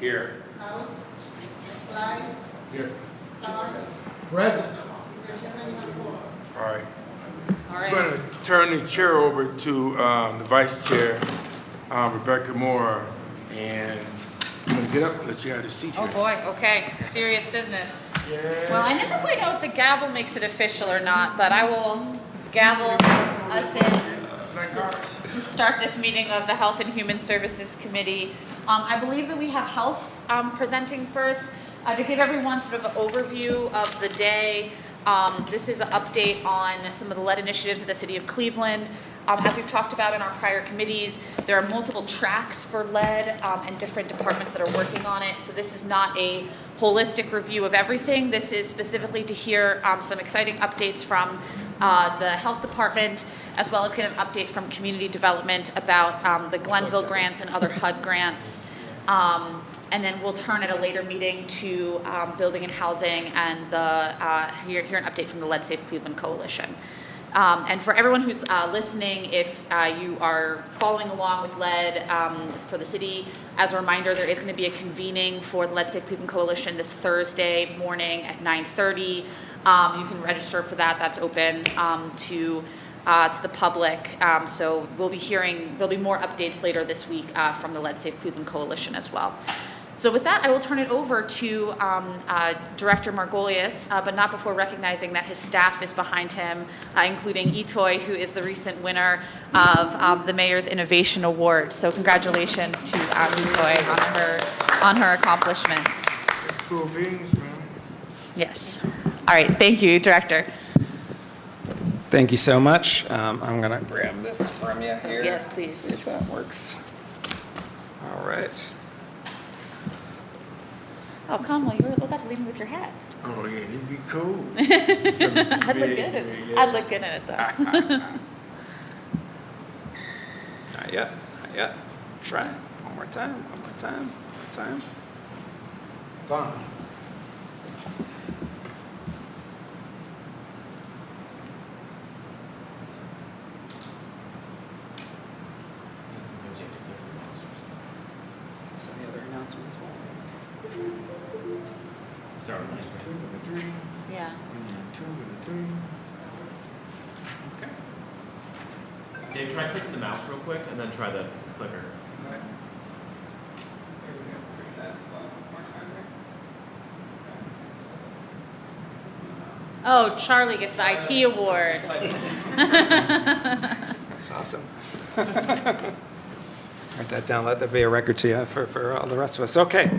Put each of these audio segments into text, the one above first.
Here. House. Sly. Here. Star. Present. Is there chairman you want to call? All right. All I'm going to turn the chair over to the vice chair, Rebecca Moore, and I'm going to get up and let you have the seat Oh here. boy, okay, serious business. Yeah. Well, I never quite know if the gavel makes it official or not, but I will gavel us in to start this meeting of the Health and Human Services Committee. I believe that we have health presenting first. To give everyone sort of an overview of the day, this is an update on some of the lead initiatives of the City of Cleveland. As we've talked about in our prior committees, there are multiple tracks for lead and different departments that are working on it. So this is not a holistic review of everything. This is specifically to hear some exciting updates from the health department, as well as get an update from community development about the Glenville grants and other HUD grants. And then we'll turn at a later meeting to building and housing and hear an update from the Lead Safe Cleveland Coalition. And for everyone who's listening, if you are following along with lead for the city, as a reminder, there is going to be a convening for the Lead Safe Cleveland Coalition this Thursday morning at 9:30. You can register for that. That's open to the public. So we'll be there'll be more updates later this week from the Lead Safe Cleveland Coalition as well. So with that, I will turn it over to Director Margolius, but not before recognizing that his staff is behind him, including Itoy, who is the recent winner of the Mayor's Innovation Award. So congratulations to Itoy on her accomplishments. Cool beans, man. Yes. All right. Thank you, Director. Thank you so much. I'm going to grab this from you here. Yes, please. See if that works. All right. Oh, Conwell, you were about to leave me with your hat. Oh, yeah, it'd be cool. I'd look good in it. I'd look good in it, though. Not yet. Not yet. Try it. One more time. One more time. One more time. It's on. Is any other announcements? Sorry, nice one. 2 and 3, Yeah. and then 2 and 3. Okay. Dave, try clicking the mouse real quick and then try the clicker. Okay. Here we go. Bring that one more time there. Oh, Charlie gets the IT award. That's awesome. Write that down. Let that be a record to you for all the rest of us. Okay.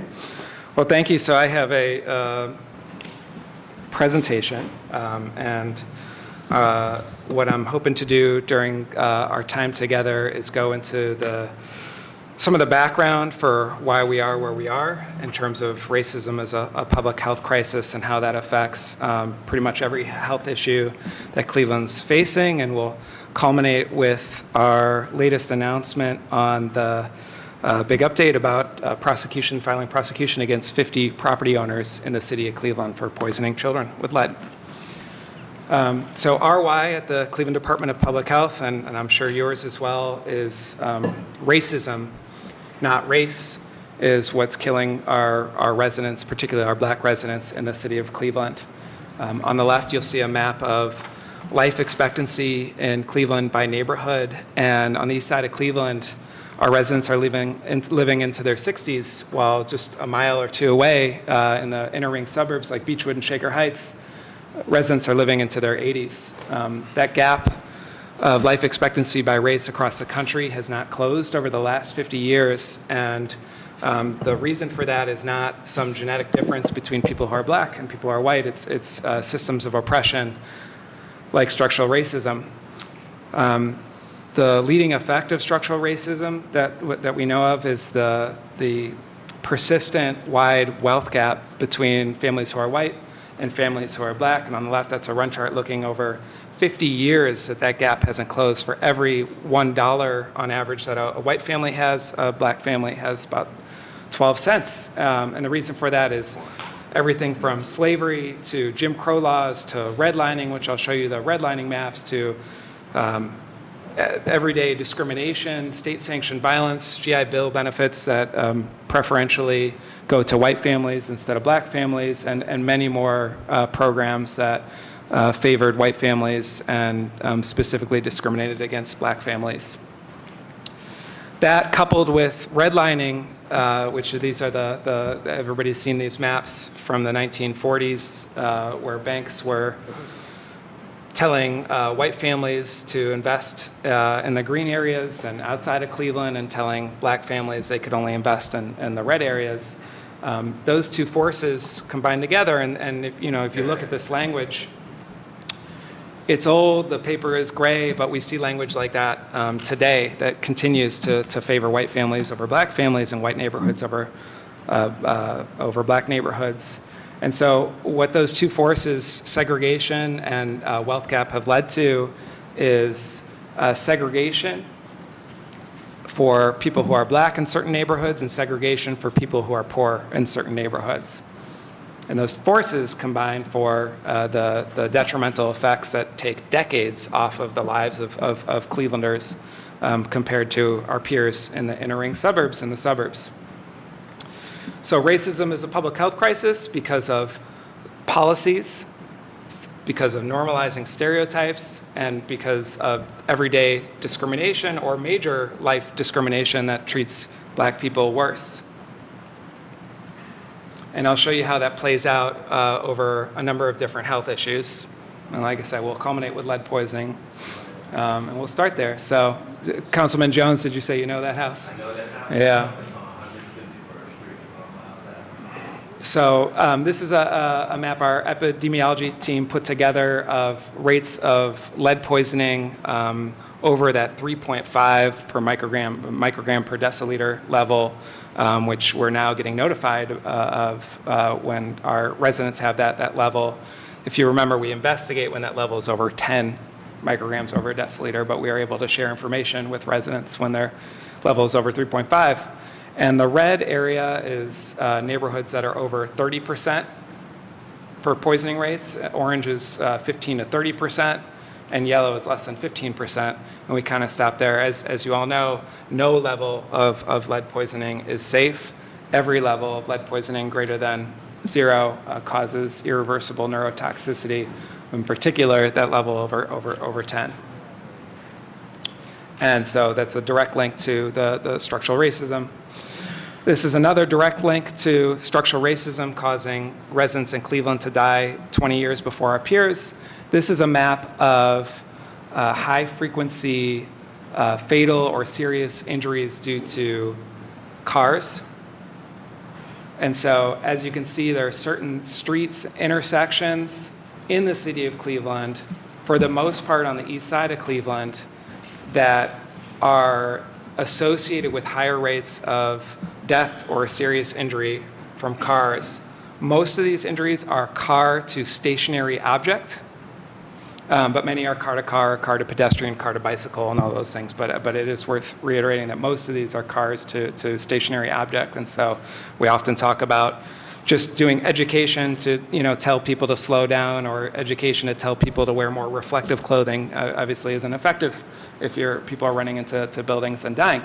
Well, thank you. So I have a presentation, and what I'm hoping to do during our time together is go into some of the background for why we are where we are in terms of racism as a public health crisis and how that affects pretty much every health issue that Cleveland's facing, and we'll culminate with our latest announcement on the big update about filing prosecution against 50 property owners in the city of Cleveland for poisoning children with lead. So RY at the Cleveland Department of Public Health, and I'm sure yours as well, is racism, not race, is what's killing our residents, particularly our black residents in the city of Cleveland. On the left, you'll see a map of life expectancy in Cleveland by neighborhood, and on the east side of Cleveland, our residents are living into their 60s, while just a mile or two away in the inner ring suburbs like Beechwood and Shaker Heights, residents are living into their 80s. That gap of life expectancy by race across the country has not closed over the last 50 years, and the reason for that is not some genetic difference between people who are black and people who are white. It's systems of oppression like structural racism. The leading effect of structural racism that we know of is the persistent wide wealth gap between families who are white and families who are black. And on the left, that's a run chart looking over 50 years that gap hasn't closed. For every $1 on average that a white family has, a black family has about 12 cents. And the reason for that is everything from slavery to Jim Crow laws to redlining, which I'll show you the redlining maps, to everyday discrimination, state-sanctioned violence, GI Bill benefits that preferentially go to white families instead of black families, and many more programs that favored white families and specifically discriminated against black families. That coupled with redlining, which these are everybody's seen these maps from the 1940s, where banks were telling white families to invest in the green areas and outside of Cleveland, and telling black families they could only invest in the red areas. Those two forces combined together, and if you look at this language, it's old, the paper is gray, but we see language like that today that continues to favor white families over black families and white neighborhoods over black neighborhoods. And so what those two forces, segregation and wealth gap, have led to is segregation for people who are black in certain neighborhoods and segregation for people who are poor in certain neighborhoods. And those forces combine for the detrimental effects that take decades off of the lives of Clevelanders compared to our peers in the inner ring suburbs and the suburbs. So racism is a public health crisis because of policies, because of normalizing stereotypes, and because of everyday discrimination or major life discrimination that treats black people worse. And I'll show you how that plays out over a number of different health issues. And like I said, we'll culminate with lead poisoning. And we'll start there. So, Councilman Jones, did you say you know that house? I know that house. Yeah. It's on 151st Street, about a mile down. So this is a map our epidemiology team put together of rates of lead poisoning over that 3.5 per microgram per deciliter level, which we're now getting notified of when our residents have that level. If you remember, we investigate when that level is over 10 micrograms over a deciliter, but we are able to share information with residents when their level is over 3.5. And the red area is neighborhoods that are over 30% for poisoning rates. Orange is 15 to 30%, and yellow is less than 15%. And we kind of stop there. As you all know, no level of lead poisoning is safe. Every level of lead poisoning greater than 0 causes irreversible neurotoxicity, in particular that level over 10. And so that's a direct link to the structural racism. This is another direct link to structural racism causing residents in Cleveland to die 20 years before our peers. This is a map of high-frequency fatal or serious injuries due to cars. And so, as you can see, there are certain streets, intersections in the city of Cleveland, for the most part on the east side of Cleveland, that are associated with higher rates of death or serious injury from cars. Most of these injuries are car to stationary object, but many are car to car, car to pedestrian, car to bicycle, and all those things. But it is worth reiterating that most of these are cars to stationary object. And so we often talk about just doing education to tell people to slow down, or education to tell people to wear more reflective clothing. Obviously isn't effective if people are running into buildings and dying.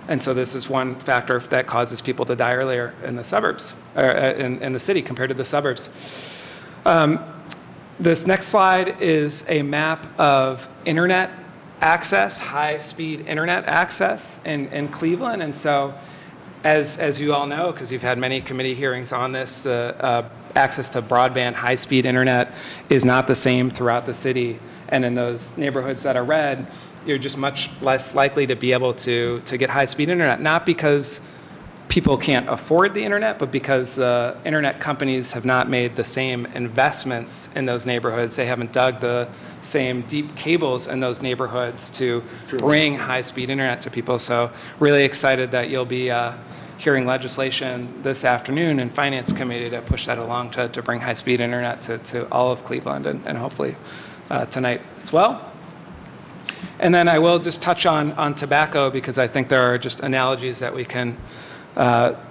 And so this is one factor that causes people to die earlier in the suburbs, or in the city compared to the suburbs. This next slide is a map of internet access, high-speed internet access in Cleveland. And so, as you all know, because you've had many committee hearings on this, access to broadband, high-speed internet is not the same throughout the city. And in those neighborhoods that are red, you're just much less likely to be able to get high-speed internet, not because people can't afford the internet, but because the internet companies have not made the same investments in those neighborhoods. They haven't dug the same deep cables in those neighborhoods to bring high-speed internet to people. So really excited that you'll be hearing legislation this afternoon in Finance Committee to push that along to bring high-speed internet to all of Cleveland, and hopefully tonight as well. And then I will just touch on tobacco, because I think there are just analogies that we can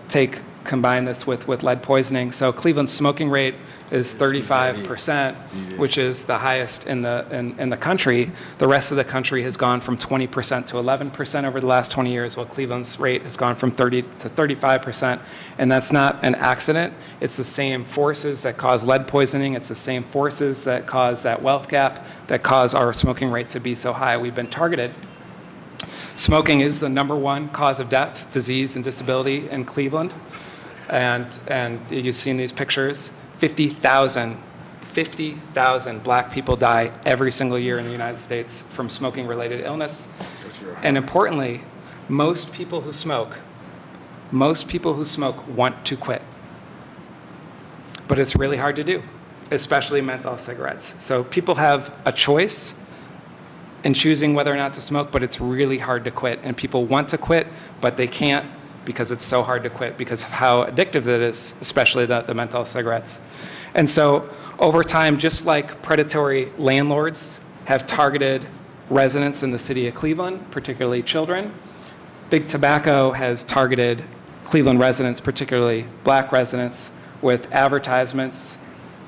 take combine this with lead poisoning. So Cleveland's smoking rate is 35%, which is the highest in the country. The rest of the country has gone from 20% to 11% over the last 20 years, while Cleveland's rate has gone from 30 to 35%. And that's not an accident. It's the same forces that cause lead poisoning. It's the same forces that cause that wealth gap, that cause our smoking rate to be so high. We've been targeted. Smoking is the #1 cause of death, disease, and disability in Cleveland. And you've seen these pictures. 50,000 black people die every single year in the United States from smoking-related illness. And importantly, most people who smoke want to quit. But it's really hard to do, especially menthol cigarettes. So people have a choice in choosing whether or not to smoke, but it's really hard to quit. And people want to quit, but they can't because it's so hard to quit because of how addictive it is, especially the menthol cigarettes. And so over time, just like predatory landlords have targeted residents in the city of Cleveland, particularly children, Big Tobacco has targeted Cleveland residents, particularly black residents, with advertisements,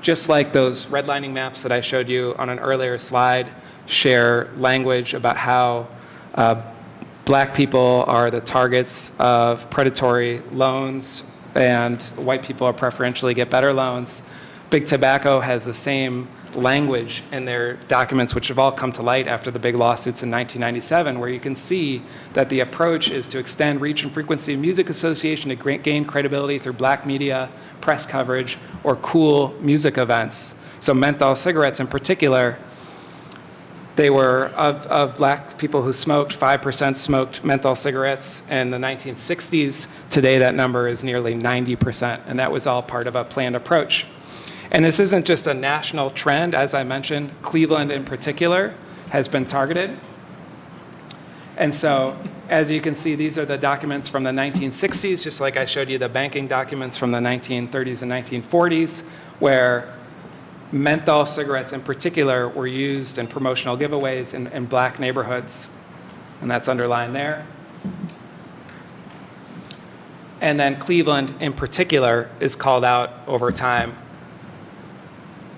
just like those redlining maps that I showed you on an earlier slide share language about how black people are the targets of predatory loans and white people are preferentially get better loans. Big Tobacco has the same language in their documents, which have all come to light after the big lawsuits in 1997, where you can see that the approach is to extend reach and frequency of music association to gain credibility through black media, press coverage, or cool music events. So menthol cigarettes in particular, they were, of black people who smoked, 5% smoked menthol cigarettes in the 1960s. Today that number is nearly 90%, and that was all part of a planned approach. And this isn't just a national trend. As I mentioned, Cleveland in particular has been targeted. And so, as you can see, these are the documents from the 1960s, just like I showed you the banking documents from the 1930s and 1940s, where menthol cigarettes in particular were used in promotional giveaways in black neighborhoods. And that's underlined there. And then Cleveland in particular is called out over time.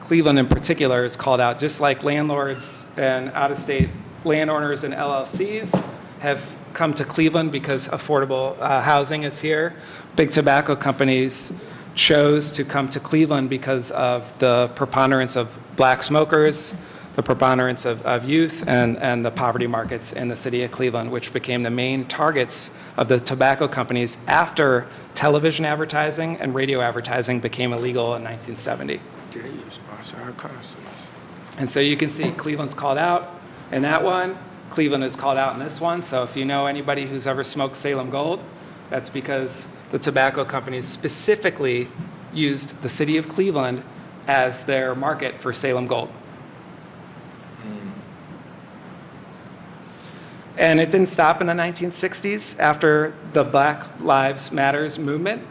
Cleveland in particular is called out, just like landlords and out-of-state landowners and LLCs have come to Cleveland because affordable housing is here. Big tobacco companies chose to come to Cleveland because of the preponderance of black smokers, the preponderance of youth, and the poverty markets in the city of Cleveland, which became the main targets of the tobacco companies after television advertising and radio advertising became illegal in 1970. Did you sponsor our concerts? And so you can see Cleveland's called out in that one. Cleveland is called out in this one. So if you know anybody who's ever smoked Salem Gold, that's because the tobacco companies specifically used the city of Cleveland as their market for Salem Gold. And it didn't stop in the 1960s. After the Black Lives Matters movement,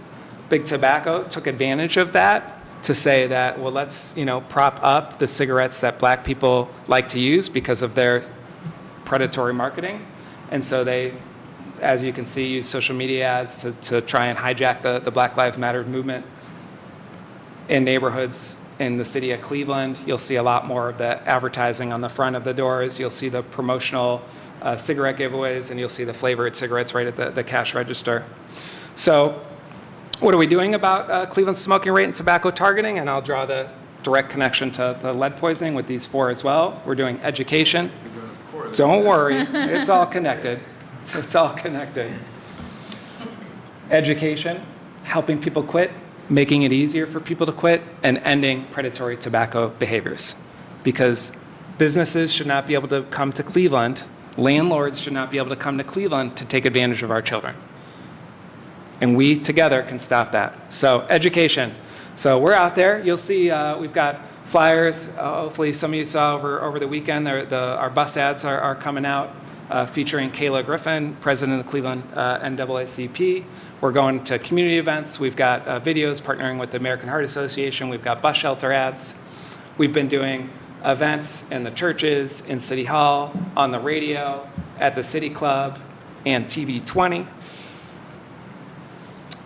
Big Tobacco took advantage of that to say that, well, let's, prop up the cigarettes that black people like to use because of their predatory marketing. And so they, as you can see, use social media ads to try and hijack the Black Lives Matter movement in neighborhoods in the city of Cleveland. You'll see a lot more of the advertising on the front of the doors. You'll see the promotional cigarette giveaways, and you'll see the flavored cigarettes right at the cash register. So what are we doing about Cleveland's smoking rate and tobacco targeting? And I'll draw the direct connection to the lead poisoning with these 4 as well. We're doing education. Don't worry, it's all connected. It's all connected. Education, helping people quit, making it easier for people to quit, and ending predatory tobacco behaviors. Because businesses should not be able to come to Cleveland, landlords should not be able to come to Cleveland to take advantage of our children. And we together can stop that. So education. So we're out there. You'll see we've got flyers. Hopefully some of you saw over the weekend. Our bus ads are coming out featuring Kayla Griffin, president of the Cleveland NAACP. We're going to community events. We've got videos partnering with the American Heart Association. We've got bus shelter ads. We've been doing events in the churches, in City Hall, on the radio, at the City Club, and TV 20.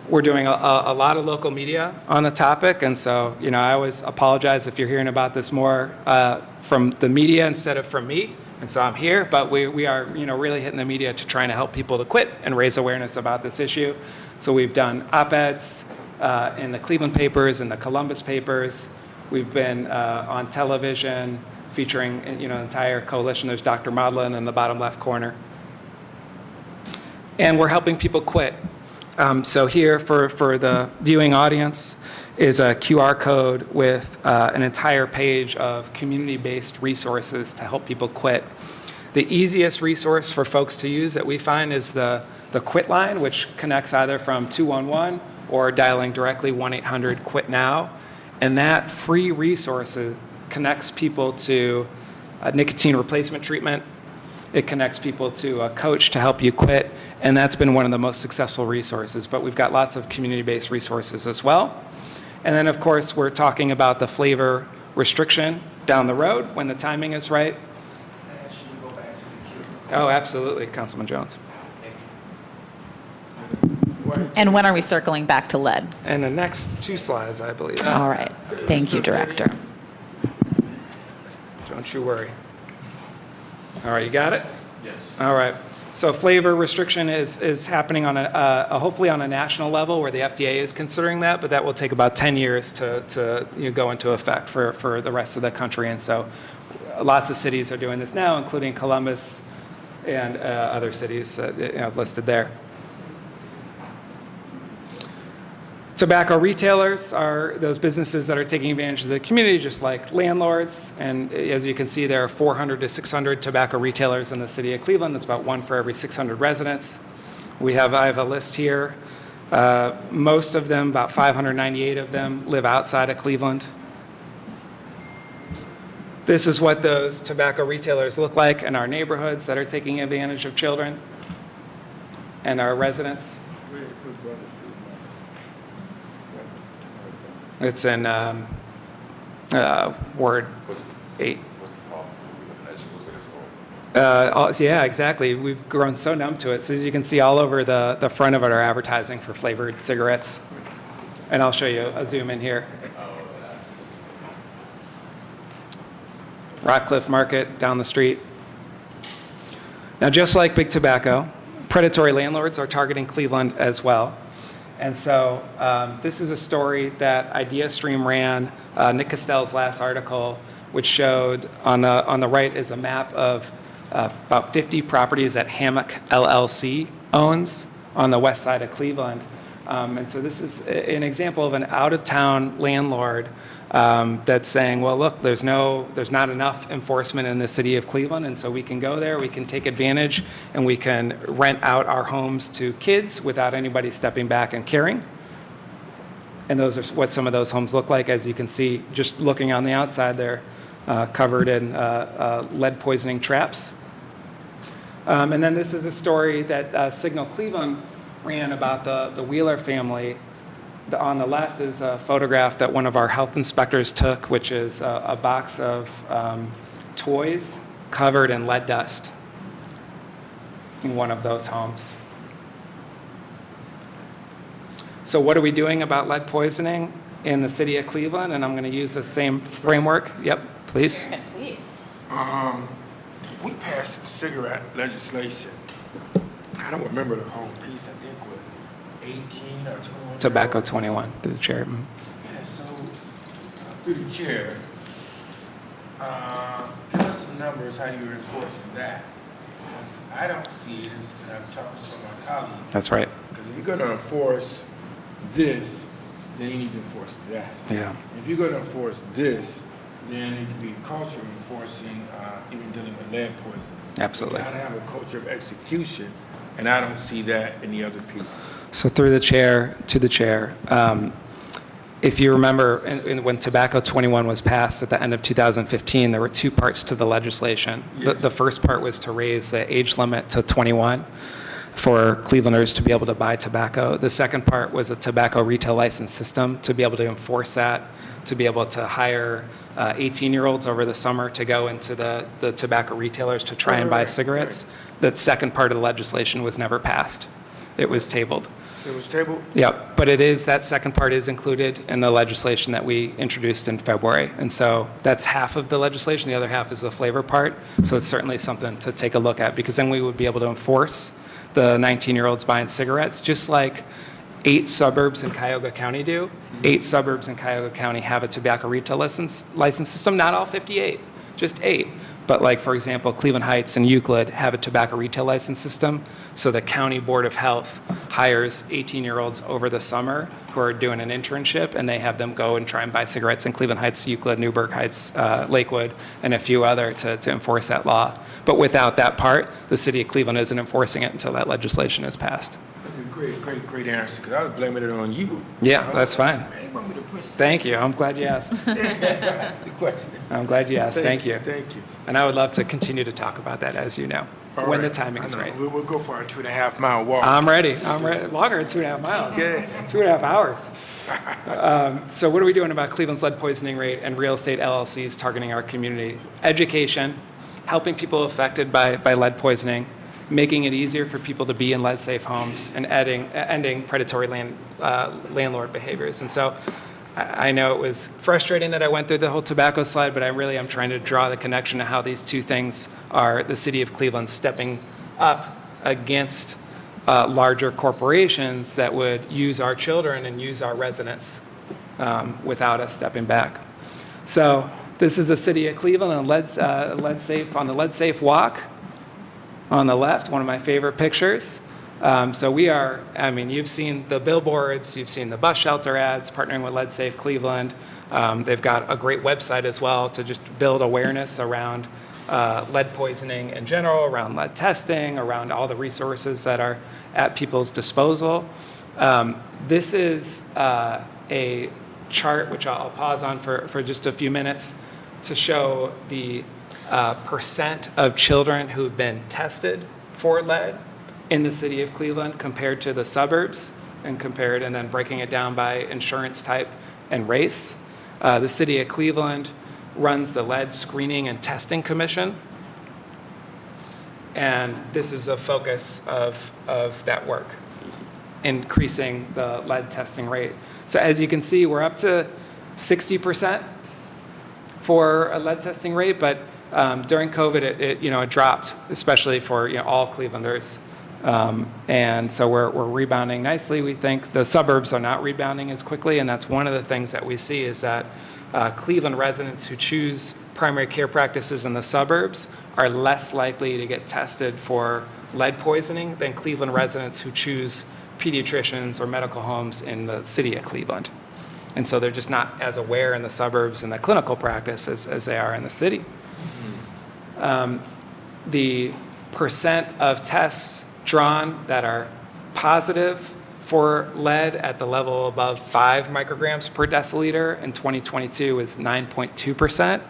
We're doing a lot of local media on the topic, and so, I always apologize if you're hearing about this more from the media instead of from me, and so I'm here, but we are, really hitting the media to trying to help people to quit and raise awareness about this issue. So we've done op-eds in the Cleveland papers and the Columbus papers. We've been on television featuring, an entire coalition. There's Dr. Maudlin in the bottom left corner. And we're helping people quit. So here for the viewing audience is a QR code with an entire page of community-based resources to help people quit. The easiest resource for folks to use that we find is the quit line, which connects either from 211 or dialing directly 1-800-QUIT-NOW. And that free resource connects people to nicotine replacement treatment. It connects people to a coach to help you quit, and that's been one of the most successful resources. But we've got lots of community-based resources as well. And then, of course, we're talking about the flavor restriction down the road when the timing is right. Should we go back to the queue? Oh, absolutely, Councilman Jones. And when are we circling back to lead? And the next 2 slides, I believe. All right. Thank you, Director. Don't you worry. All right, you got it? Yes. All right. So flavor restriction is happening on hopefully on a national level where the FDA is considering that, but that will take about 10 years to go into effect for the rest of the country. And so lots of cities are doing this now, including Columbus and other cities listed there. Tobacco retailers are those businesses that are taking advantage of the community, just like landlords. And as you can see, there are 400 to 600 tobacco retailers in the city of Cleveland. That's about 1 for every 600 residents. I have a list here. Most of them, about 598 of them, live outside of Cleveland. This is what those tobacco retailers look like in our neighborhoods that are taking advantage of children and our residents. It's in Ward 8. What's the problem? It just looks like a store. Yeah, exactly. We've grown so numb to it. So as you can see all over the front of it are advertising for flavored cigarettes. And I'll show you a zoom in here. Rockcliffe Market down the street. Now, just like Big Tobacco, predatory landlords are targeting Cleveland as well. And so this is a story that IdeaStream ran, Nick Costell's last article, which showed on the right is a map of about 50 properties that Hammock LLC owns on the west side of Cleveland. And so this is an example of an out-of-town landlord that's saying, well, look, there's not enough enforcement in the city of Cleveland, and so we can go there, we can take advantage, and we can rent out our homes to kids without anybody stepping back and caring. And those are what some of those homes look like. As you can see, just looking on the outside, they're covered in lead poisoning traps. And then this is a story that Signal Cleveland ran about the Wheeler family. On the left is a photograph that one of our health inspectors took, which is a box of toys covered in lead dust in one of those homes. So what are we doing about lead poisoning in the city of Cleveland? And I'm going to use the same framework. Yep, please. Chairman, please. We passed cigarette legislation. I don't remember the whole piece. I think was 18 or 21. Tobacco 21, through the chair. Yeah, so through the chair, give us some numbers. How do you enforce that? Because I don't see it. And I've talked to some of my colleagues. That's right. Because if you're going to enforce this, then you need to enforce that. Yeah. If you're going to enforce this, then it needs to be culture enforcing, even dealing with lead poisoning. Absolutely. You got to have a culture of execution, and I don't see that in the other pieces. So through the chair, to the chair, if you remember when Tobacco 21 was passed at the end of 2015, there were 2 parts to the legislation. Yes. The first part was to raise the age limit to 21 for Clevelanders to be able to buy tobacco. The second part was a tobacco retail license system to be able to enforce that, to be able to hire 18-year-olds over the summer to go into the tobacco retailers to try and buy cigarettes. That second part of the legislation was never passed. it was tabled. It was tabled? Yep, but that second part is included in the legislation that we introduced in February. And so that's half of the legislation, the other half is the flavor part. So it's certainly something to take a look at, because then we would be able to enforce the 19-year-olds buying cigarettes, just like 8 suburbs in Cuyahoga County do. 8 suburbs in Cuyahoga County have a tobacco retail license system, not all 58, just 8. But like, for example, Cleveland Heights and Euclid have a tobacco retail license system. So the County Board of Health hires 18-year-olds over the summer who are doing an internship, and they have them go and try and buy cigarettes in Cleveland Heights, Euclid, Newburgh Heights, Lakewood, and a few other to enforce that law. But without that part, the city of Cleveland isn't enforcing it until that legislation is passed. Great answer, because I was blaming it on you. Yeah, that's fine. Man, you want me to push this? Thank you. I'm glad you asked. The question. I'm glad you asked. Thank you. Thank you. And I would love to continue to talk about that, as you know, All when right. the timing is I know. right. We'll go for our 2.5-mile walk. I'm ready. Longer than 2.5 miles. Yeah. 2.5 hours. So what are we doing about Cleveland's lead poisoning rate and real estate LLCs targeting our community? Education, helping people affected by lead poisoning, making it easier for people to be in lead-safe homes, and ending predatory landlord behaviors. And so I know it was frustrating that I went through the whole tobacco slide, but I'm trying to draw the connection to how these two things are the city of Cleveland stepping up against larger corporations that would use our children and use our residents without us stepping back. So this is the city of Cleveland and lead safe on the lead safe walk. On the left, one of my favorite pictures. So we are, you've seen the billboards, you've seen the bus shelter ads, partnering with Lead Safe Cleveland. They've got a great website as well to just build awareness around lead poisoning in general, around lead testing, around all the resources that are at people's disposal. This is a chart, which I'll pause on for just a few minutes, to show the percent of children who've been tested for lead in the city of Cleveland compared to the suburbs, and then breaking it down by insurance type and race. The city of Cleveland runs the Lead Screening and Testing Commission, and this is a focus of that work, increasing the lead testing rate. So as you can see, we're up to 60% for a lead testing rate, but during COVID, it dropped, especially for all Clevelanders, and so we're rebounding nicely. We think the suburbs are not rebounding as quickly, and that's one of the things that we see is that Cleveland residents who choose primary care practices in the suburbs are less likely to get tested for lead poisoning than Cleveland residents who choose pediatricians or medical homes in the city of Cleveland. And so they're just not as aware in the suburbs and the clinical practice as they are in the city. The percent of tests drawn that are positive for lead at the level above 5 micrograms per deciliter in 2022 is 9.2%,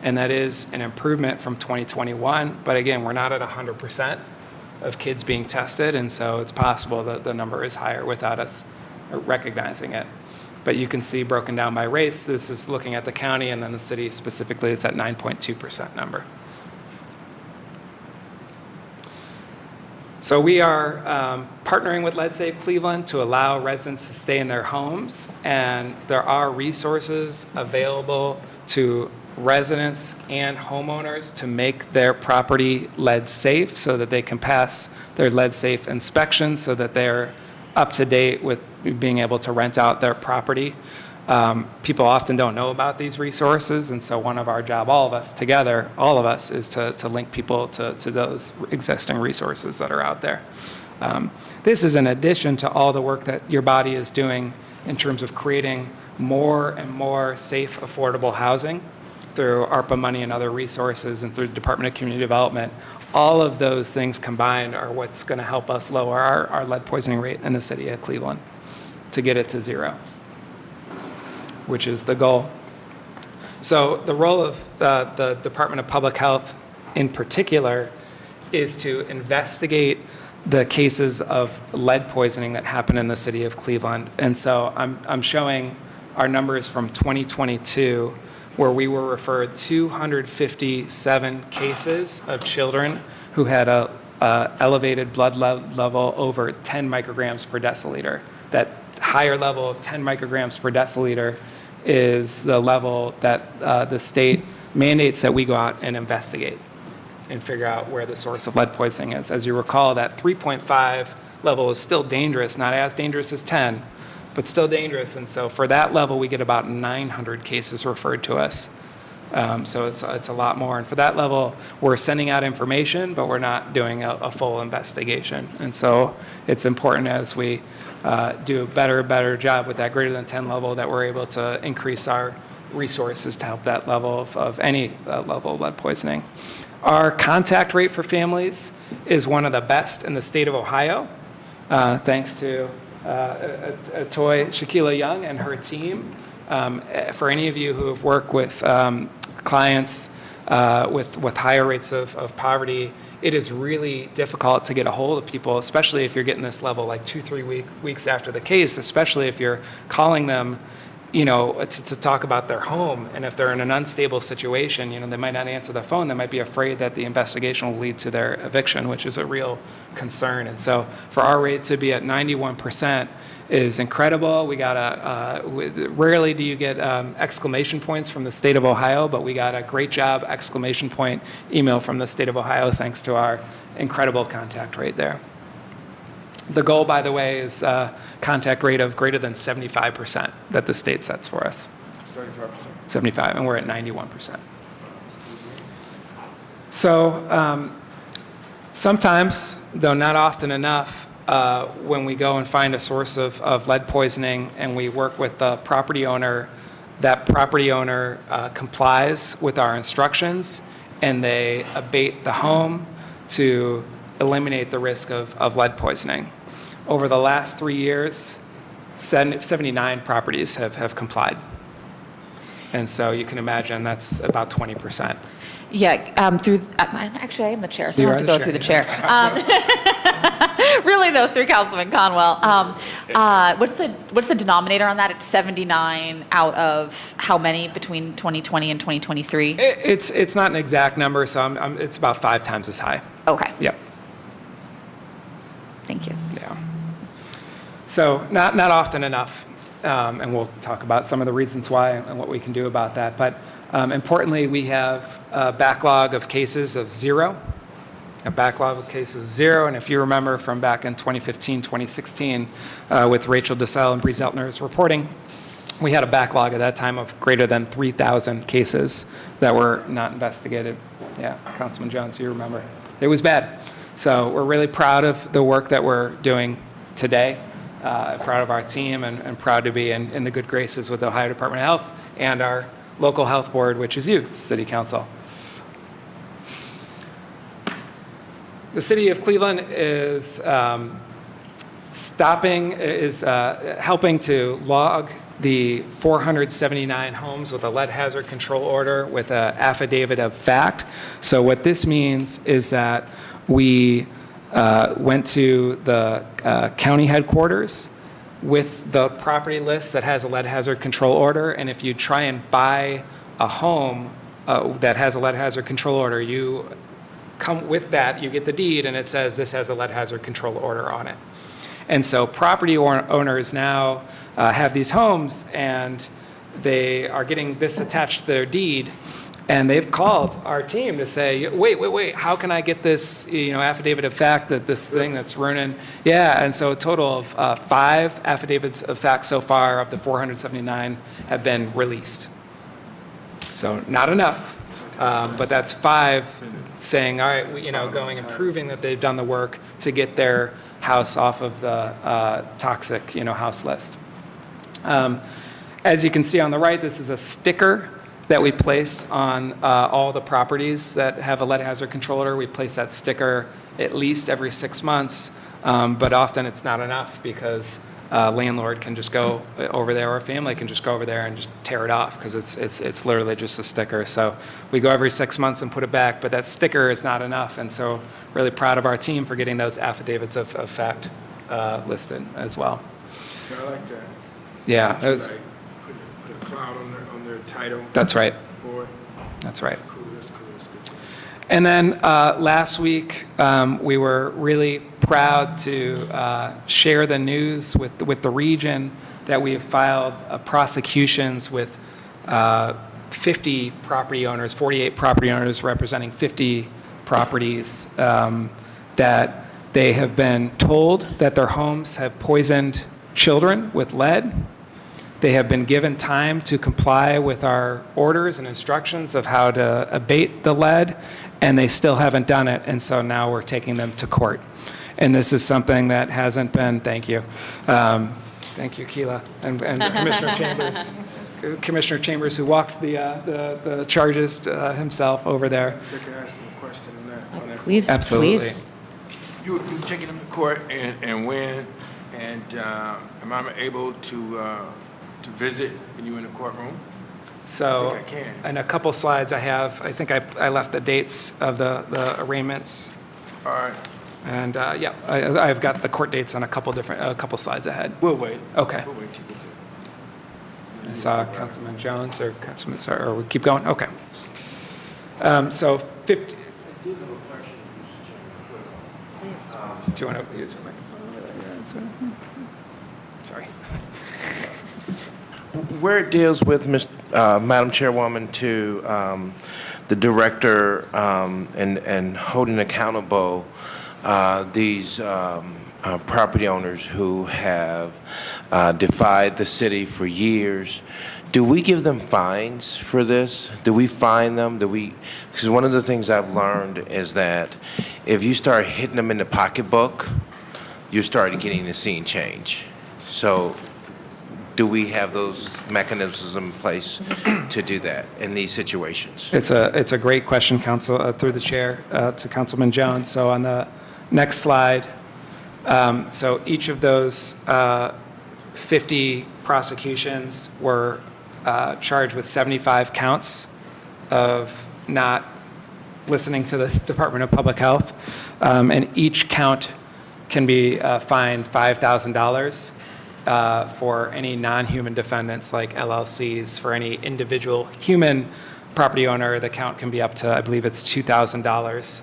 and that is an improvement from 2021. But again, we're not at 100% of kids being tested, and so it's possible that the number is higher without us recognizing it. But you can see broken down by race, this is looking at the county, and then the city specifically is at 9.2% number. So we are partnering with Lead Safe Cleveland to allow residents to stay in their homes, and there are resources available to residents and homeowners to make their property lead safe so that they can pass their lead safe inspections so that they're up to date with being able to rent out their property. People often don't know about these resources, and so one of our job, all of us, is to link people to those existing resources that are out there. This is in addition to all the work that your body is doing in terms of creating more and more safe, affordable housing through ARPA money and other resources and through the Department of Community Development. All of those things combined are what's going to help us lower our lead poisoning rate in the city of Cleveland to get it to 0, which is the goal. So the role of the Department of Public Health in particular is to investigate the cases of lead poisoning that happen in the city of Cleveland. And so I'm showing our numbers from 2022, where we were referred 257 cases of children who had a elevated blood level over 10 micrograms per deciliter. That higher level of 10 micrograms per deciliter is the level that the state mandates that we go out and investigate and figure out where the source of lead poisoning is. As you recall, that 3.5 level is still dangerous, not as dangerous as 10, but still dangerous. And so for that level, we get about 900 cases referred to us. So it's a lot more. And for that level, we're sending out information, but we're not doing a full investigation. And so it's important as we do a better job with that greater than 10 level that we're able to increase our resources to help that level of any level of lead poisoning. Our contact rate for families is one of the best in the state of Ohio, thanks to Toy Shaquila Young and her team. For any of you who have worked with clients with higher rates of poverty, it is really difficult to get a hold of people, especially if you're getting this level like 2-3 weeks after the case, especially if you're calling them, to talk about their home. And if they're in an unstable situation, they might not answer the phone. They might be afraid that the investigation will lead to their eviction, which is a real concern. And so for our rate to be at 91% is incredible. We got rarely do you get exclamation points from the state of Ohio, but we got a great job exclamation point email from the state of Ohio thanks to our incredible contact rate there. The goal, by the way, is contact rate of greater than 75% that the state sets for us. 75%. 75, and we're at 91%. So sometimes, though not often enough, when we go and find a source of lead poisoning and we work with the property owner, that property owner complies with our instructions and they abate the home to eliminate the risk of lead poisoning. Over the last 3 years, 79 properties have complied. And so you can imagine that's about 20%. Yeah, actually, I am the chair, so I You have are to the go through the chair, chair. Really, though, through Councilman Conwell. What's the denominator on that? It's 79 out of how many between 2020 and 2023? It's not an exact number, so it's about 5 times as high. Okay, Yep. thank you. Yeah. So not often enough, and we'll talk about some of the reasons why and what we can do about that. But importantly, we have a backlog of cases of 0. A backlog of cases of 0. And if you remember from back in 2015, 2016, with Rachel DeSalle and Bree Zeltner's reporting, we had a backlog at that time of greater than 3,000 cases that were not investigated. Yeah, Councilman Jones, you remember. It was bad. So we're really proud of the work that we're doing today, proud of our team, and proud to be in the good graces with the Ohio Department of Health and our local health board, which is you, City Council. The City of Cleveland is helping to log the 479 homes with a lead hazard control order with an affidavit of fact. So what this means is that we went to the county headquarters with the property list that has a lead hazard control order, and if you try and buy a home that has a lead hazard control order, you come with that, you get the deed, and it says this has a lead hazard control order on it. And so property owners now have these homes, and they are getting this attached to their deed, and they've called our team to say, wait, how can I get this affidavit of fact that this thing that's ruining? Yeah, and so a total of 5 affidavits of fact so far of the 479 have been released. So not enough, but that's 5 saying, all right, going and proving that they've done the work to get their house off of the toxic, house list. As you can see on the right, this is a sticker that we place on all the properties that have a lead hazard control order. We place that sticker at least every 6 months, but often it's not enough because landlord can just go over there, or a family can just go over there and just tear it off because it's literally just a sticker. So we go every 6 months and put it back, but that sticker is not enough. And so really proud of our team for getting those affidavits of fact listed as well. I like that. Yeah, Put a cloud on their title. That's right. For it. That's right. That's cool. That's good. And then last week, we were really proud to share the news with the region that we have filed prosecutions with 50 property owners, 48 property owners representing 50 properties, that they have been told that their homes have poisoned children with lead. They have been given time to comply with our orders and instructions of how to abate the lead, and they still haven't done it, and so now we're taking them to court. And this is something that hasn't been, thank you, Keela, and Commissioner Chambers. Commissioner Chambers, who walked the charges himself over there. If I could ask you a question on that. Please, Absolutely. please. You taking them to court and when? And am I able to visit when you're in the courtroom? So, I think I can. in a couple slides I have, I think I left the dates of the arraignments. All right, And, yeah, I've got the court dates on a couple slides ahead. we'll wait. Okay. We'll wait till you get there. I saw Councilman Jones or Councilman, or we keep going? Okay. So 50, do you want to use your microphone? Sorry. Where it deals with, Madam Chairwoman, to the director and holding accountable these property owners who have defied the city for years, do we give them fines for this? Do we fine them? Because one of the things I've learned is that if you start hitting them in the pocketbook, you start getting the scene change. So do we have those mechanisms in place to do that in these situations? It's a great question, Council, through the chair to Councilman Jones. So on the next slide, so each of those 50 prosecutions were charged with 75 counts of not listening to the Department of Public Health, and each count can be fined $5,000 for any non-human defendants like LLCs. For any individual human property owner, the count can be up to, I believe it's $2,000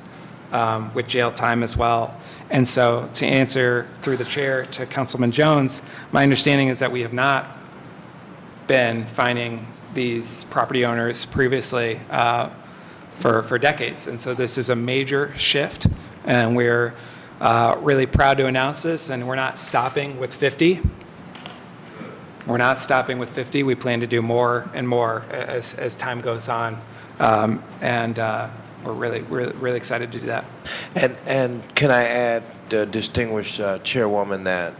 with jail time as well. And so to answer through the chair to Councilman Jones, my understanding is that we have not been fining these property owners previously for decades. And so this is a major shift, and we're really proud to announce this, and we're not stopping with 50. We're not stopping with 50. We plan to do more and more as time goes on, and we're really excited to do that. And can I add, distinguished chairwoman, that,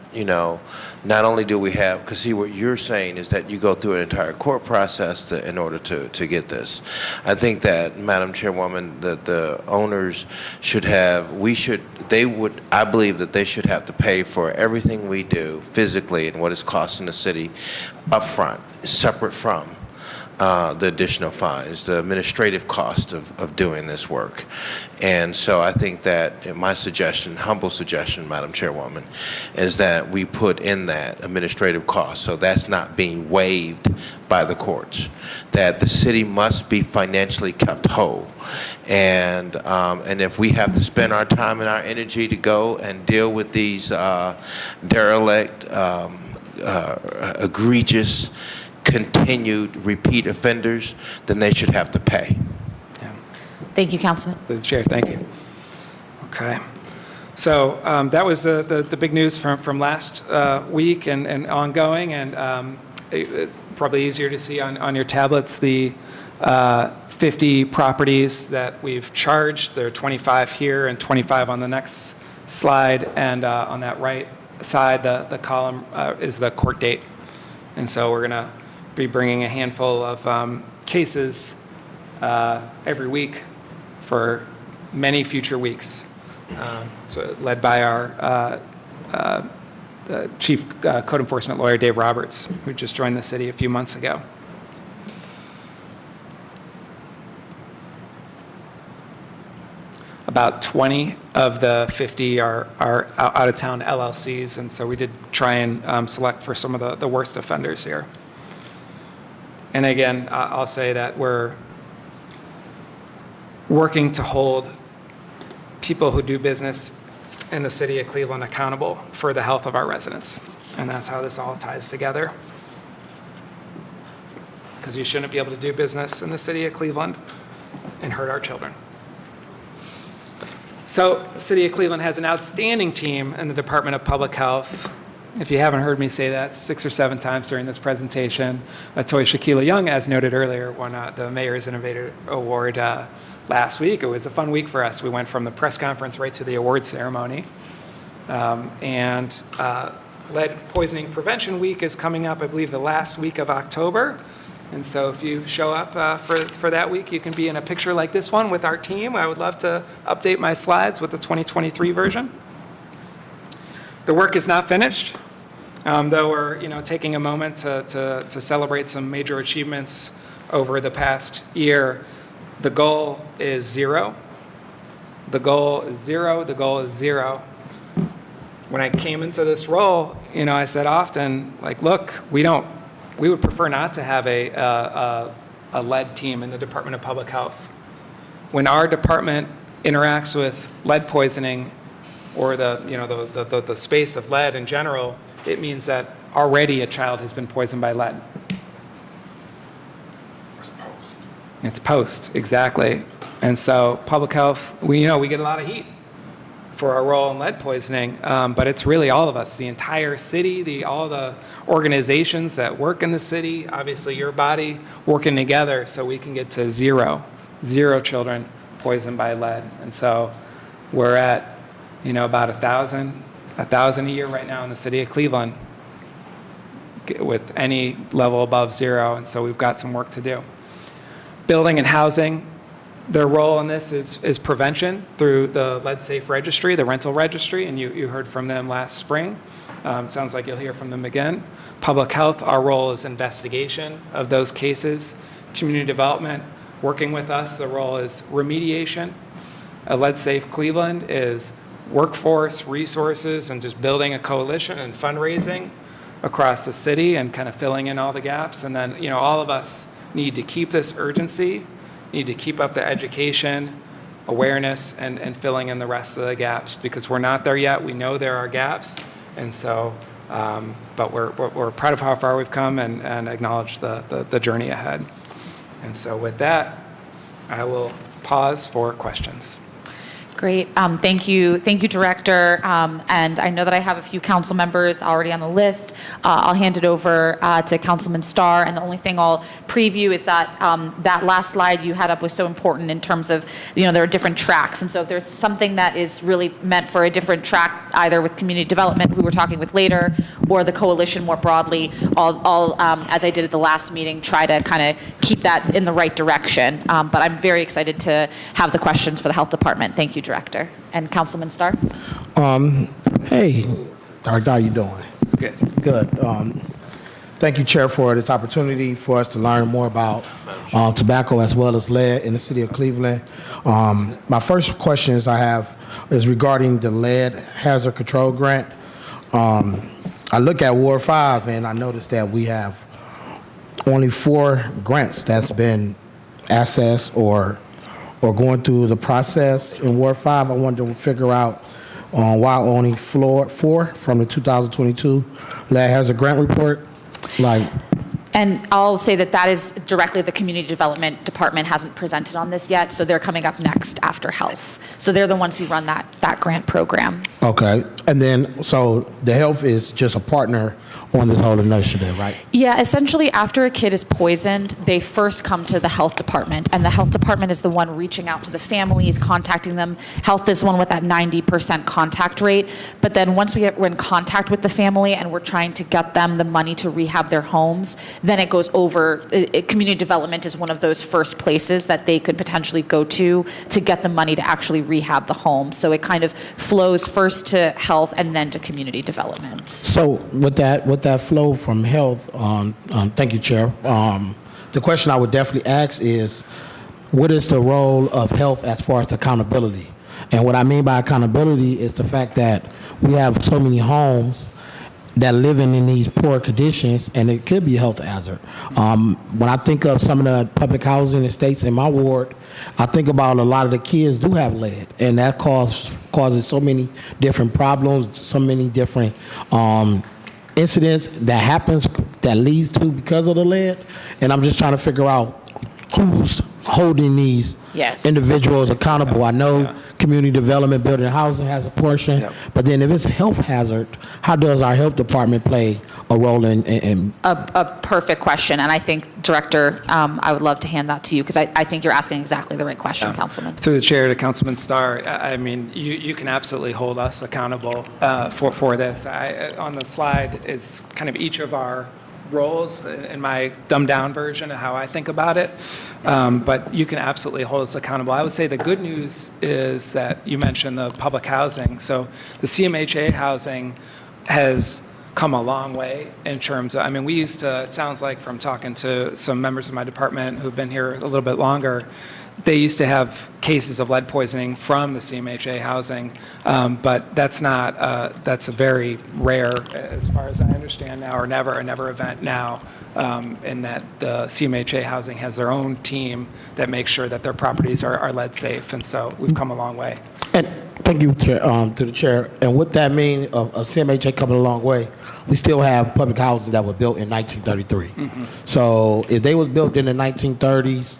not only do we have, because see what you're saying is that you go through an entire court process in order to get this. I think that, Madam Chairwoman, that the owners should have, I believe that they should have to pay for everything we do physically and what it's costing the city upfront, separate from the additional fines, the administrative cost of doing this work. And so I think that my suggestion, humble suggestion, Madam Chairwoman, is that we put in that administrative cost, so that's not being waived by the courts, that the city must be financially kept whole. And if we have to spend our time and our energy to go and deal with these derelict, egregious, continued repeat offenders, then they should have to pay. Thank you, Councilman. Through the chair, thank you. Okay. So that was the big news from last week and ongoing, and probably easier to see on your tablets, the 50 properties that we've charged. There are 25 here and 25 on the next slide, and on that right side, the column is the court date. And so we're going to be bringing a handful of cases every week for many future weeks. So led by our the Chief Code Enforcement Lawyer, Dave Roberts, who just joined the city a few months ago. About 20 of the 50 are out-of-town LLCs, and so we did try and select for some of the worst offenders here. And again, I'll say that we're working to hold people who do business in the city of Cleveland accountable for the health of our residents. And that's how this all ties together. Because you shouldn't be able to do business in the city of Cleveland and hurt our children. So the city of Cleveland has an outstanding team in the Department of Public Health. If you haven't heard me say that 6 or 7 times during this presentation, Toy Shaquila Young, as noted earlier, won the Mayor's Innovator Award last week. It was a fun week for us. We went from the press conference right to the award ceremony. Lead Poisoning Prevention Week is coming up, I believe, the last week of October. And so if you show up for that week, you can be in a picture like this one with our team. I would love to update my slides with the 2023 version. The work is not finished, though we're taking a moment to celebrate some major achievements over the past year. The goal is 0. The goal is 0. The goal is 0. When I came into this role, I said often, look, we would prefer not to have a lead team in the Department of Public Health. When our department interacts with lead poisoning or the space of lead in general, it means that already a child has been poisoned by lead. It's post. It's post, exactly. And so public health, we get a lot of heat for our role in lead poisoning, but it's really all of us, the entire city, all the organizations that work in the city, obviously your body, working together so we can get to 0 children poisoned by lead. And so we're at, about 1,000 a year right now in the city of Cleveland with any level above 0, and so we've got some work to do. Building and housing, their role in this is prevention through the Lead Safe Registry, the rental registry, and you heard from them last spring. Sounds like you'll hear from them again. Public health, our role is investigation of those cases. Community development, working with us, the role is remediation. Lead Safe Cleveland is workforce, resources, and just building a coalition and fundraising across the city and kind of filling in all the gaps. And then, all of us need to keep this urgency, need to keep up the education, awareness, and filling in the rest of the gaps, because we're not there yet. We know there are gaps, and so, but we're proud of how far we've come and acknowledge the journey ahead. And so with that, I will pause for questions. Great. Thank you, Director. And I know that I have a few council members already on the list. I'll hand it over to Councilman Starr. And the only thing I'll preview is that that last slide you had up was so important in terms of, there are different tracks. And so if there's something that is really meant for a different track, either with community development, who we're talking with later, or the coalition more broadly, I'll as I did at the last meeting, try to kind of keep that in the right direction. But I'm very excited to have the questions for the Health Department. Thank you, Director. And Councilman Starr? Hey, Director, how you doing? Good. Good. Thank you, Chair, for this opportunity for us to learn more about tobacco as well as lead in the city of Cleveland. My first questions I have is regarding the lead hazard control grant. I look at Ward 5 and I noticed that we have only 4 grants that's been accessed or going through the process in Ward 5. I wanted to figure out why only 4 from the 2022 lead hazard grant report. And I'll say that is directly the Community Development Department hasn't presented on this yet, so they're coming up next after Health. So they're the ones who run that grant program. Okay. And then, so the Health is just a partner on this whole initiative, right? Yeah, essentially after a kid is poisoned, they first come to the Health Department, and the Health Department is the one reaching out to the families, contacting them. Health is one with that 90% contact rate. But then once we're in contact with the family and we're trying to get them the money to rehab their homes, then it goes over, community development is one of those first places that they could potentially go to get the money to actually rehab the home. So it kind of flows first to Health and then to community development. So with that flow from Health, thank you, Chair. The question I would definitely ask is, what is the role of Health as far as accountability? And what I mean by accountability is the fact that we have so many homes that living in these poor conditions, and it could be a health hazard. When I think of some of the public housing estates in my ward, I think about a lot of the kids do have lead, and that causes so many different problems, so many different incidents that happens that leads to because of the lead. And I'm just trying to figure out who's holding these Yes. individuals accountable. I know community development, building and housing has a portion, Yep. but then if it's a health hazard, how does our health department play a role in A perfect question, and I think, Director, I would love to hand that to you, because I think you're asking exactly the right question, Councilman. Through the chair to Councilman Starr, I mean, you can absolutely hold us accountable for this. On the slide is kind of each of our roles in my dumbed-down version of how I think about it, but you can absolutely hold us accountable. I would say the good news is that you mentioned the public housing. So the CMHA housing has come a long way in terms of, I mean, we used to, it sounds like from talking to some members of my department who've been here a little bit longer, they used to have cases of lead poisoning from the CMHA housing, but that's not, that's a very rare, as far as I understand now, or never, a never event now, in that the CMHA housing has their own team that makes sure that their properties are lead safe, and so we've come a long way. And thank you to the chair. And what that means of CMHA coming a long way, we still have public houses that were built in 1933. So if they was built in the 1930s,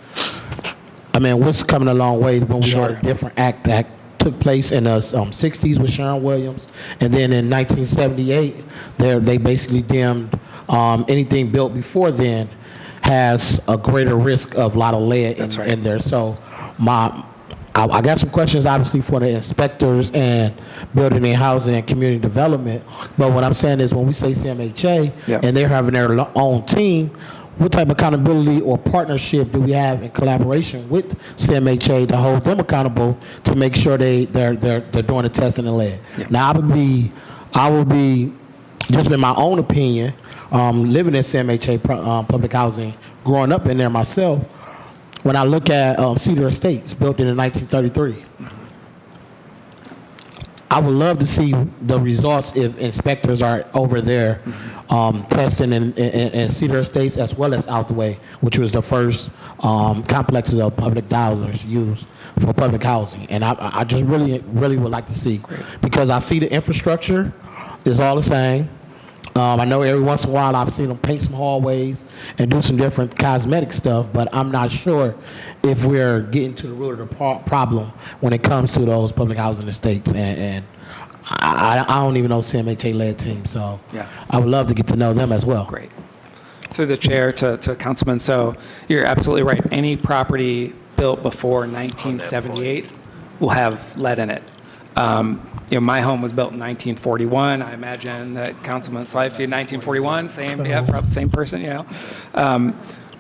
I mean, what's coming a long way when we had a different act that took place in the 60s with Sharon Williams, and then in 1978, they basically deemed anything built before then has a greater risk of a lot of lead in there. So I got some questions, obviously, for the inspectors and building and housing and community development. But what I'm saying is when we say CMHA and they're having their own team, what type of accountability or partnership do we have in collaboration with CMHA to hold them accountable to make sure they're doing the testing and lead? Now, I will be, just in my own opinion, living in CMHA public housing, growing up in there myself, when I look at Cedar Estates, built in 1933, I would love to see the results if inspectors are over there testing in Cedar Estates as well as Out the Way, which was the first complexes of public dollars used for public housing. And I just really would like to see, because I see the infrastructure is all the same. I know every once in a while I've seen them paint some hallways and do some different cosmetic stuff, but I'm not sure if we're getting to the root of the problem when it comes to those public housing estates. And I don't even know CMHA-led team, so I would love to get to know them as well. Great. Through the chair to Councilman, so you're absolutely right. Any property built before 1978 will have lead in it. You know, my home was built in 1941. I imagine that Councilman's life in 1941, probably same person, you know.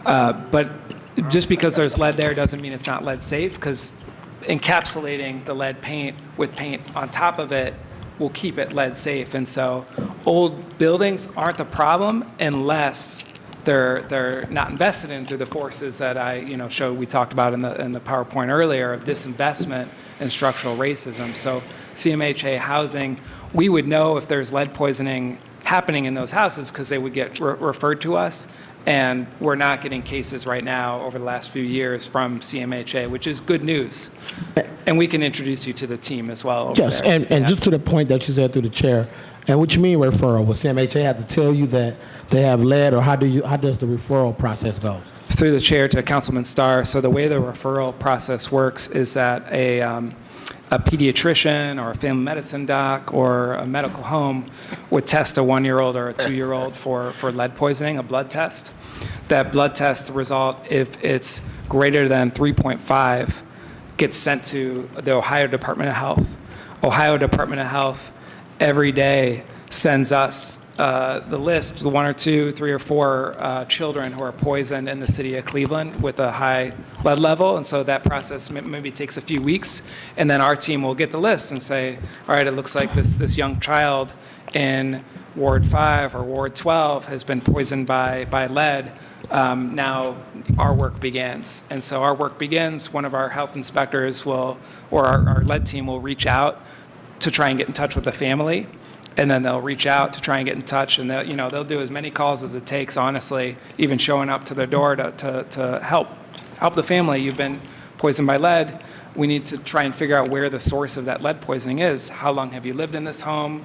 But just because there's lead there doesn't mean it's not lead safe, because encapsulating the lead paint with paint on top of it will keep it lead safe. And so old buildings aren't the problem unless they're not invested in through the forces that I showed, we talked about in the PowerPoint earlier, of disinvestment and structural racism. So CMHA housing, we would know if there's lead poisoning happening in those houses because they would get referred to us. And we're not getting cases right now over the last few years from CMHA, which is good news. And we can introduce you to the team as well over Yes, there. and just to the point that you said through the chair, and what you mean referral? Will CMHA have to tell you that they have lead, or how does the referral process go? Through the chair to Councilman Starr. So the way the referral process works is that a pediatrician or a family medicine doc or a medical home would test a 1-year-old or a 2-year-old for lead poisoning, a blood test. That blood test result, if it's greater than 3.5, gets sent to the Ohio Department of Health. Ohio Department of Health every day sends us the list, the 1 or 2, 3 or 4 children who are poisoned in the city of Cleveland with a high lead level. And so that process maybe takes a few weeks. And then our team will get the list and say, all right, it looks like this young child in Ward 5 or Ward 12 has been poisoned by lead. Now our work begins. And so our work begins, one of our health inspectors will, or our lead team will reach out to try and get in touch with the family. and then they'll reach out to try and get in touch, and they'll do as many calls as it takes, honestly, even showing up to their door to help the family. You've been poisoned by lead. We need to try and figure out where the source of that lead poisoning is. How long have you lived in this home?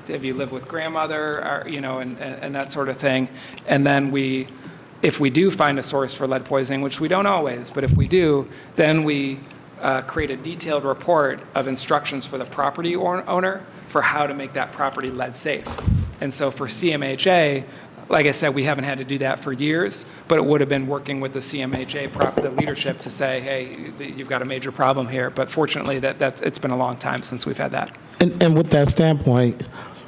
Have you lived with grandmother, or, and that sort of thing. And then if we do find a source for lead poisoning, which we don't always, but if we do, then we create a detailed report of instructions for the property owner for how to make that property lead safe. And so for CMHA, like I said, we haven't had to do that for years, but it would have been working with the CMHA, the leadership, to say, hey, you've got a major problem here. But fortunately, it's been a long time since we've had that. And with that standpoint,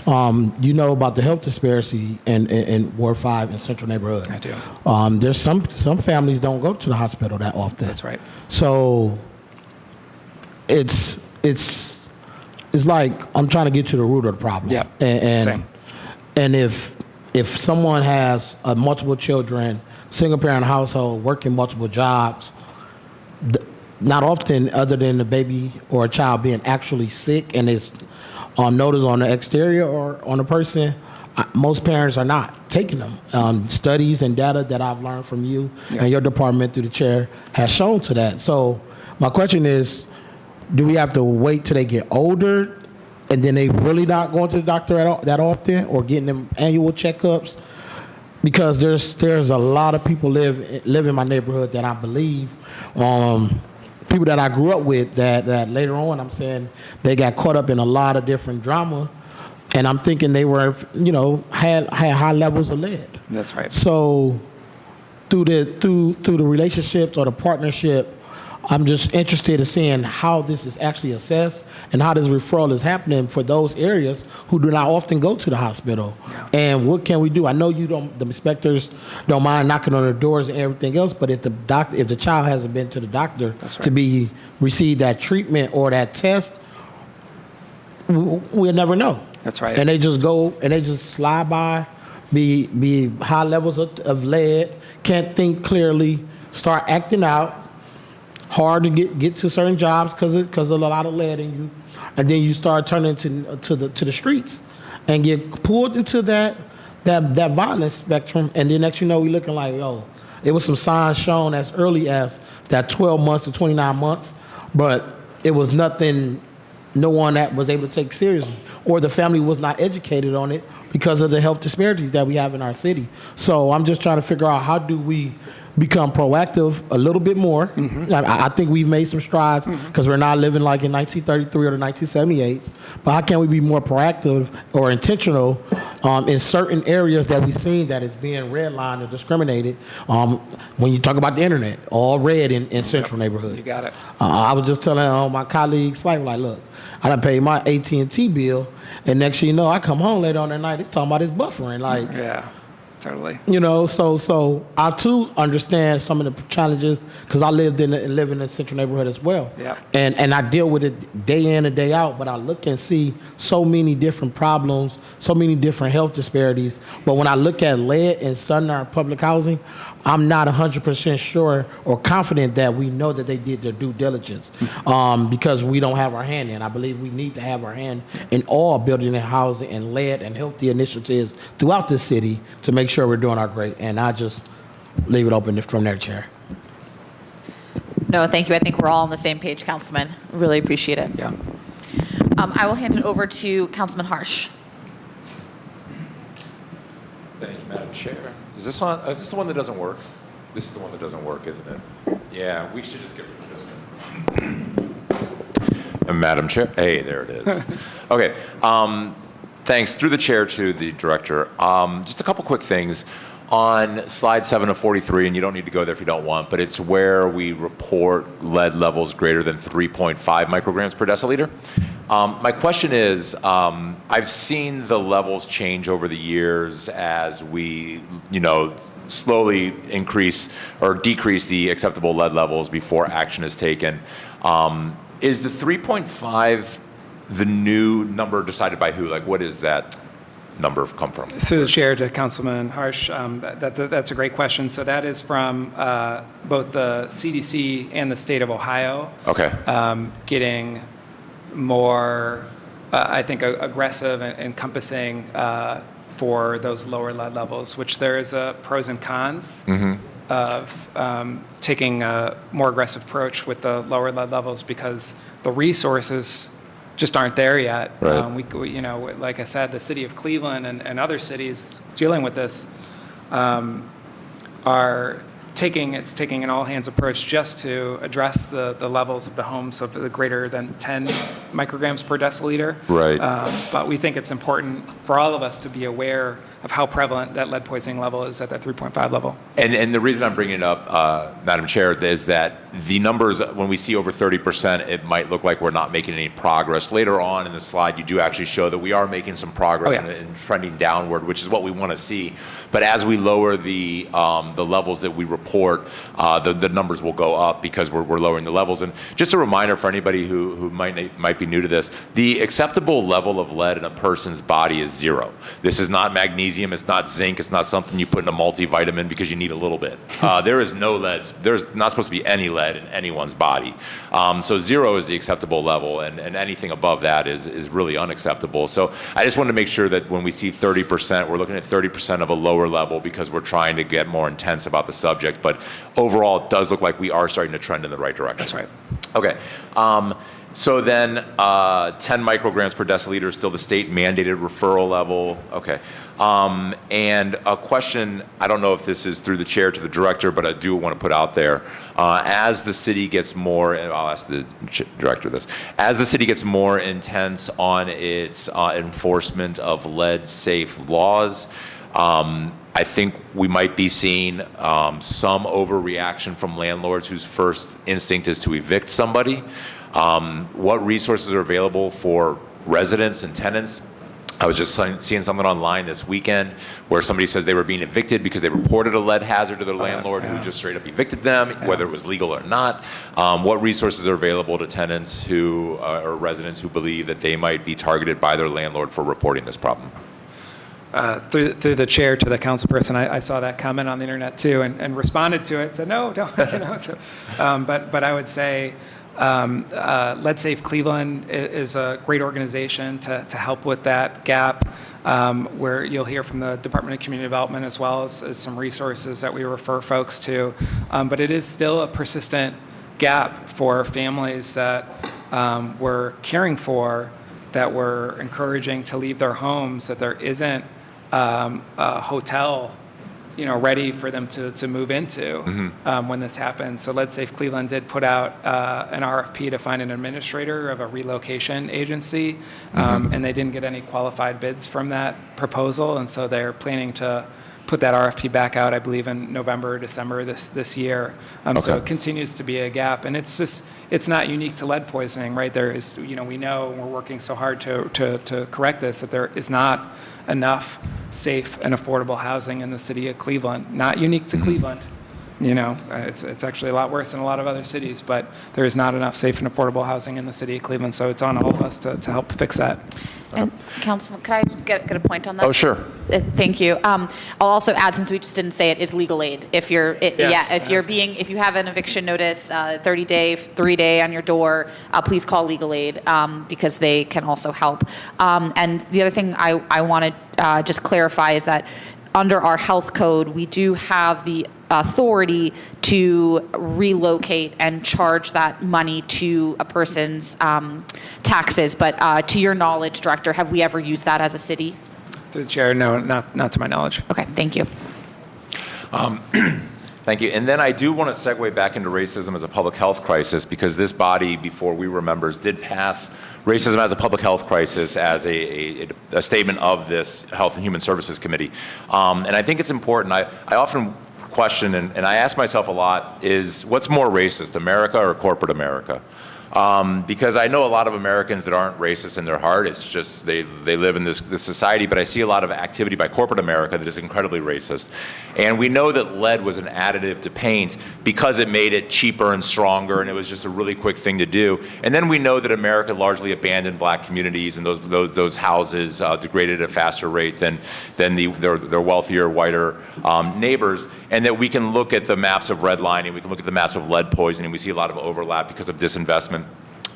you know about the health disparity in Ward 5 and Central Neighborhood. I do. There's some families don't go to the hospital that often. That's right. So it's like I'm trying to get to the root of the problem. Yeah. And if someone has multiple children, single parent household, working multiple jobs, not often other than the baby or a child being actually sick and it's notice on the exterior or on the person, most parents are not taking them. Studies and data that I've learned from you and your department through the chair has shown to that. So my question is, do we have to wait till they get older and then they really not going to the doctor that often, or getting them annual checkups? Because there's a lot of people live in my neighborhood that I believe, people that I grew up with, that later on I'm saying they got caught up in a lot of different drama, and I'm thinking they were, had high levels of lead. That's right. So through the relationships or the partnership, I'm just interested in seeing how this is actually assessed and how this referral is happening for those areas who do not often go to the hospital. Yeah. And what can we do? I know the inspectors don't mind knocking on the doors and everything else, but if the child hasn't been to the doctor to receive that treatment or that test, we'll never know. That's right. And they just go and they just slide by, be high levels of lead, can't think clearly, start acting out. Hard to get to certain jobs because of a lot of lead in you, and then you start turning to the streets and get pulled into that violence spectrum, and then next you know we looking like, it was some signs shown as early as that 12 months to 29 months, but it was nothing, no one that was able to take seriously, or the family was not educated on it because of the health disparities that we have in our city. So I'm just trying to figure out, how do we become proactive a little bit more? Mm-hmm. I think we've made some strides because we're not living like in 1933 or the 1978s. But how can we be more proactive or intentional in certain areas that we've seen that is being redlined or discriminated? When you talk about the internet, all red in Central Neighborhood. You got it. I was just telling my colleagues, like, look, I done paid my AT&T bill, and next thing you know, I come home later on that night, it's talking about it's buffering. Like, yeah. Totally. So I too understand some of the challenges because I live in the Central Neighborhood as well. Yeah. And I deal with it day in and day out, but I look and see so many different problems, so many different health disparities. But when I look at lead in Sunner public housing, I'm not 100% sure or confident that we know that they did their due diligence because we don't have our hand in. I believe we need to have our hand in all building and housing and lead and healthy initiatives throughout the city to make sure we're doing our great. And I just leave it open from their chair. No, thank you. I think we're all on the same page, Councilman. Really appreciate it. Yeah. I will hand it over to Councilman Harsh. Thank you, Madam Chair. Is this on? Is this the one that doesn't work? This is the one that doesn't work, isn't it? Yeah, we should just get rid of this one. Madam Chair, hey, there it is. Okay, thanks. Through the chair to the director. Just a couple quick things. On slide 7 of 43, and you don't need to go there if you don't want, but it's where we report lead levels greater than 3.5 micrograms per deciliter. My question is, I've seen the levels change over the years as we, slowly increase or decrease the acceptable lead levels before action is taken. Is the 3.5 the new number decided by who? Like, what is that number come from? Through the chair to Councilman Harsh, that's a great question. So that is from both the CDC and the state of Ohio. Okay. Getting more I think, aggressive and encompassing for those lower lead levels, which there is pros and cons of taking a more aggressive approach with the lower lead levels because the resources just aren't there yet. Right. We, you know, like I said, the city of Cleveland and other cities dealing with this are taking an all-hands approach just to address the levels of the homes of the greater than 10 micrograms per deciliter. Right. But we think it's important for all of us to be aware of how prevalent that lead poisoning level is at that 3.5 level. And the reason I'm bringing it up, Madam Chair, is that the numbers, when we see over 30%, it might look like we're not making any progress. Later on in the slide, you do actually show that we are making some progress and trending downward, which is what we want to see. But as we lower the levels that we report, the numbers will go up because we're lowering the levels. And just a reminder for anybody who might be new to this, the acceptable level of lead in a person's body is 0. This is not magnesium. It's not zinc. It's not something you put in a multivitamin because you need a little bit. There is no lead. There's not supposed to be any lead in anyone's body. So 0 is the acceptable level, and anything above that is really unacceptable. So I just wanted to make sure that when we see 30%, we're looking at 30% of a lower level because we're trying to get more intense about the subject. But overall, it does look like we are starting to trend in the right direction. That's right. Okay. So then 10 micrograms per deciliter is still the state mandated referral level. Okay. And a question, I don't know if this is through the chair to the director, but I do want to put out there, as the city gets more, and I'll ask the director this, as the city gets more intense on its enforcement of lead-safe laws, I think we might be seeing some overreaction from landlords whose first instinct is to evict somebody. What resources are available for residents and tenants? I was just seeing something online this weekend where somebody says they were being evicted because they reported a lead hazard to their landlord who just straight up evicted them, whether it was legal or not. What resources are available to tenants who or residents who believe that they might be targeted by their landlord for reporting this problem? Through the chair to the council person, I saw that comment on the internet too and responded to it, said, no, don't, you know. So, but I would say, Lead Safe Cleveland is a great organization to help with that gap, where you'll hear from the Department of Community Development as well as some resources that we refer folks to. But it is still a persistent gap for families that we're caring for, that we're encouraging to leave their homes, that there isn't a hotel ready for them to move into when this happens. So Lead Safe Cleveland did put out an RFP to find an administrator of a relocation agency, and they didn't get any qualified bids from that proposal, and so they're planning to put that RFP back out, I believe, in November or December this year. So it continues to be a gap, and it's not unique to lead poisoning, right? There is, we know, and we're working so hard to correct this, that there is not enough safe and affordable housing in the city of Cleveland. Not unique to Cleveland. It's actually a lot worse in a lot of other cities, but there is not enough safe and affordable housing in the city of Cleveland, so it's on all of us to help fix that. And Councilman, could I get a point on that? Oh, sure. Thank you. I'll also add, since we just didn't say it, is legal aid. If you're, if you have an eviction notice, 30-day, 3-day on your door, please call legal aid, because they can also help. And the other thing I want to just clarify is that under our health code, we do have the authority to relocate and charge that money to a person's taxes. But to your knowledge, Director, have we ever used that as a city? Through the chair, no, not to my knowledge. Okay, thank you. Thank you. And then I do want to segue back into racism as a public health crisis, because this body, before we were members, did pass racism as a public health crisis as a statement of this Health and Human Services Committee. And I think it's important. I often question, and I ask myself a lot, is what's more racist, America or corporate America? Because I know a lot of Americans that aren't racist in their heart. It's just they live in this society, but I see a lot of activity by corporate America that is incredibly racist. And we know that lead was an additive to paint because it made it cheaper and stronger, and it was just a really quick thing to do. And then we know that America largely abandoned black communities, and those houses degraded at a faster rate than their wealthier, whiter neighbors. And that we can look at the maps of redlining, we can look at the maps of lead poisoning, we see a lot of overlap because of disinvestment.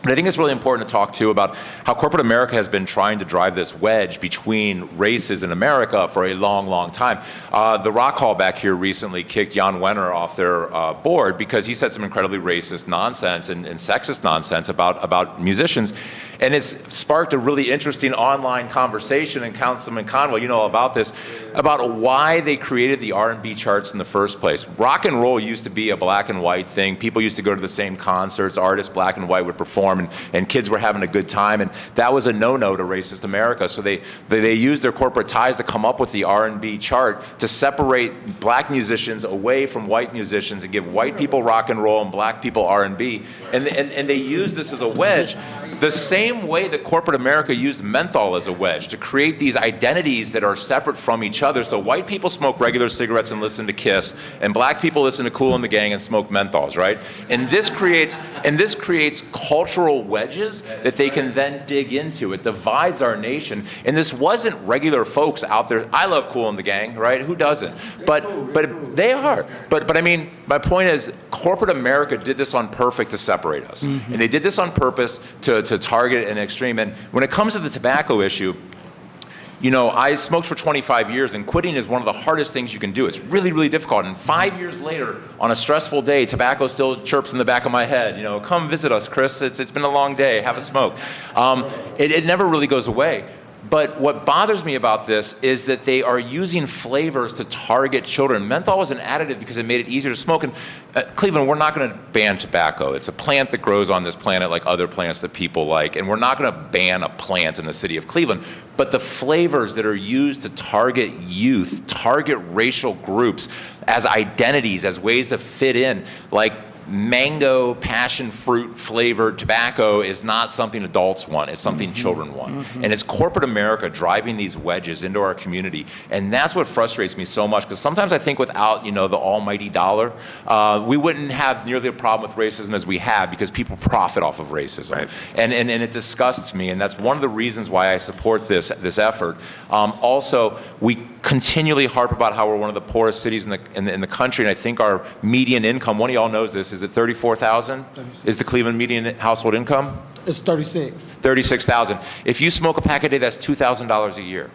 But I think it's really important to talk too about how corporate America has been trying to drive this wedge between races in America for a long, long time. The Rock Hall back here recently kicked Jan Wenner off their board because he said some incredibly racist nonsense and sexist nonsense about musicians. And it's sparked a really interesting online conversation, and Councilman Conwell, you know all about this, about why they created the R&B charts in the first place. Rock and roll used to be a black and white thing. People used to go to the same concerts. Artists, black and white, would perform, and kids were having a good time. And that was a no-no to racist America. So they used their corporate ties to come up with the R&B chart to separate black musicians away from white musicians and give white people rock and roll and black people R&B. And they used this as a wedge. The same way that corporate America used menthol as a wedge to create these identities that are separate from each other. So white people smoke regular cigarettes and listen to Kiss, and black people listen to Kool and the Gang and smoke menthols, right? And this creates cultural wedges that they can then dig into. It divides our nation. And this wasn't regular folks out there. I love Kool and the Gang, right? Who doesn't? But they are. But I mean, my point is, corporate America did this on purpose to separate us. And they did this on purpose to target an extreme. And when it comes to the tobacco issue, you know, I smoked for 25 years, and quitting is one of the hardest things you can do. It's really, really difficult. And 5 years later, on a stressful day, tobacco still chirps in the back of my head. You know, come visit us, Chris. It's been a long day. Have a smoke. It never really goes away. But what bothers me about this is that they are using flavors to target children. Menthol was an additive because it made it easier to smoke. And Cleveland, we're not going to ban tobacco. It's a plant that grows on this planet like other plants that people like. And we're not going to ban a plant in the city of Cleveland. But the flavors that are used to target youth, target racial groups as identities, as ways to fit in, like mango passion fruit flavored tobacco is not something adults want. It's something children want. And it's corporate America driving these wedges into our community. And that's what frustrates me so much, because sometimes I think without, you know, the almighty dollar, we wouldn't have nearly a problem with racism as we have, because people profit off of racism. Right. And it disgusts me, and that's one of the reasons why I support this effort. Also, we continually harp about how we're one of the poorest cities in the country, and I think our median income, one of y'all knows this, is it $34,000? Is the Cleveland median household income? It's 36. 36,000. If you smoke a pack a day, that's $2,000 a year.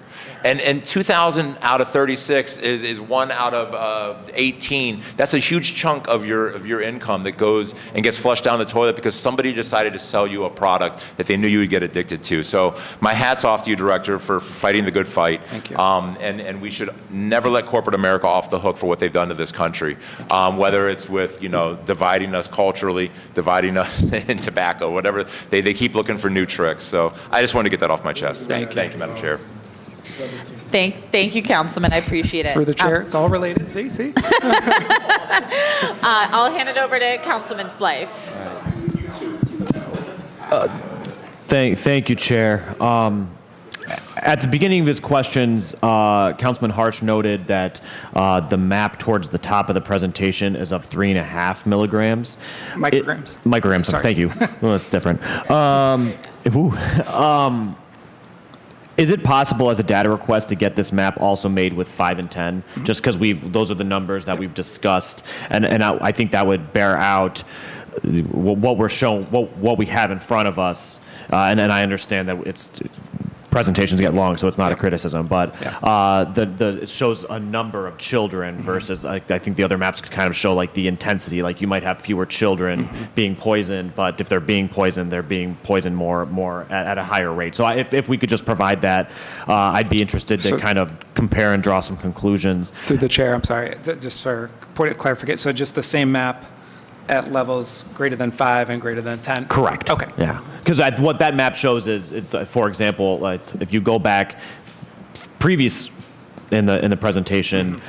And 2,000 out of 36 is 1 out of 18. That's a huge chunk of your income that goes and gets flushed down the toilet because somebody decided to sell you a product that they knew you would get addicted to. So my hat's off to you, Director, for fighting the good fight. Thank you. And we should never let corporate America off the hook for what they've done to this country, whether it's with, you know, dividing us culturally, dividing us in tobacco, whatever. They keep looking for new tricks. So I just wanted to get that off my chest. Thank you, Madam Chair. Thank you, Councilman. I appreciate it. Through the chair, it's all related. See? I'll hand it over to Councilman Slife. Thank you, Chair. At the beginning of his questions, Councilman Harsh noted that the map towards the top of the presentation is of 3.5 milligrams. Micrograms. Micrograms, Sorry. thank you. Well, that's different. Is it possible as a data request to get this map also made with 5 and 10? Just because those are the numbers that we've discussed, and I think that would bear out what we're showing, what we have in front of us. And I understand that presentations get long, so it's not a criticism, but it shows a number of children versus I think the other maps kind of show like the intensity. Like you might have fewer children being poisoned, but if they're being poisoned, they're being poisoned more at a higher rate. So if we could just provide that, I'd be interested to kind of compare and draw some conclusions. Through the chair, I'm sorry, just for point of clarification, so just the same map at levels greater than 5 and greater than 10? Correct. Okay. Yeah. Because what that map shows is, it's, for example, if you go back previous in the presentation,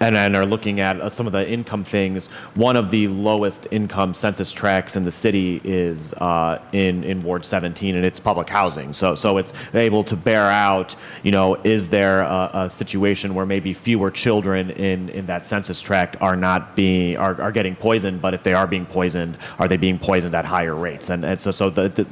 and are looking at some of the income things, one of the lowest income census tracts in the city is in Ward 17, and it's public housing. So it's able to bear out, you know, is there a situation where maybe fewer children in that census tract are getting poisoned, but if they are being poisoned, are they being poisoned at higher rates? And so the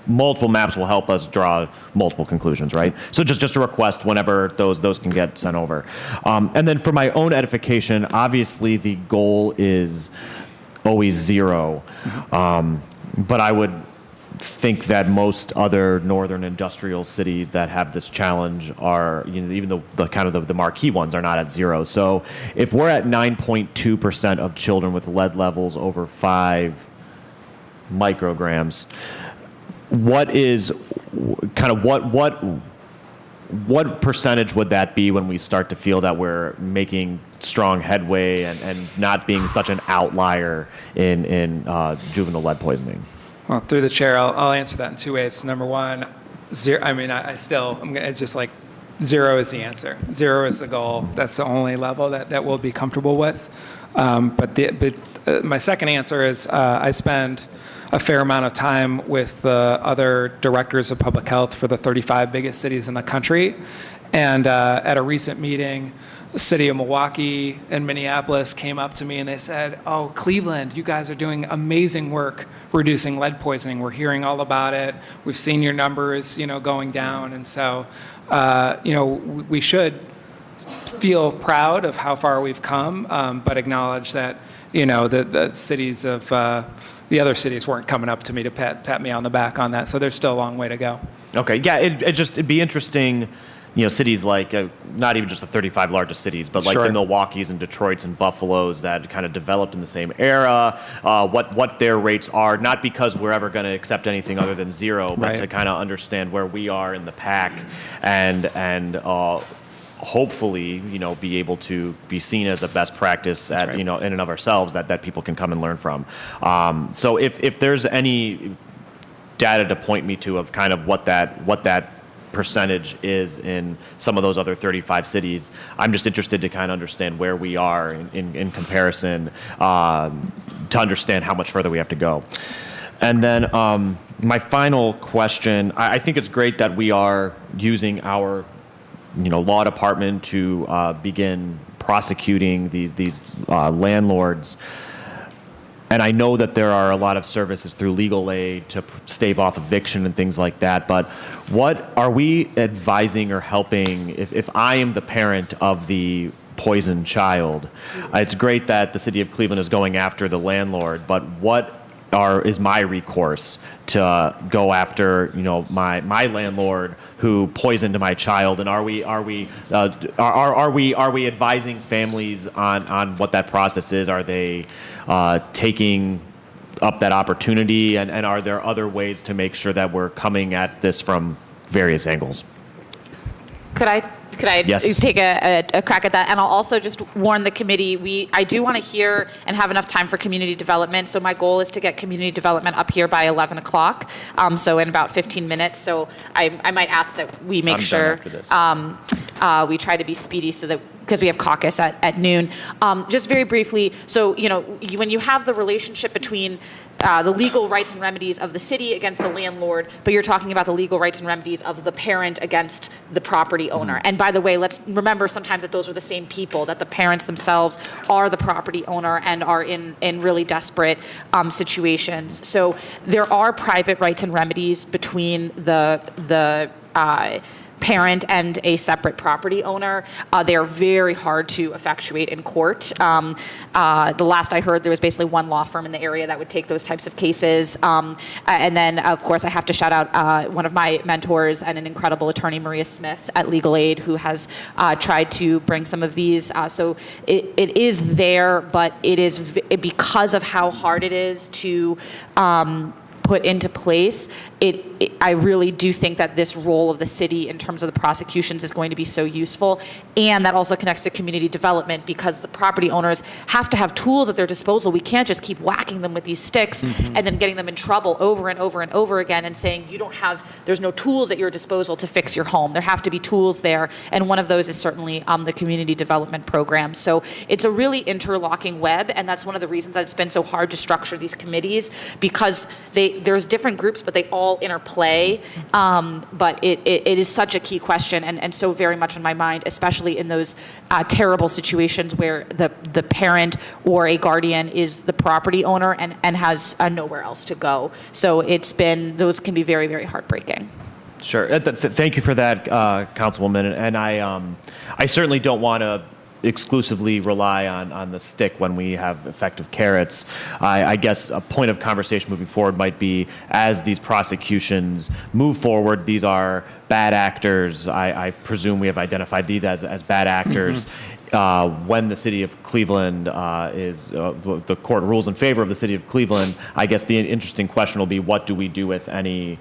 multiple maps will help us draw multiple conclusions, right? So just a request whenever those can get sent over. And then for my own edification, obviously the goal is always zero. but I would think that most other northern industrial cities that have this challenge are, even the kind of the marquee ones are not at zero. So if we're at 9.2% of children with lead levels over 5 micrograms, what percentage would that be when we start to feel that we're making strong headway and not being such an outlier in juvenile lead poisoning? Well, through the chair, I'll answer that in two ways. Number one, zero. I mean, it's just like zero is the answer. Zero is the goal. That's the only level that we'll be comfortable with. But my second answer is I spend a fair amount of time with the other directors of public health for the 35 biggest cities in the country. And at a recent meeting, the city of Milwaukee and Minneapolis came up to me and they said, "Oh, Cleveland, you guys are doing amazing work reducing lead poisoning. We're hearing all about it. We've seen your numbers, going down." And so, we should feel proud of how far we've come, but acknowledge that, the cities of the other cities weren't coming up to me to pat me on the back on that. So there's still a long way to go. Okay, yeah, it'd be interesting. Cities like, not even just the 35 largest cities, but like Sure. the Milwaukees and Detroits and Buffaloes that kind of developed in the same era, what their rates are, not because we're ever going to accept anything other than zero, but Right. to kind of understand where we are in the pack and hopefully, be able to be seen as a best practice at, right. in and of ourselves that people can come and learn from. So if there's any data to point me to of kind of what that percentage is in some of those other 35 cities, I'm just interested to kind of understand where we are in comparison, to understand how much further we have to go. And then my final question, I think it's great that we are using our law department to begin prosecuting these landlords. And I know that there are a lot of services through legal aid to stave off eviction and things like that, but what are we advising or helping if I am the parent of the poisoned child? It's great that the city of Cleveland is going after the landlord, but what is my recourse to go after my landlord who poisoned my child, and are we advising families on what that process is? Are they taking up that opportunity, and are there other ways to make sure that we're coming at this from various angles? Could I Yes. take a crack at that? And I'll also just warn the committee, I do want to hear and have enough time for community development. So my goal is to get community development up here by 11 o'clock. So in about 15 minutes. So I might ask that we make I'm sure done after this. we try to be speedy so that, because we have caucus at noon. Just very briefly, so, when you have the relationship between the legal rights and remedies of the city against the landlord, but you're talking about the legal rights and remedies of the parent against the property owner. And by the way, let's remember sometimes that those are the same people, that the parents themselves are the property owner and are in really desperate situations. So there are private rights and remedies between the parent and a separate property owner. They are very hard to effectuate in court. The last I heard, there was basically one law firm in the area that would take those types of cases. And then, of course, I have to shout out one of my mentors and an incredible attorney, Maria Smith at Legal Aid, who has tried to bring some of these. So it is there, but it is because of how hard it is to put into place, I really do think that this role of the city in terms of the prosecutions is going to be so useful. And that also connects to community development, because the property owners have to have tools at their disposal. We can't just keep whacking them with these sticks and then getting them in trouble over and over and over again and saying there's no tools at your disposal to fix your home. There have to be tools there. And one of those is certainly the community development program. So it's a really interlocking web. And that's one of the reasons that it's been so hard to structure these committees, because there's different groups, but they all interplay. But it is such a key question and so very much on my mind, especially in those terrible situations where the parent or a guardian is the property owner and has nowhere else to go. So those can be very, very heartbreaking. Sure. Thank you for that, Councilwoman. And I certainly don't want to exclusively rely on the stick when we have effective carrots. I guess a point of conversation moving forward might be, as these prosecutions move forward, these are bad actors. I presume we have identified these as bad actors. When the city of Cleveland the court rules in favor of the city of Cleveland, I guess the interesting question will be, what do we do with any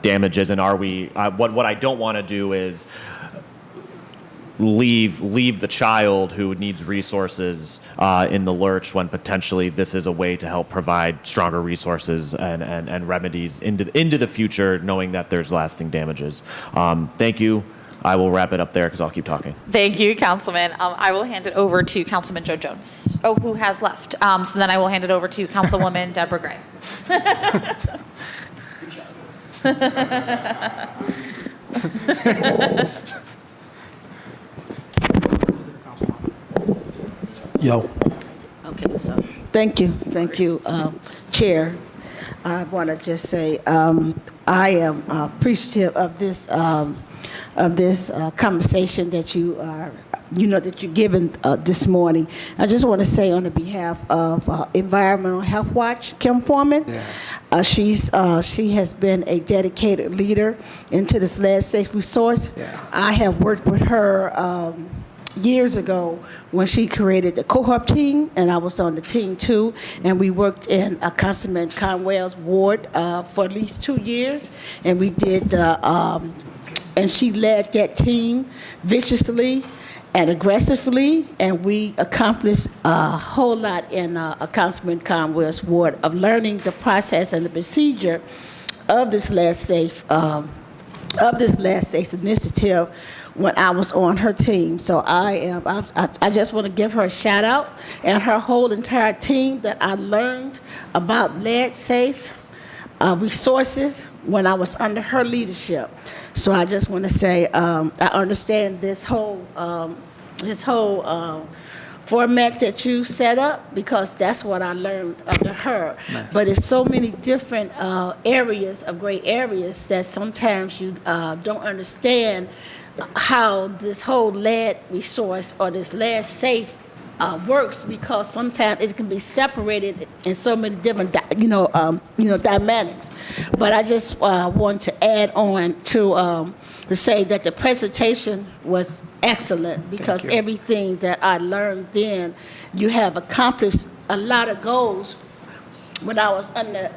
damages? And are we, what I don't want to do is leave the child who needs resources in the lurch, when potentially this is a way to help provide stronger resources and remedies into the future, knowing that there's lasting damages. Thank you. I will wrap it up there because I'll keep talking. Thank you, Councilman. I will hand it over to Councilman Joe Jones. Oh, who has left? So then I will hand it over to Councilwoman Deborah Gray. Yo. Okay, so thank you, Chair. I want to just say I am appreciative of this conversation that that you're given this morning. I just want to say on the behalf of Environmental Health Watch, Kim Foreman, she has been a dedicated leader into this lead safe resource. I have worked with her years ago when she created the cohort team, and I was on the team too, and we worked in Councilman Conwell's ward for at least 2 years, and we did, and she led that team viciously and aggressively, and we accomplished a whole lot in Councilman Conwell's ward of learning the process and the procedure of this lead safe initiative when I was on her team. So I just want to give her a shout out and her whole entire team that I learned about lead safe resources when I was under her leadership. So I just want to say I understand this whole format that you set up, because that's what I learned under her. Nice. But it's so many different areas of gray areas that sometimes you don't understand how this whole lead resource or this lead safe works, because sometimes it can be separated in so many different dynamics. But I just want to add on to say that the presentation was excellent, because everything that I learned then, you have accomplished a lot of goals when I was under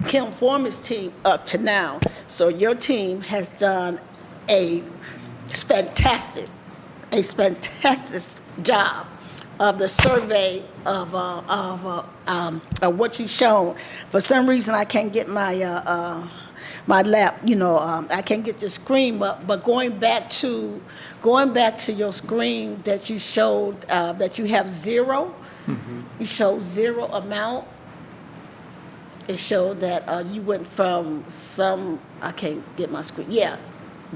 Kim Foreman's team up to now. So your team has done a fantastic job of the survey of what you've shown. For some reason, I can't get my my lap, I can't get the screen up. But going back to your screen that you showed, that you have zero, you showed zero amount. It showed that you went from I can't get my screen. Yes.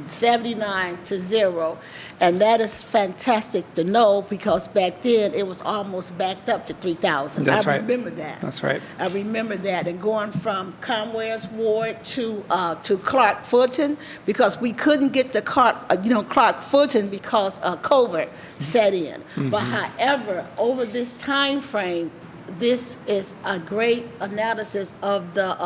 79 to 0, and that is fantastic to know, because back then it was almost backed up to 3,000. That's right. I remember that. That's right. I remember that, and going from Conware's ward to Clark Fulton, because we couldn't get to Clark Fulton because COVID set in. But however, over this time frame, this is a great analysis of the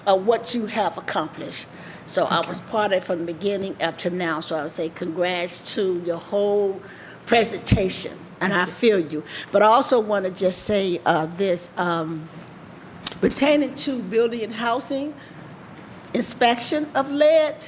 of what you have accomplished. So I was part of it from the beginning up to now. So I would say congrats to your whole presentation, and I feel you. But I also want to just say this, pertaining to building and housing inspection of lead,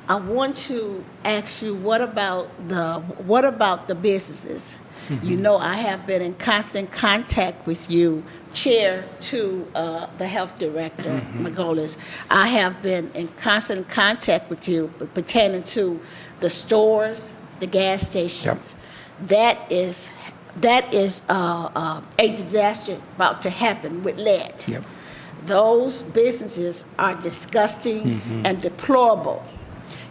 I want to ask you, what about the businesses? You know, I have been in constant contact with you, Chair, to the Health Director, Margolis. I have been in constant contact with you pertaining to the stores, the gas stations. That is a disaster about to happen with lead. Those businesses are disgusting and deplorable,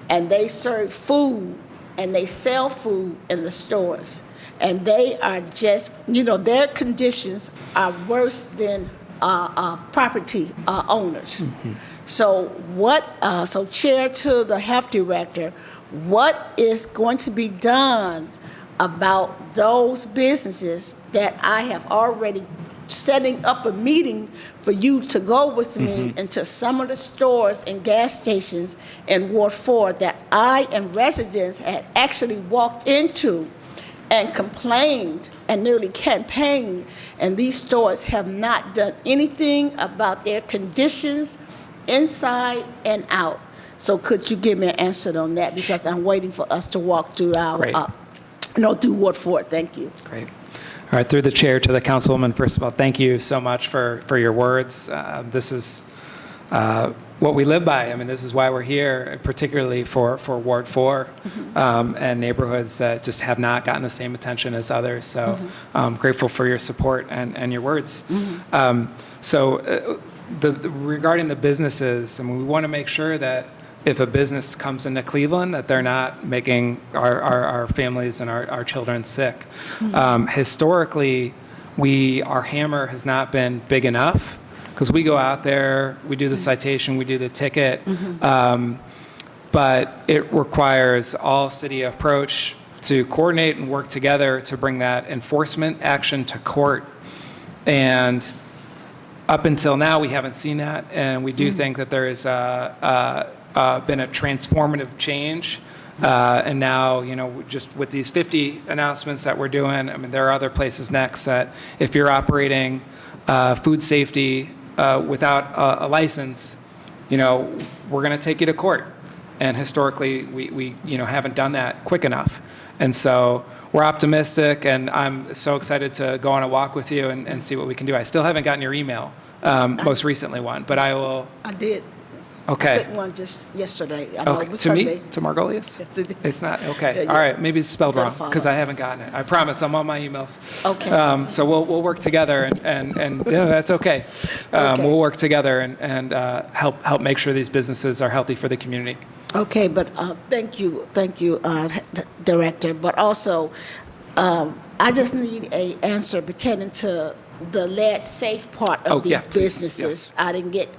and they serve food and they sell food in the stores. And they are just, their conditions are worse than property owners. So Chair, to the Health Director, what is going to be done about those businesses that I have already setting up a meeting for you to go with me into some of the stores and gas stations in Ward 4 that I and residents had actually walked into and complained and nearly campaigned, and these stores have not done anything about their conditions inside and out. So could you give me an answer on that? Because I'm waiting for us to walk through our, Great. through Ward 4. Thank you. Great. All right, through the chair to the councilwoman, first of all, thank you so much for your words. This is what we live by. I mean, this is why we're here, particularly for Ward 4 and neighborhoods that just have not gotten the same attention as others. So I'm grateful for your support and your words. Regarding the businesses, I mean, we want to make sure that if a business comes into Cleveland, that they're not making our families and our children sick. Historically, our hammer has not been big enough, because we go out there, we do the citation, we do the ticket, but it requires all city approach to coordinate and work together to bring that enforcement action to court. And up until now, we haven't seen that, and we do think that there is been a transformative change. And now, just with these 50 announcements that we're doing, I mean, there are other places next that if you're operating food safety without a license, we're going to take you to court. And historically, we haven't done that quick enough. And so we're optimistic, and I'm so excited to go on a walk with you and see what we can do. I still haven't gotten your email, most recently one, but I will. I did. Okay. I sent one just yesterday. I know Okay. it was To Sunday. me? To Margolius? Yes, it did. It's not? Okay. Yeah, All yeah. right. Maybe it's spelled Gotta wrong, follow. because I haven't gotten it. I promise. I'm on my emails. Okay. So we'll work together, and that's okay. Okay. We'll work together and help make sure these businesses are healthy for the community. Okay, but thank you, Director. But also, I just need an answer pertaining to the lead safe part of Oh, yeah, these please, businesses. yes. I didn't get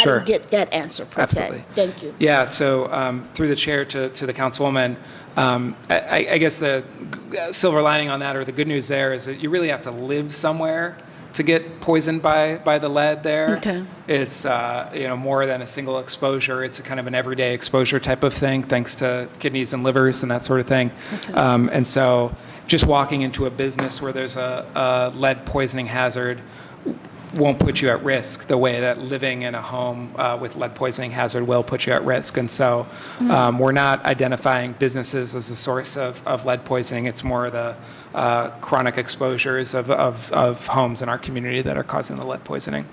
Sure. that answer per Absolutely. se. Thank you. Yeah, so through the chair to the councilwoman, I guess the silver lining on that, or the good news there, is that you really have to live somewhere to get poisoned by the lead there. Okay. It's more than a single exposure. It's a kind of an everyday exposure type of thing, thanks to kidneys and livers and that sort of thing. Okay. And so just walking into a business where there's a lead poisoning hazard won't put you at risk the way that living in a home with lead poisoning hazard will put you at risk. And so we're not identifying businesses as a source of lead poisoning. It's more the chronic exposures of homes in our community that are causing the lead poisoning.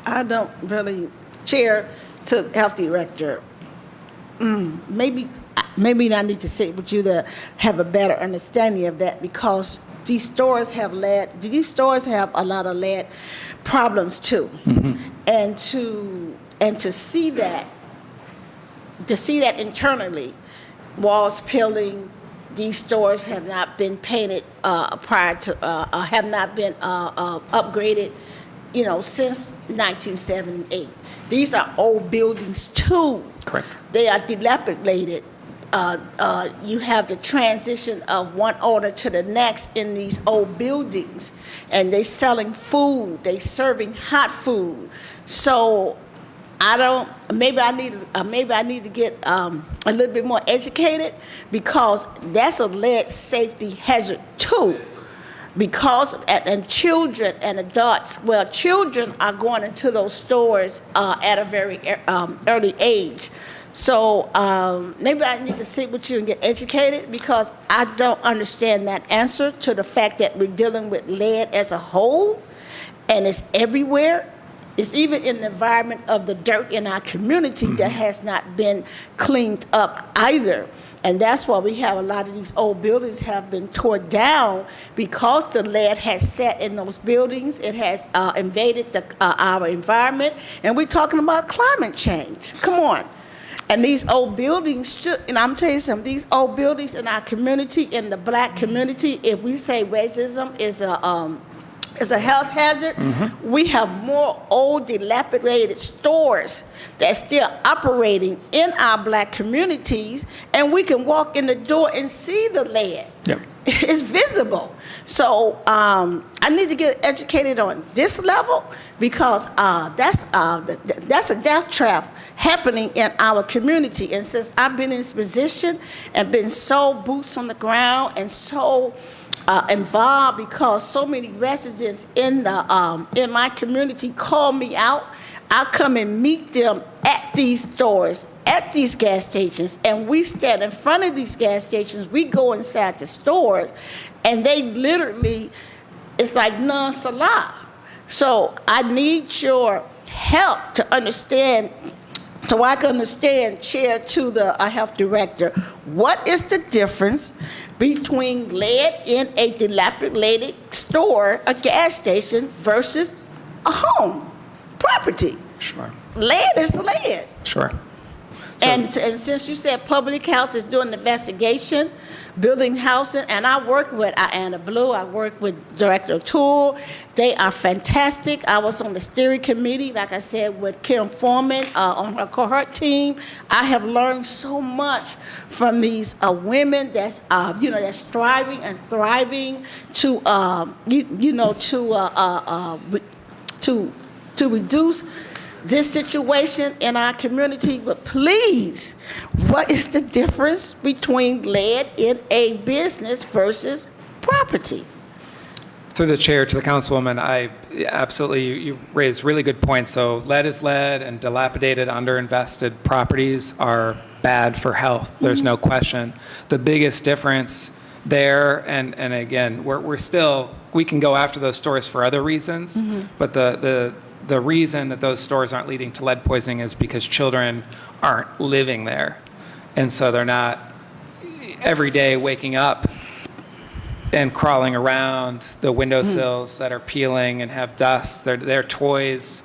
I don't really, Chair to Health Director, maybe I need to sit with you to have a better understanding of that, because these stores have a lot of lead problems too. And to see that internally, walls peeling, these stores have not been painted prior to, have not been upgraded, since 1978. These are old buildings too. Correct. They are dilapidated. You have the transition of one owner to the next in these old buildings, and they selling food, they serving hot food. So maybe I need to get a little bit more educated, because that's a lead safety hazard too. Because, and children and adults, well, children are going into those stores at a very early age. So maybe I need to sit with you and get educated, because I don't understand that answer to the fact that we're dealing with lead as a whole, and it's everywhere. It's even in the environment of the dirt in our community that has not been cleaned up either. And that's why we have a lot of these old buildings have been torn down, because the lead has sat in those buildings. It has invaded our environment, and we're talking about climate change. Come on. And these old buildings and I'm telling you something, these old buildings in our community, in the black community, if we say racism is is a health hazard. We have more old, dilapidated stores that's still operating in our black communities, and we can walk in the door and see the lead. Yep. It's visible. So I need to get educated on this level because that's a death trap happening in our community. And since I've been in this position and been so boots on the ground and so involved because so many residents in my community call me out, I come and meet them at these stores, at these gas stations, and we stand in front of these gas stations. We go inside the stores, and they literally, it's like nonchalant. So I need your help to understand, so I can understand, Chair, to the health director, what is the difference between lead in a dilapidated store, a gas station, versus a home property? Sure. Lead is lead. Sure. And since you said public health is doing an investigation, building housing, and I work with Anna Blue, I work with Director Toole. They are fantastic. I was on the steering committee, like I said, with Kim Foreman on her cohort team. I have learned so much from these women that's that's striving and thriving to to reduce this situation in our community. But please, what is the difference between lead in a business versus property? Through the chair to the councilwoman, I absolutely, you raised really good points. So lead is lead, and dilapidated, underinvested properties are bad for health. There's no question. The biggest difference there, and again, we can go after those stores for other reasons, but the reason that those stores aren't leading to lead poisoning is because children aren't living there. And so they're not every day waking up and crawling around the windowsills that are peeling and have dust. Their toys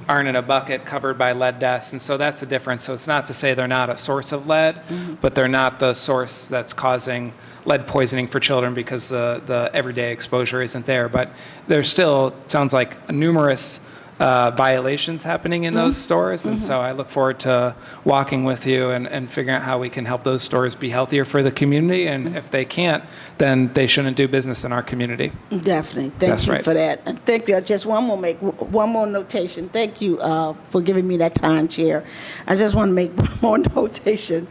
aren't in a bucket covered by lead dust. And so that's the difference. So it's not to say they're not a source of lead, but they're not the source that's causing lead poisoning for children because the everyday exposure isn't there. But there's still, sounds like, numerous violations happening in those stores. And so I look forward to walking with you and figuring out how we can help those stores be healthier for the community. And if they can't, then they shouldn't do business in our community. Definitely. Thank you for that. And thank you. I just make one more notation. Thank you for giving me that time, Chair. I just want to make one more notation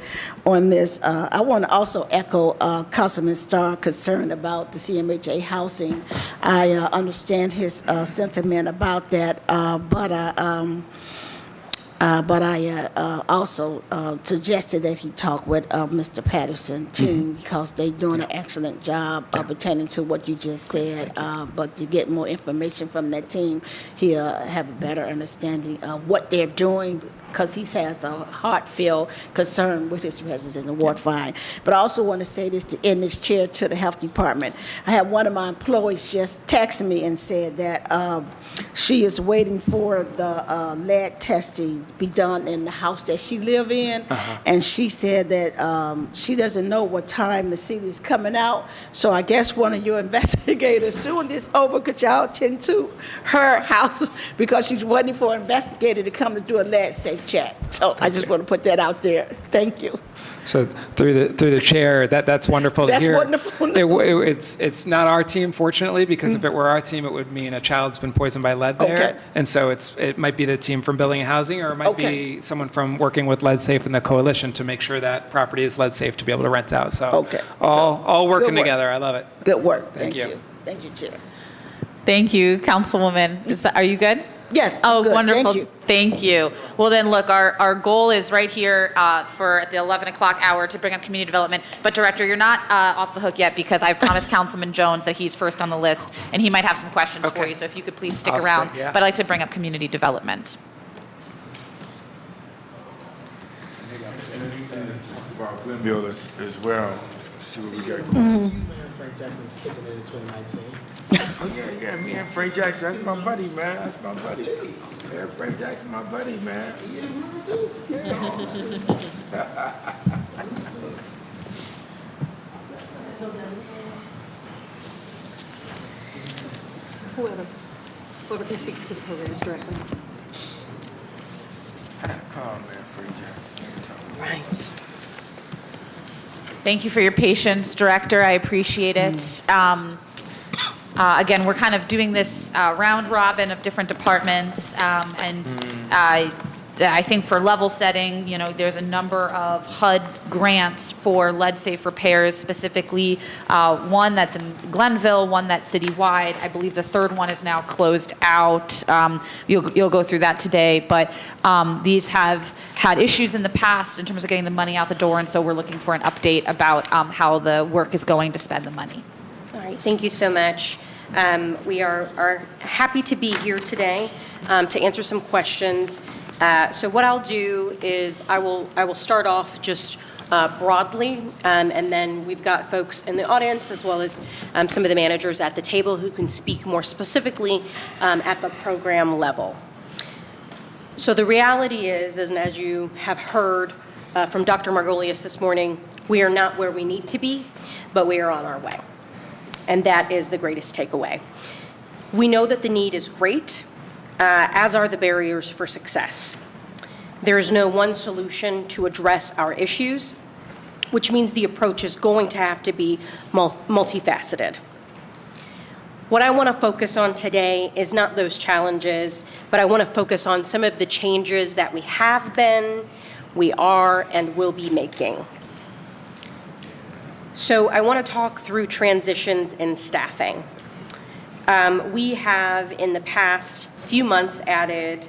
on this. I want to also echo Councilman Starr concern about the CMHA housing. I understand his sentiment about that. But I also suggested that he talk with Mr. Patterson too, because they're doing an excellent job pertaining to what you just said. But to get more information from that team, he'll have a better understanding of what they're doing, because he has a heartfelt concern with his residents in Ward 5. But I also want to say this to end this, Chair, to the Health Department. I had one of my employees just text me and said that she is waiting for the lead testing be done in the house that she live in, and she said that she doesn't know what time the city is coming out. So I guess one of your investigators, soon this over, could y'all attend to her house, because she's waiting for an investigator to come to do a lead safe check. So I just want to put that out there. Thank you. So through the chair, that's wonderful to hear. That's wonderful. It's not our team, fortunately, because if it were our team, it would mean a child's been poisoned by lead there. Okay. And so it might be the team from Building and Housing, or it might be someone from working with Lead Safe in the coalition to make sure that property is lead safe to be able to rent out. So all working together. I love it. Good work. Thank you. Thank you, Chair. Thank you, Councilwoman. Are you good? Yes. Oh, good. wonderful. Thank you. Well, then, look, our goal is right here for the 11 o'clock hour to bring up community development. But, Director, you're not off the hook yet, because I promised Councilman Jones that he's first on the list, and he might have some questions for you. So if you could please stick around. Yeah. But I'd like to bring up community development. About Glenville as well. See what we got going. Frank Jackson sticking in 2019. Oh yeah, me and Frank Jackson, that's my buddy, man. That's my buddy. Yeah, Frank Jackson, my buddy, man. Who are the whoever can speak to the programs directly. I had a call, man, Freddie Johnson. Right. Thank you for your patience, Director. I appreciate it. Again, we're kind of doing this round robin of different departments, I think for level setting, you know, there's a number of HUD grants for lead-safe repairs, specifically one that's in Glenville, one that's citywide. I believe the third one is now closed out. You'll go through that today, but these have had issues in the past in terms of getting the money out the door, and so we're looking for an update about how the work is going to spend the money. All right, thank you so much. We are happy to be here today to answer some questions. So what I'll do is I will start off just broadly, and then we've got folks in the audience as well as some of the managers at the table who can speak more specifically at the program level. So the reality is, and as you have heard from Dr. Margolius this morning, we are not where we need to be, but we are on our way. And that is the greatest takeaway. We know that the need is great, as are the barriers for success. There is no one solution to address our issues, which means the approach is going to have to be multifaceted. What I want to focus on today is not those challenges, but I want to focus on some of the changes that we have been, we are, and will be making. So I want to talk through transitions in staffing. We have, in the past few months, added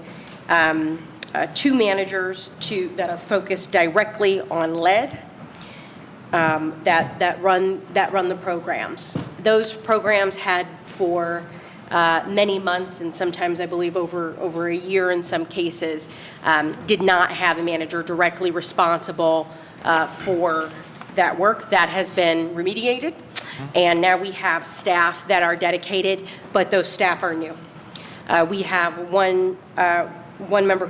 2 managers that are focused directly on lead, that run the programs. Those programs had for many months, and sometimes I believe over a year in some cases, did not have a manager directly responsible for that work. That has been remediated, and now we have staff that are dedicated, but those staff are new. We have one manager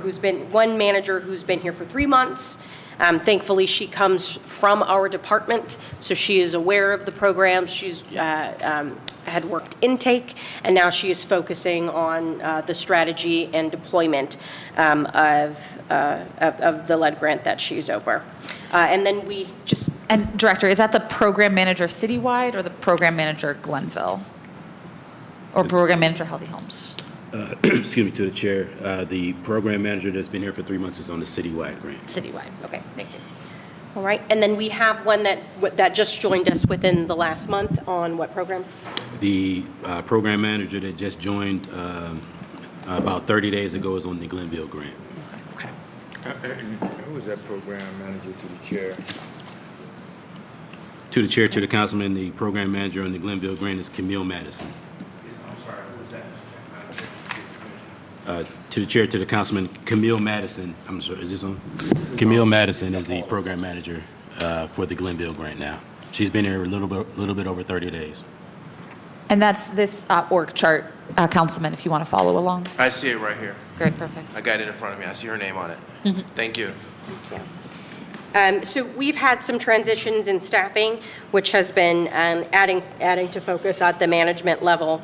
who's been here for 3 months. Thankfully, she comes from our department, so she is aware of the program. She's had worked intake, and now she is focusing on the strategy and deployment of the lead grant that she's over. And then we just... And Director, is that the program manager citywide or the program manager Glenville? Or program manager Healthy Homes? Excuse me, to the chair. The program manager that's been here for 3 months is on the citywide grant. Citywide, okay, thank you. All right, and then we have one that just joined us within the last month on what program? The program manager that just joined about 30 days ago is on the Glenville grant. Okay. Who is that program manager to the chair? To the chair, to the councilman, the program manager on the Glenville grant is Camille Madison. I'm sorry, who is that? To the chair, to the councilman, Camille Madison. I'm sorry, is this on? Camille Madison is the program manager for the Glenville grant now. She's been here a little bit over 30 days. And that's this org chart, Councilman, if you want to follow along. I see it right here. Great, perfect. I got it in front of me. I see her name on it. Thank you. Thank you. So we've had some transitions in staffing, which has been adding to focus at the management level.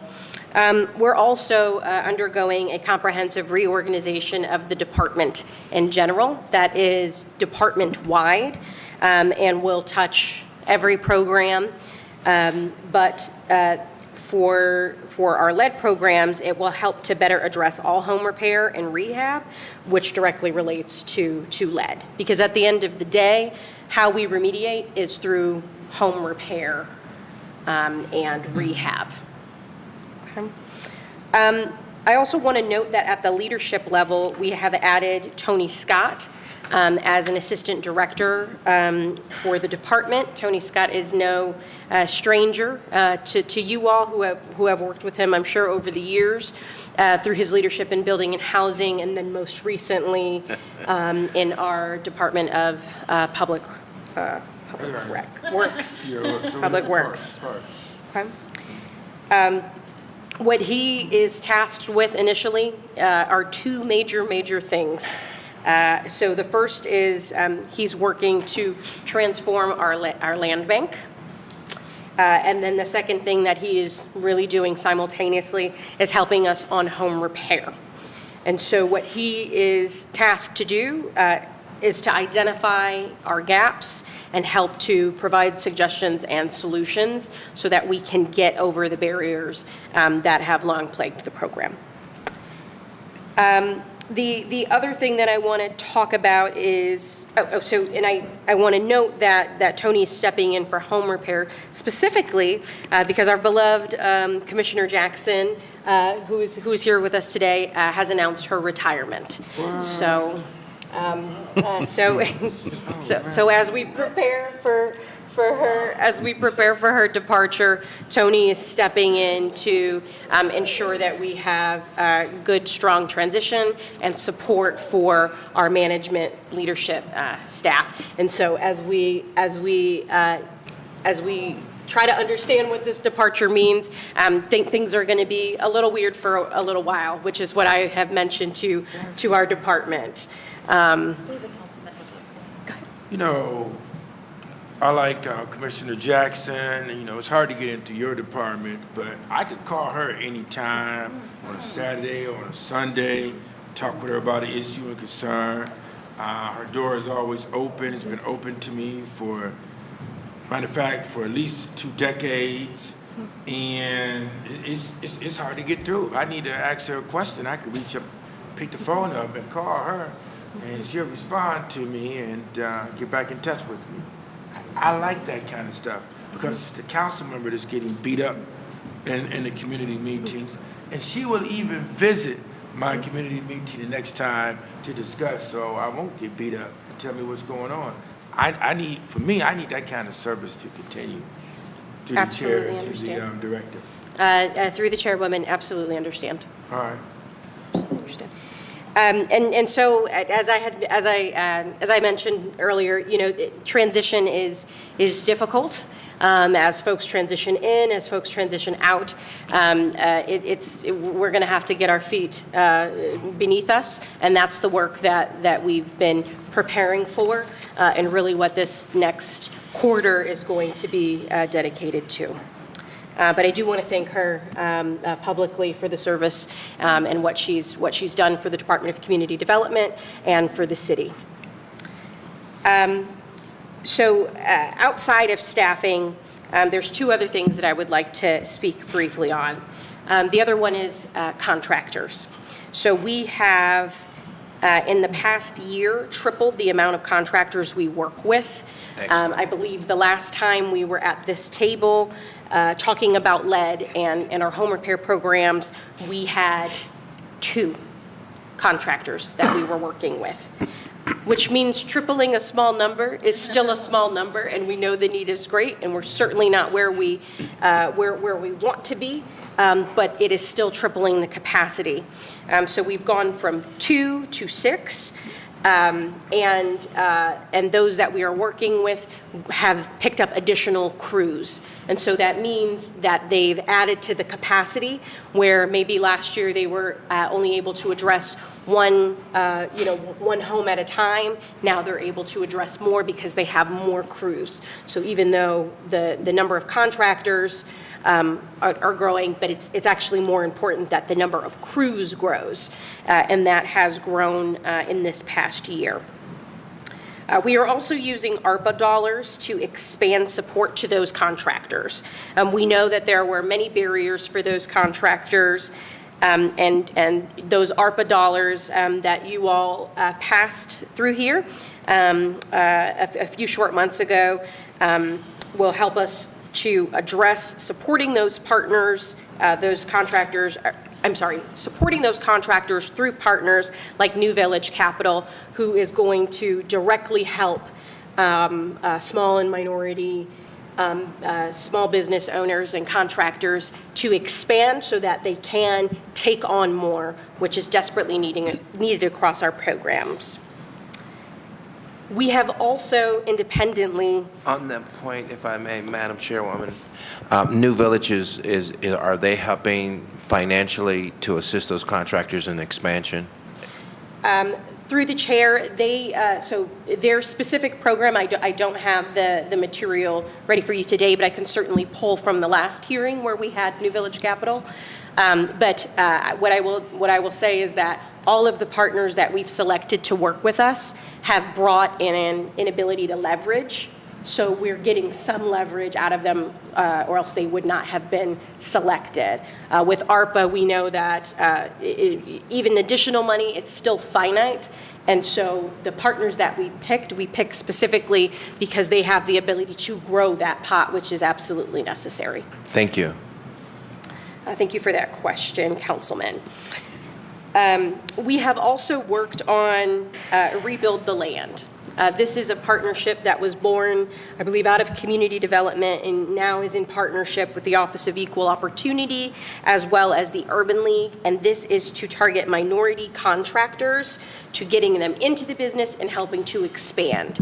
We're also undergoing a comprehensive reorganization of the department in general that is department-wide and will touch every program. But for our lead programs, it will help to better address all home repair and rehab, which directly relates to lead. Because at the end of the day, how we remediate is through home repair and rehab. Okay. I also want to note that at the leadership level, we have added Tony Scott as an assistant director for the department. Tony Scott is no stranger to you all who have worked with him, I'm sure, over the years through his leadership in building and housing, and then most recently in our Department of Public Works. Public Works. Okay. What he is tasked with initially are 2 major things. So the first is he's working to transform our land bank. And then the second thing that he is really doing simultaneously is helping us on home repair. And so what he is tasked to do is to identify our gaps and help to provide suggestions and solutions so that we can get over the barriers that have long plagued the program. The other thing that I want to talk about is, I want to note that Tony is stepping in for home repair specifically because our beloved Commissioner Jackson, who is here with us today, has announced her retirement. Wow. So as we prepare for her departure, Tony is stepping in to ensure that we have good, strong transition and support for our management leadership staff. And so as we try to understand what this departure means, think things are going to be a little weird for a little while, which is what I have mentioned to our department. You know, I like Commissioner Jackson. You know, it's hard to get into your department, but I could call her anytime on a Saturday or on a Sunday, talk with her about an issue and concern. Her door is always open. It's been open to me for, matter of fact, for at least 2 decades. And it's hard to get through. If I need to ask her a question, I could reach up, pick the phone up and call her, and she'll respond to me and get back in touch with me. I like that kind of stuff because it's the council member that's getting beat up in the community meetings. And she will even visit my community meeting the next time to discuss, so I won't get beat up and tell me what's going on. I need that kind of service to continue through the chair and to the director. Through the chairwoman, absolutely understand. All right. Absolutely understand. And so, as I mentioned earlier, you know, transition is difficult. As folks transition in, as folks transition out, we're going to have to get our feet beneath us, and that's the work that we've been preparing for, and really what this next quarter is going to be dedicated to. But I do want to thank her publicly for the service and what she's done for the Department of Community Development and for the city. So outside of staffing, there's 2 other things that I would like to speak briefly on. The other one is contractors. So we have, in the past year, tripled the amount of contractors we work with. I believe the last time we were at this table talking about lead and our home repair programs, we had 2 contractors that we were working with, which means tripling a small number is still a small number, and we know the need is great, and we're certainly not where we want to be, but it is still tripling the capacity. So we've gone from 2 to 6. And those that we are working with have picked up additional crews. And so that means that they've added to the capacity where maybe last year they were only able to address one home at a time. Now they're able to address more because they have more crews. So even though the number of contractors are growing, but it's actually more important that the number of crews grows, and that has grown in this past year. We are also using ARPA dollars to expand support to those contractors. We know that there were many barriers for those contractors, and those ARPA dollars that you all passed through here a few short months ago will help us to address supporting those partners, supporting those contractors through partners like New Village Capital, who is going to directly help small and minority small business owners and contractors to expand so that they can take on more, which is desperately needed across our programs. We have also independently... On that point, if I may, Madam Chairwoman, New Villages, are they helping financially to assist those contractors in expansion? Through the chair, so their specific program, I don't have the material ready for you today, but I can certainly pull from the last hearing where we had New Village Capital. But what I will say is that all of the partners that we've selected to work with us have brought in an ability to leverage. So we're getting some leverage out of them, or else they would not have been selected. With ARPA, we know that even additional money, it's still finite. And so the partners that we picked specifically because they have the ability to grow that pot, which is absolutely necessary. Thank you. Thank you for that question, Councilman. We have also worked on Rebuild the Land. This is a partnership that was born, I believe, out of community development and now is in partnership with the Office of Equal Opportunity as well as the Urban League. And this is to target minority contractors to getting them into the business and helping to expand.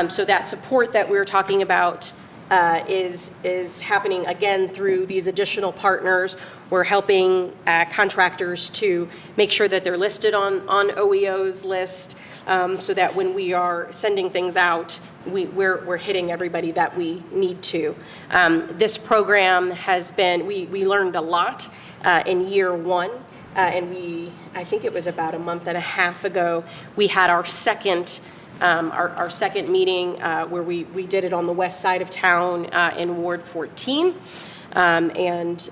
So that support that we're talking about is happening again through these additional partners. We're helping contractors to make sure that they're listed on OEO's list so that when we are sending things out, we're hitting everybody that we need to. This program has been, we learned a lot in year one. And I think it was about a month and a half ago, we had our second meeting where we did it on the west side of town in Ward 14. And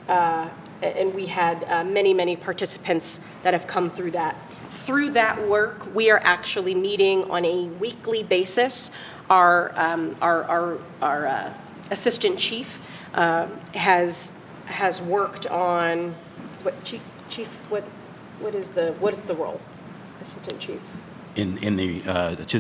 we had many participants that have come through that. Through that work, we are actually meeting on a weekly basis. Our assistant chief has worked on what is the role? Assistant chief. In the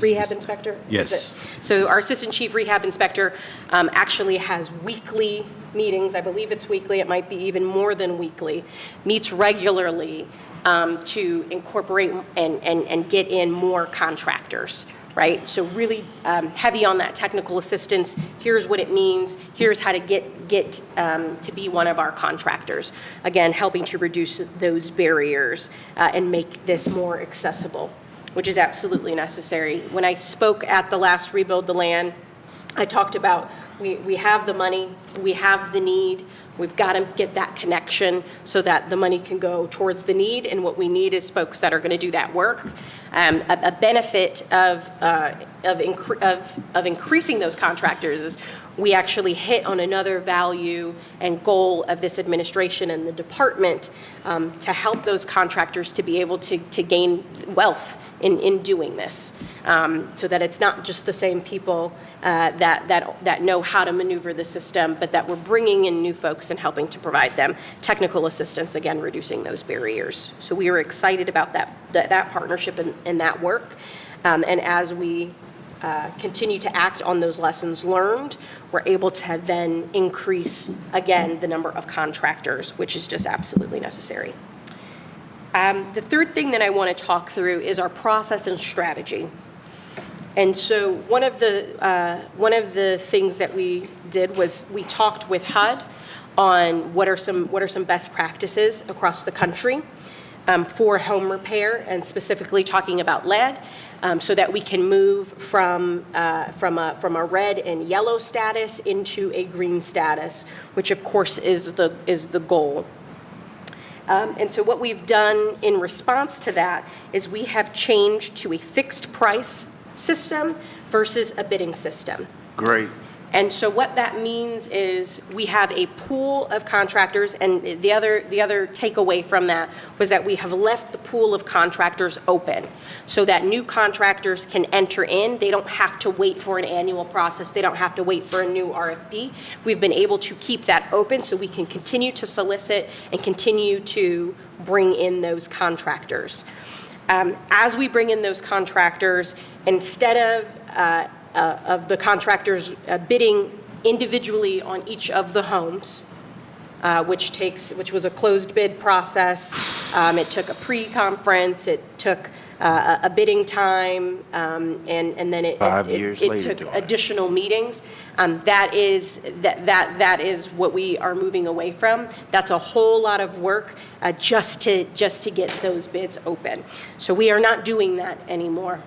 Rehab inspector? Yes. So our assistant chief rehab inspector actually has weekly meetings. I believe it's weekly. It might be even more than weekly. Meets regularly to incorporate and get in more contractors, right? So really heavy on that technical assistance. Here's what it means. Here's how to get to be one of our contractors. Again, helping to reduce those barriers and make this more accessible, which is absolutely necessary. When I spoke at the last Rebuild the Land, I talked about we have the money, we have the need, we've got to get that connection so that the money can go towards the need, and what we need is folks that are going to do that work. A benefit of increasing those contractors is we actually hit on another value and goal of this administration and the department to help those contractors to be able to gain wealth in doing this, so that it's not just the same people that know how to maneuver the system, but that we're bringing in new folks and helping to provide them technical assistance, again, reducing those barriers. So we are excited about that partnership and that work. And as we continue to act on those lessons learned, we're able to then increase, again, the number of contractors, which is just absolutely necessary. The third thing that I want to talk through is our process and strategy. And so one of the things that we did was we talked with HUD on what are some best practices across the country for home repair, and specifically talking about lead, so that we can move from a red and yellow status into a green status, which of course is the goal. And so what we've done in response to that is we have changed to a fixed price system versus a bidding system. Great. And so what that means is we have a pool of contractors, and the other takeaway from that was that we have left the pool of contractors open so that new contractors can enter in. They don't have to wait for an annual process. They don't have to wait for a new RFP. We've been able to keep that open so we can continue to solicit and continue to bring in those contractors. As we bring in those contractors, instead of the contractors bidding individually on each of the homes, which was a closed bid process. It took a pre-conference. It took a bidding time, and then it 5 years it later took doing it. additional meetings. That is what we are moving away from. That's a whole lot of work just to get those bids open. So we are not doing that anymore.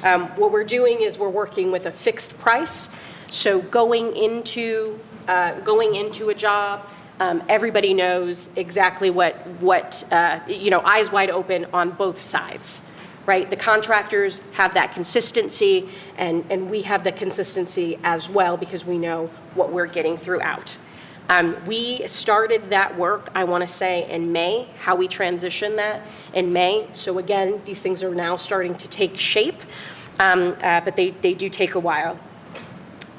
What we're doing is we're working with a fixed price. So going into a job, everybody knows exactly what eyes wide open on both sides, right? The contractors have that consistency, and we have the consistency as well because we know what we're getting throughout. We started that work, I want to say, in May, how we transitioned that in May. So again, these things are now starting to take shape, but they do take a while.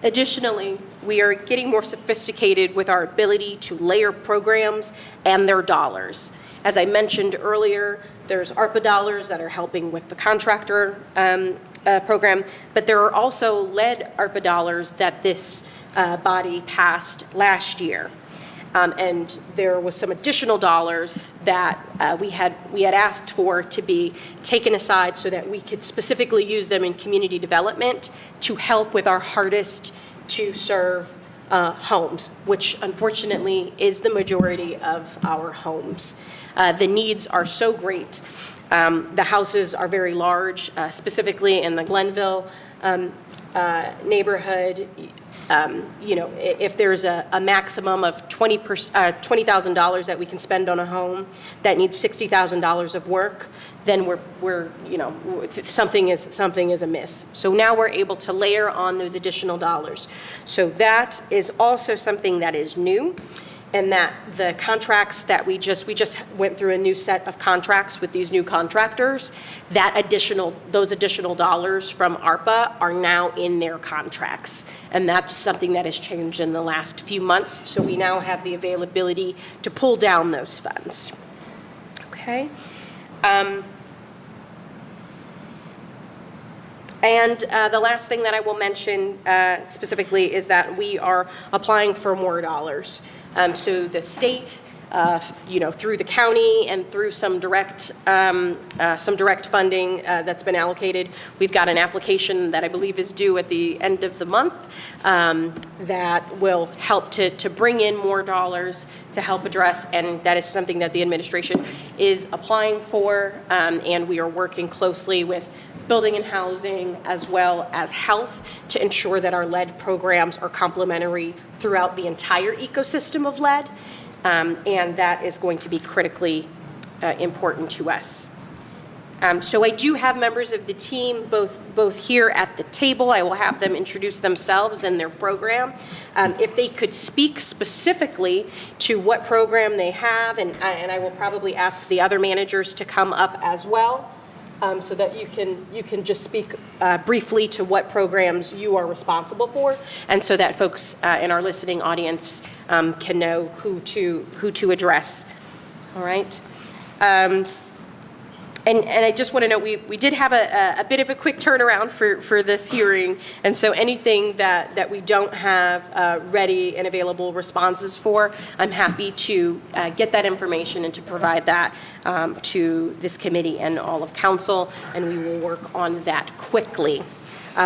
Additionally, we are getting more sophisticated with our ability to layer programs and their dollars. As I mentioned earlier, there's ARPA dollars that are helping with the contractor program, but there are also lead ARPA dollars that this body passed last year. And there was some additional dollars that we had asked for to be taken aside so that we could specifically use them in community development to help with our hardest to serve homes, which unfortunately is the majority of our homes. The needs are so great. The houses are very large, specifically in the Glenville neighborhood. If there's a maximum of $20,000 that we can spend on a home that needs $60,000 of work, then we're something is amiss. So now we're able to layer on those additional dollars. So that is also something that is new, and that the contracts that we just went through a new set of contracts with these new contractors, those additional dollars from ARPA are now in their contracts. And that's something that has changed in the last few months. So we now have the availability to pull down those funds. Okay. And the last thing that I will mention specifically is that we are applying for more dollars. So the state, through the county and through some direct funding that's been allocated, we've got an application that I believe is due at the end of the month that will help to bring in more dollars to help address, and that is something that the administration is applying for, and we are working closely with Building and Housing as well as Health to ensure that our lead programs are complementary throughout the entire ecosystem of lead, and that is going to be critically important to us. So I do have members of the team both here at the table. I will have them introduce themselves and their program. If they could speak specifically to what program they have, and I will probably ask the other managers to come up as well. So that you can just speak briefly to what programs you are responsible for, and so that folks in our listening audience can know who to address. All right. And I just want to note, we did have a bit of a quick turnaround for this hearing, and so anything that we don't have ready and available responses for, I'm happy to get that information and to provide that to this committee and all of council, and we will work on that quickly.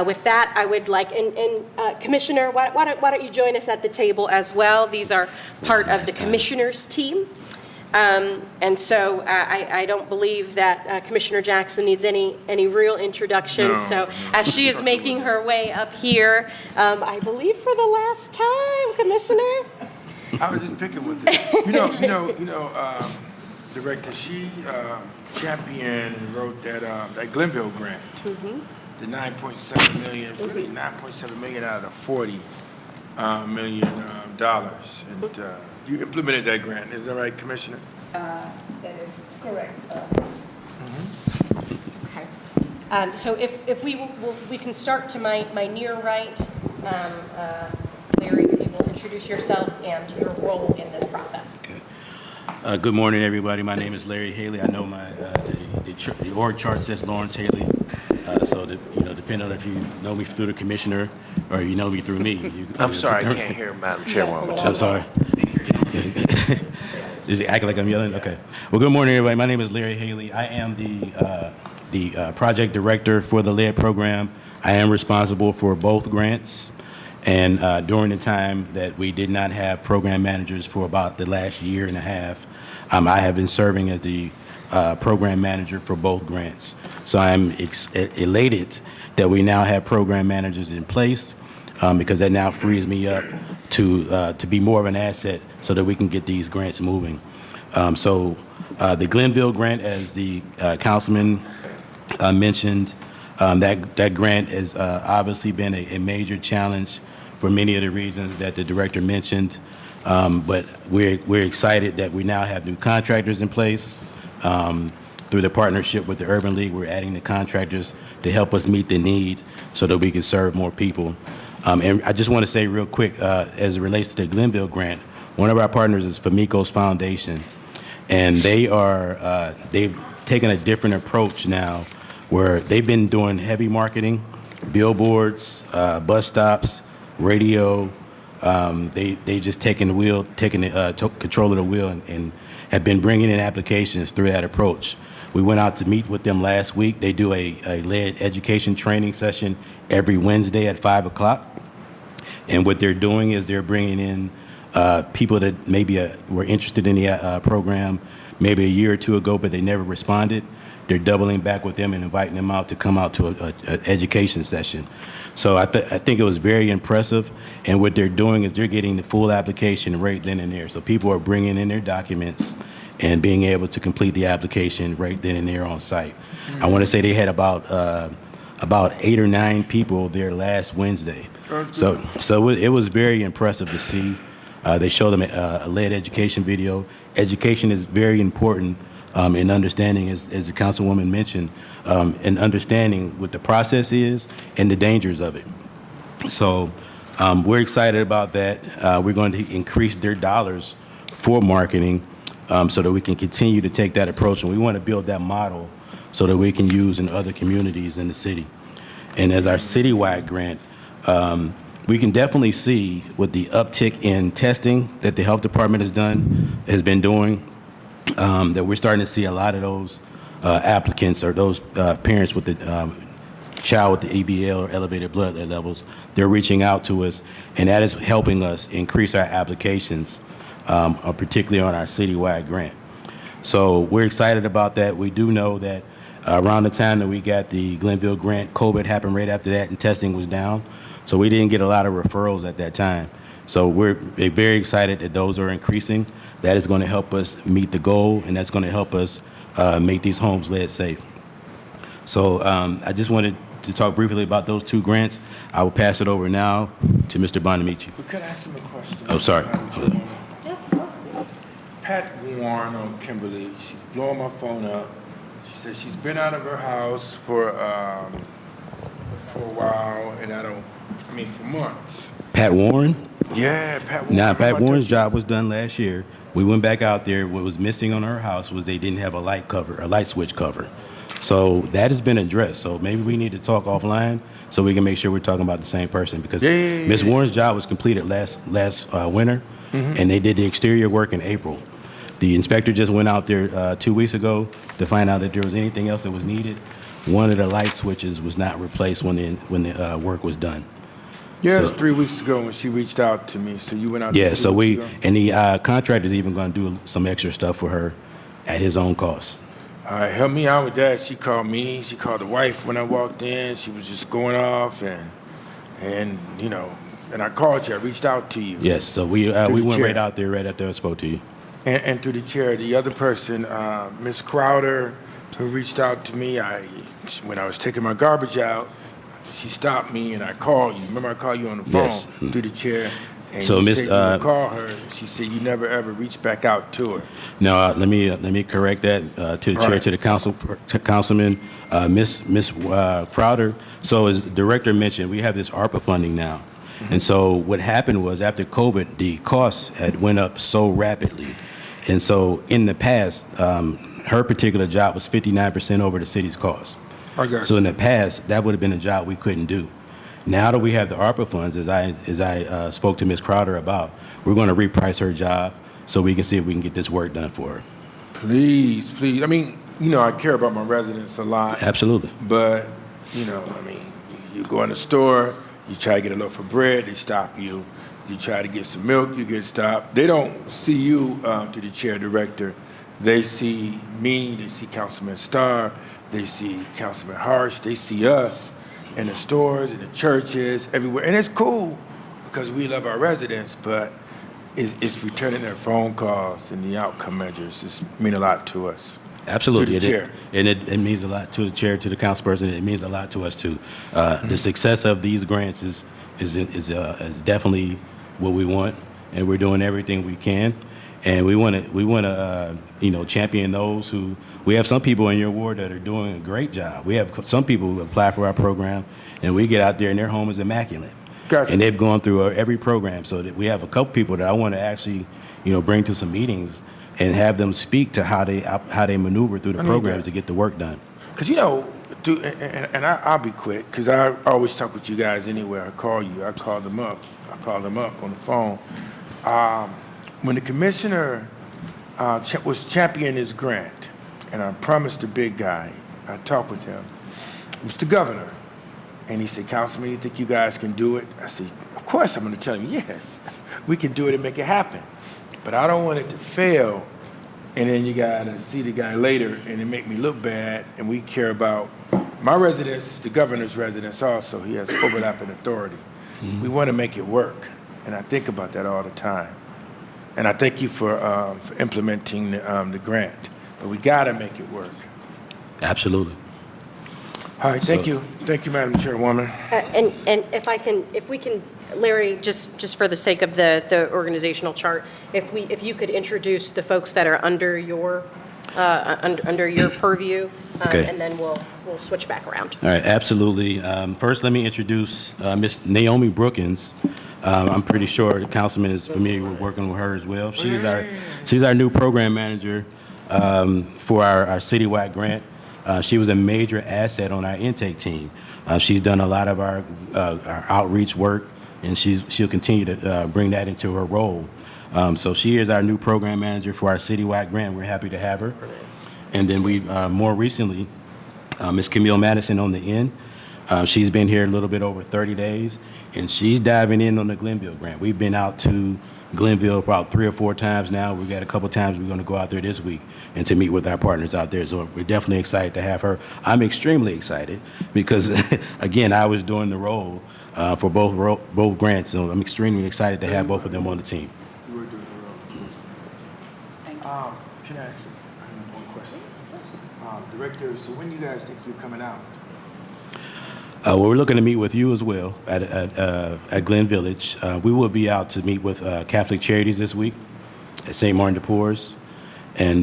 With that, I would like, and Commissioner, why don't you join us at the table as well? These are part of the commissioners' team. And so I don't believe that Commissioner Jackson needs any real introduction. No. So as she is making her way up here, I believe for the last time, Commissioner. I was just picking with it. Director, she championed and wrote that Glenville grant, the $9.7 million, really $9.7 million out of $40 million dollars, and you implemented that grant. Is that right, Commissioner? That is correct. Okay. So if we can start to my near right, Larry, if you will introduce yourself and your role in this process. Okay. Good morning, everybody. My name is Larry Haley. I know the org chart says Lawrence Haley. So depending on if you know me through the commissioner or you know me through me. I'm sorry, I can't hear Madam Chairwoman. I'm sorry. Is it acting like I'm yelling? Okay. Well, good morning, everybody. My name is Larry Haley. I am the the project director for the LEAD program. I am responsible for both grants. And during the time that we did not have program managers for about the last year and a half, I have been serving as the program manager for both grants. So I'm elated that we now have program managers in place because that now frees me up to be more of an asset so that we can get these grants moving. So the Glenville grant, as the councilman mentioned, that grant has obviously been a major challenge for many of the reasons that the director mentioned. But we're excited that we now have new contractors in place. Through the partnership with the Urban League, we're adding the contractors to help us meet the need so that we can serve more people. And I just want to say real quick, as it relates to the Glenville grant, one of our partners is Famicos Foundation. And they've taken a different approach now where they've been doing heavy marketing, billboards, bus stops, radio. They just taken control of the wheel and have been bringing in applications through that approach. We went out to meet with them last week. They do a lead education training session every Wednesday at 5 o'clock. And what they're doing is they're bringing in people that maybe were interested in the program maybe a year or two ago, but they never responded. They're doubling back with them and inviting them out to come out to an education session. So I think it was very impressive. And what they're doing is they're getting the full application right then and there. So people are bringing in their documents and being able to complete the application right then and there on site. I want to say they had about 8 or 9 people there last Wednesday. So it was very impressive to see. They showed them a lead education video. Education is very important in understanding, as the councilwoman mentioned, in understanding what the process is and the dangers of it. So we're excited about that. We're going to increase their dollars for marketing so that we can continue to take that approach. And we want to build that model so that we can use in other communities in the city. And as our citywide grant, we can definitely see with the uptick in testing that the health department has been doing, that we're starting to see a lot of those applicants or those parents with the child with the EBL or elevated blood levels. They're reaching out to us, and that is helping us increase our applications, particularly on our citywide grant. So we're excited about that. We do know that around the time that we got the Glenville grant, COVID happened right after that, and testing was down. So we didn't get a lot of referrals at that time. So we're very excited that those are increasing. That is going to help us meet the goal, and that's going to help us make these homes lead safe. So I just wanted to talk briefly about those 2 grants. I will pass it over now to Mr. Bonamici. Could I ask him a question? Oh, sorry. Pat Warren on Kimberly, she's blowing my phone up. She says she's been out of her house for a while, and for months. Pat Warren? Yeah, Pat Warren. Now, Pat Warren's job was done last year. We went back out there. What was missing on her house was they didn't have a light switch cover. So that has been addressed. So maybe we need to talk offline so we can make sure we're talking about the same person, because Ms. Warren's job was completed last winter, and they did the exterior work in April. The inspector just went out there 2 weeks ago to find out if there was anything else that was needed. One of the light switches was not replaced when the work was done. Yeah, it was 3 weeks ago when she reached out to me. So you went out. Yeah, so the contractor's even going to do some extra stuff for her at his own cost. All right, help me out with that. She called me. She called the wife when I walked in. She was just going off, and I called you. I reached out to you. Yes, so we went right out there right after I spoke to you. And through the chair, the other person, Miss Crowder, who reached out to me, when I was taking my garbage out, she stopped me and I called you. Remember I called you on the phone? Yes. Through the chair. And So you Miss, said you would call her. She said you never ever reached back out to her. No, let me correct that to the chair, Right. to the councilman, Miss Crowder. So as the director mentioned, we have this ARPA funding now. And so what happened was after COVID, the costs had went up so rapidly. And so in the past, her particular job was 59% over the city's cost. I got So you. in the past, that would have been a job we couldn't do. Now that we have the ARPA funds, as I spoke to Ms. Crowder about, we're going to reprice her job so we can see if we can get this work done for her. Please. you know, I care about my residents a lot. Absolutely. But, you know, I mean, you go in the store, you try to get a loaf of bread, they stop you. You try to get some milk, you get stopped. They don't see you to the chair director. They see me, they see Councilman Starr, they see Councilman Harsh, they see us in the stores, in the churches, everywhere. And it's cool because we love our residents, but it's returning their phone calls and the outcome measures. It's mean a lot to us. Absolutely. To the chair. It means a lot to the chair, to the councilperson. It means a lot to us too. The success of these grants is definitely what we want, and we're doing everything we can. And we want to champion those who. We have some people in your ward that are doing a great job. We have some people who apply for our program, and we get out there and their home is immaculate. Gotcha. And they've gone through every program. So that we have a couple people that I want to actually, bring to some meetings and have them speak to how they maneuver through the programs to get the work done. Because, I'll be quick, because I always talk with you guys anywhere I call you. I call them up on the phone. When the commissioner was championing his grant, and I promised the big guy, I talked with him, Mr. Governor, and he said, Councilman, you think you guys can do it? I said, of course I'm going to tell him, yes, we can do it and make it happen. But I don't want it to fail, and then you got to see the guy later, and it make me look bad, and we care about my residents, the governor's residents also. He has overlapping authority. Mm-hmm. We want to make it work, and I think about that all the time. And I thank you for implementing the grant, but we got to make it work. Absolutely. All right, thank you. Thank you, Madam Chairwoman. And if we can, Larry, just for the sake of the organizational chart, if you could introduce the folks that are under your purview, Okay. and then we'll switch back around. All right, absolutely. First, let me introduce Miss Naomi Brookins. I'm pretty sure the councilman is familiar with working with her as well. She's our new program manager for our citywide grant. She was a major asset on our intake team. She's done a lot of our outreach work, and she'll continue to bring that into her role. So she is our new program manager for our citywide grant. We're happy to have her. And then we more recently, Ms. Camille Madison on the end. She's been here a little bit over 30 days, and she's diving in on the Glenville grant. We've been out to Glenville about 3 or 4 times now. We've got a couple times we're going to go out there this week and to meet with our partners out there. So we're definitely excited to have her. I'm excited because, again, I was doing the role for both grants, so I'm extremely excited to have both of them on the team. You were doing the role. Can I ask one question? Director, so when you guys think you're coming out? Well, we're looking to meet with you as well at Glen Village. We will be out to meet with Catholic Charities this week at St. Martin de Porres. And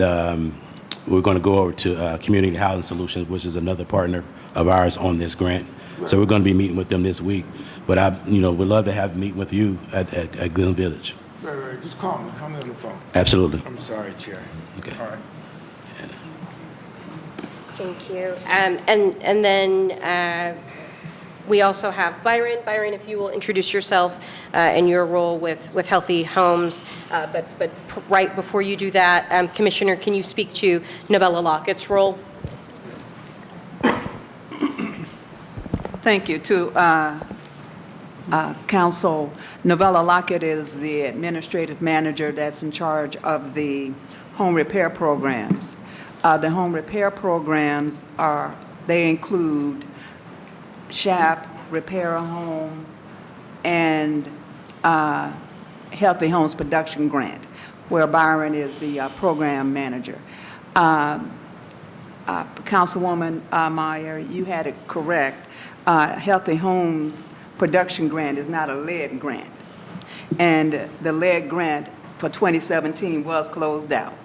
we're going to go over to Community Housing Solutions, which is another partner of ours on this grant. Right. So we're going to be meeting with them this week. But we'd love to have a meeting with you at Glen Village. Right. Just call me on the phone. Absolutely. I'm sorry, Chair. Okay. All right. Thank you. And then we also have Byron. Byron, if you will introduce yourself and your role with Healthy Homes. But right before you do that, Commissioner, can you speak to Novella Lockett's role? Thank you. To Council, Novella Lockett is the administrative manager that's in charge of the home repair programs. The home repair programs they include SHAP, Repair a Home, and Healthy Homes Production Grant, where Byron is the program manager. Councilwoman Meyer, you had it correct. Healthy Homes Production Grant is not a lead grant, and the lead grant for 2017 was closed out.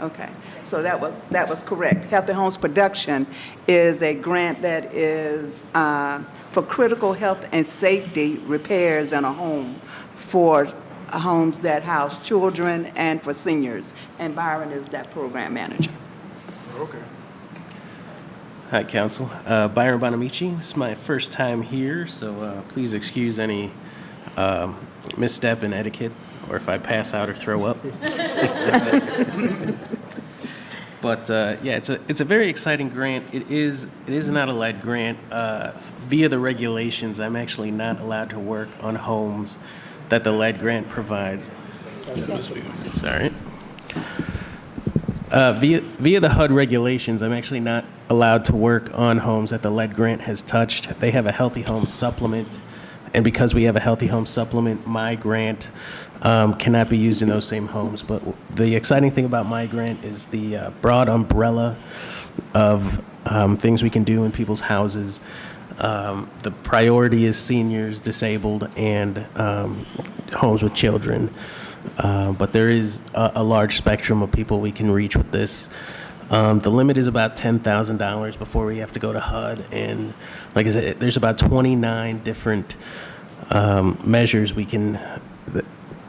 Okay, so that was correct. Healthy Homes Production is a grant that is for critical health and safety repairs in a home for homes that house children and for seniors. And Byron is that program manager. Okay. Hi, Council. Byron Bonamici. This is my first time here, so please excuse any misstep in etiquette or if I pass out or throw up. But yeah, it's a very exciting grant. It is not a lead grant. Via the regulations, I'm actually not allowed to work on homes that the lead grant provides. Sorry. Via the HUD regulations, I'm actually not allowed to work on homes that the lead grant has touched. They have a healthy home supplement, and because we have a healthy home supplement, my grant cannot be used in those same homes. But the exciting thing about my grant is the broad umbrella of things we can do in people's houses. The priority is seniors, disabled, and homes with children. But there is a large spectrum of people we can reach with this. The limit is about $10,000 before we have to go to HUD. And like I said, there's about 29 different measures we can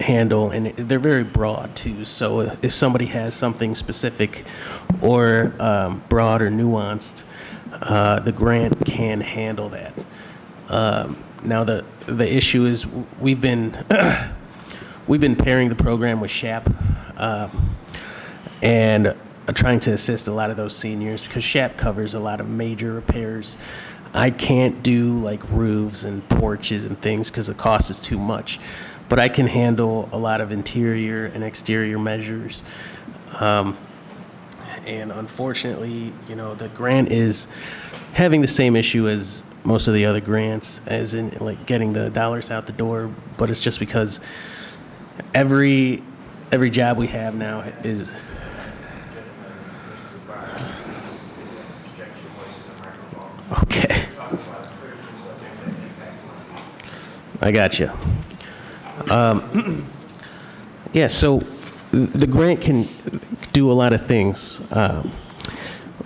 handle, and they're very broad too. So if somebody has something specific or broad or nuanced, the grant can handle that. Now the issue is we've been pairing the program with SHAP and trying to assist a lot of those seniors because SHAP covers a lot of major repairs. I can't do like roofs and porches and things because the cost is too much, but I can handle a lot of interior and exterior measures. And unfortunately, the grant is having the same issue as most of the other grants, as in like getting the dollars out the door, but it's just because every job we have now is. Okay. I got you. Yeah, so the grant can do a lot of things,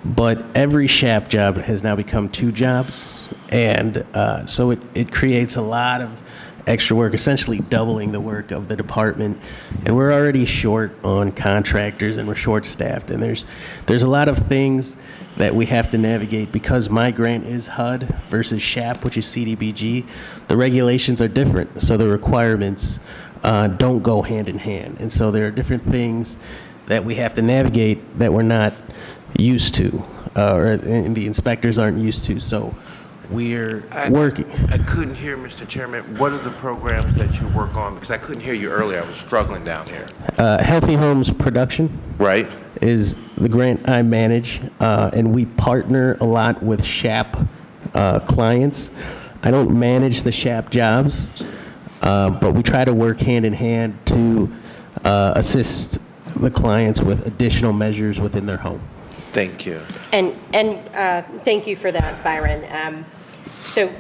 but every SHAP job has now become 2 jobs, and so it creates a lot of extra work, essentially doubling the work of the department. And we're already short on contractors, and we're short-staffed, and there's a lot of things that we have to navigate because my grant is HUD versus SHAP, which is CDBG. The regulations are different, so the requirements don't go hand in hand. And so there are different things that we have to navigate that we're not used to, and the inspectors aren't used to. So we're working. I couldn't hear, Mr. Chairman. What are the programs that you work on? Because I couldn't hear you earlier. I was struggling down here. Healthy Homes Production. Right. Is the grant I manage, and we partner a lot with SHAP clients. I don't manage the SHAP jobs, but we try to work hand in hand to assist the clients with additional measures within their home. Thank you. And thank you for that, Byron. So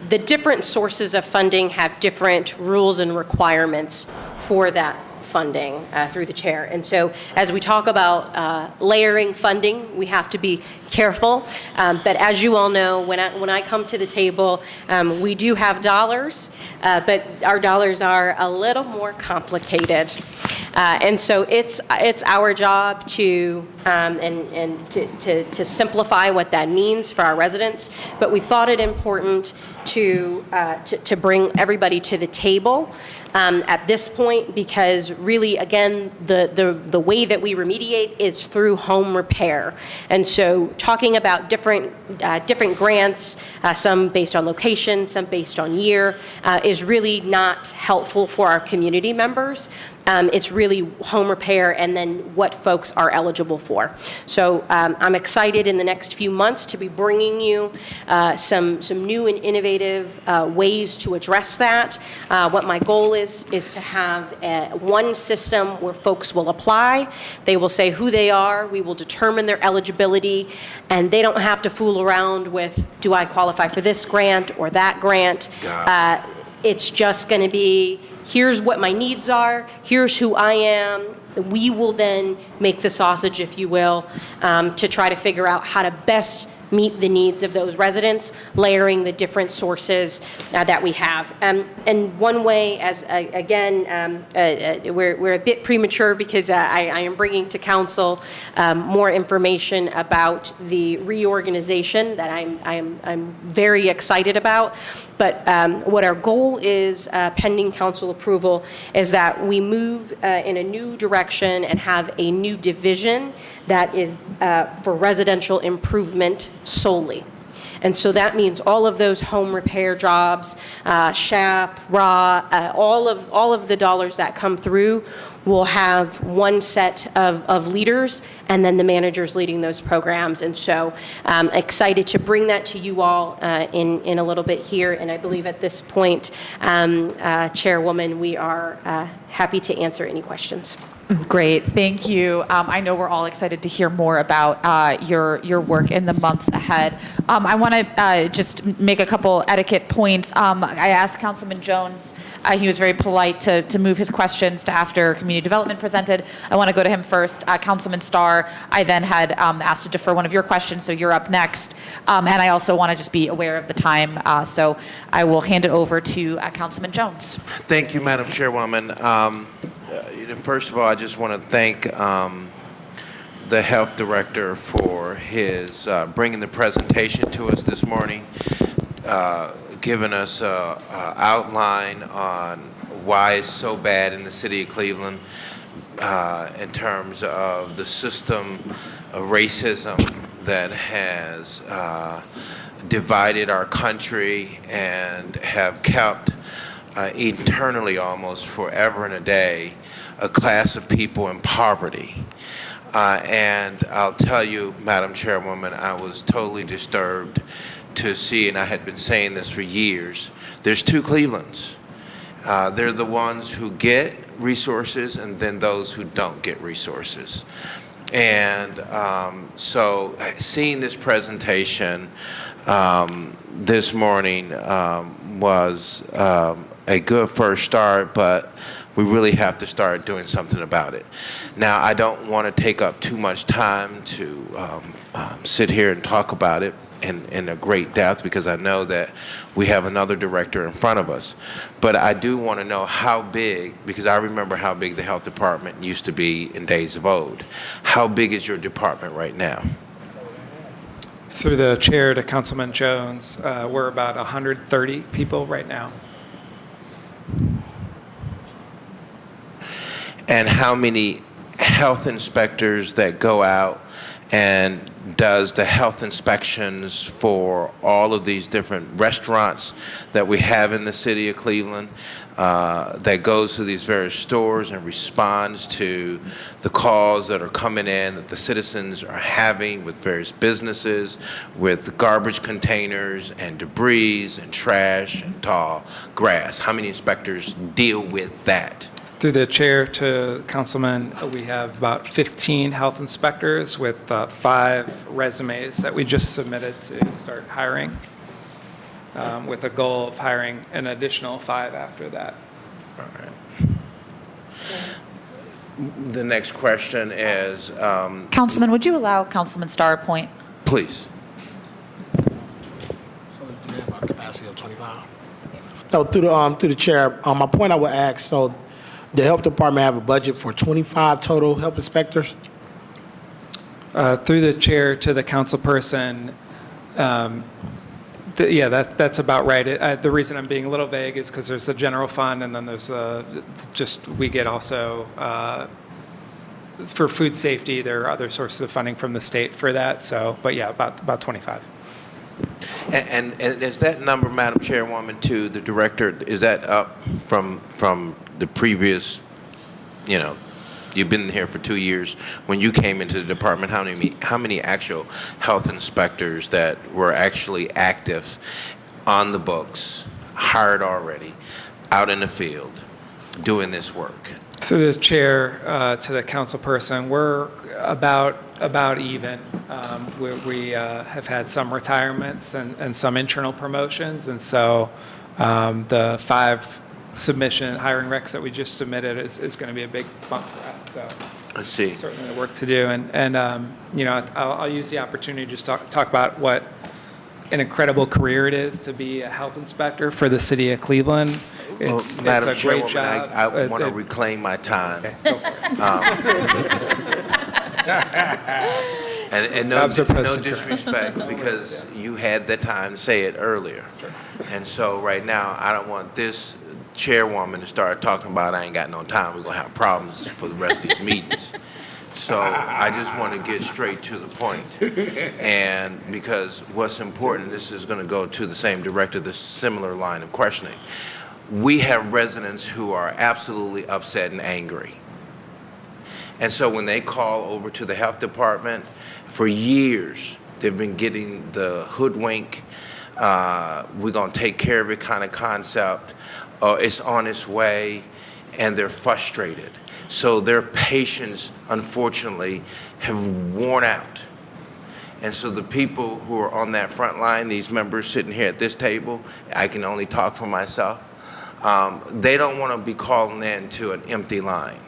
the different sources of funding have different rules and requirements for that funding through the chair. And so as we talk about layering funding, we have to be careful. But as you all know, when I come to the table, we do have dollars, but our dollars are a little more complicated. And so it's our job to to simplify what that means for our residents. But we thought it important to bring everybody to the table at this point, because really, again, the way that we remediate is through home repair. And so talking about different grants, some based on location, some based on year, is really not helpful for our community members. It's really home repair and then what folks are eligible for. So I'm excited in the next few months to be bringing you some new and innovative ways to address that. What my goal is to have one system where folks will apply. They will say who they are. We will determine their eligibility, and they don't have to fool around with, do I qualify for this grant or that grant? It's just going to be, here's what my needs are, here's who I am. We will then make the sausage, if you will, to try to figure out how to best meet the needs of those residents, layering the different sources that we have. And one way, as again, we're a bit premature because I am bringing to council more information about the reorganization that I'm very excited about. But what our goal is, pending council approval, is that we move in a new direction and have a new division that is for residential improvement solely. And so that means all of those home repair jobs, SHAP, RA, all of the dollars that come through will have one set of leaders, and then the managers leading those programs. And so excited to bring that to you all in a little bit here. And I believe at this point, Chairwoman, we are happy to answer any questions. Great, thank you. I know we're all excited to hear more about your work in the months ahead. I want to just make a couple etiquette points. I asked Councilman Jones. He was very polite to move his questions to after community development presented. I want to go to him first. Councilman Starr, I then had asked to defer one of your questions, so you're up next. And I also want to just be aware of the time, so I will hand it over to Councilman Jones. Thank you, Madam Chairwoman. First of all, I just want to thank the Health Director for his bringing the presentation to us this morning, giving us an outline on why it's so bad in the city of Cleveland in terms of the system of racism that has divided our country and have kept eternally, almost forever and a day, a class of people in poverty. And I'll tell you, Madam Chairwoman, I was totally disturbed to see, and I had been saying this for years, there's two Clevelands. They're the ones who get resources and then those who don't get resources. And so seeing this presentation this morning was a good first start, but we really have to start doing something about it. Now, I don't want to take up too much time to sit here and talk about it in a great depth, because I know that we have another director in front of us. But I do want to know how big, because I remember how big the health department used to be in days of old. How big is your department right now? Through the chair to Councilman Jones, we're about 130 people right now. And how many health inspectors that go out and does the health inspections for all of these different restaurants that we have in the city of Cleveland, that goes to these various stores and responds to the calls that are coming in that the citizens are having with various businesses, with garbage containers and debris and trash and tall grass? How many inspectors deal with that? Through the chair to Councilman, we have about 15 health inspectors with 5 resumes that we just submitted to start hiring, with a goal of hiring an additional 5 after that. All right. The next question is... Councilman, would you allow Councilman Starr a point? Please. So do they have a capacity of 25? So through the chair, my point I would ask, so the health department have a budget for 25 total health inspectors? Through the chair to the councilperson, yeah, that's about right. The reason I'm being a little vague is because there's the general fund, and then there's we get also, for food safety, there are other sources of funding from the state for that. So, but yeah, about 25. And is that number, Madam Chairwoman, to the director, is that up from the previous, you've been here for 2 years. When you came into the department, how many actual health inspectors that were actually active on the books, hired already, out in the field, doing this work? Through the chair to the councilperson, we're about even. We have had some retirements and some internal promotions, and so the 5 submission hiring recs that we just submitted is going to be a big bump for us. So I see. Certainly the work to do, and I'll use the opportunity to just talk about what an incredible career it is to be a health inspector for the city of Cleveland. It's Madam a great Chairwoman, job. I want to reclaim my time. Okay, go for it. And no disrespect, because you had the time to say it earlier. And so right now, I don't want this chairwoman to start talking about I ain't got no time, we're gonna have problems for the rest of these meetings. So I just want to get straight to the point. And because what's important, this is going to go to the same director, the similar line of questioning. We have residents who are absolutely upset and angry. And so when they call over to the health department, for years, they've been getting the hoodwink, we're going to take care of it kind of concept, it's on its way, and they're frustrated. So their patience, unfortunately, have worn out. And so the people who are on that front line, these members sitting here at this table, I can only talk for myself, they don't want to be calling in to an empty line.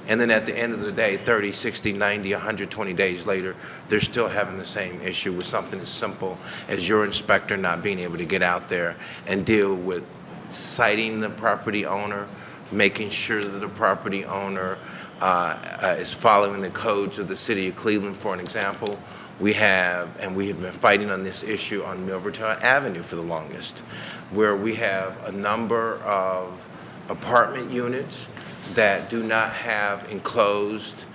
And then at the end of the day, 30, 60, 90, 120 days later, they're still having the same issue with something as simple as your inspector not being able to get out there and deal with citing the property owner, making sure that the property owner is following the codes of the city of Cleveland. For an example, we have been fighting on this issue on Milverton Avenue for the longest, where we have a number of apartment units that do not have enclosed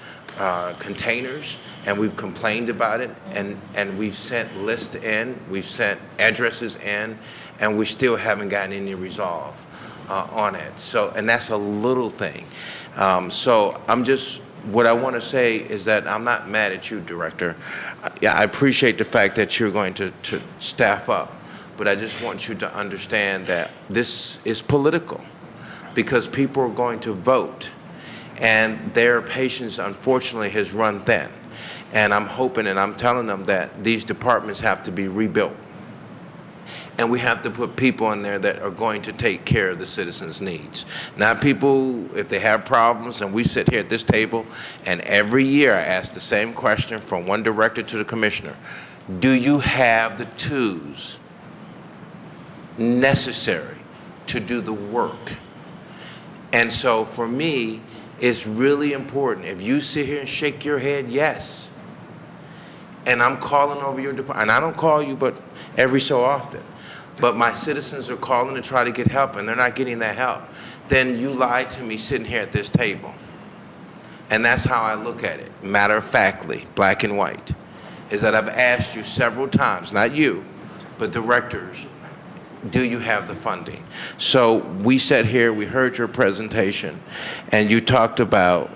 containers, and we've complained about it, and we've sent lists in, we've sent addresses in, and we still haven't gotten any resolve on it. So, and that's a little thing. So what I want to say is that I'm not mad at you, Director. Yeah, I appreciate the fact that you're going to staff up, but I just want you to understand that this is political because people are going to vote, and their patience, unfortunately, has run thin. And I'm hoping and I'm telling them that these departments have to be rebuilt. And we have to put people in there that are going to take care of the citizens' needs. Not people, if they have problems, and we sit here at this table, and every year I ask the same question from one director to the commissioner. Do you have the tools necessary to do the work? And so for me, it's really important. If you sit here and shake your head, yes, and I'm calling over your department, and I don't call you but every so often, but my citizens are calling to try to get help and they're not getting that help, then you lied to me sitting here at this table. And that's how I look at it, matter of factly, black and white, is that I've asked you several times, not you, but directors, do you have the funding? So we sat here, we heard your presentation, and you talked about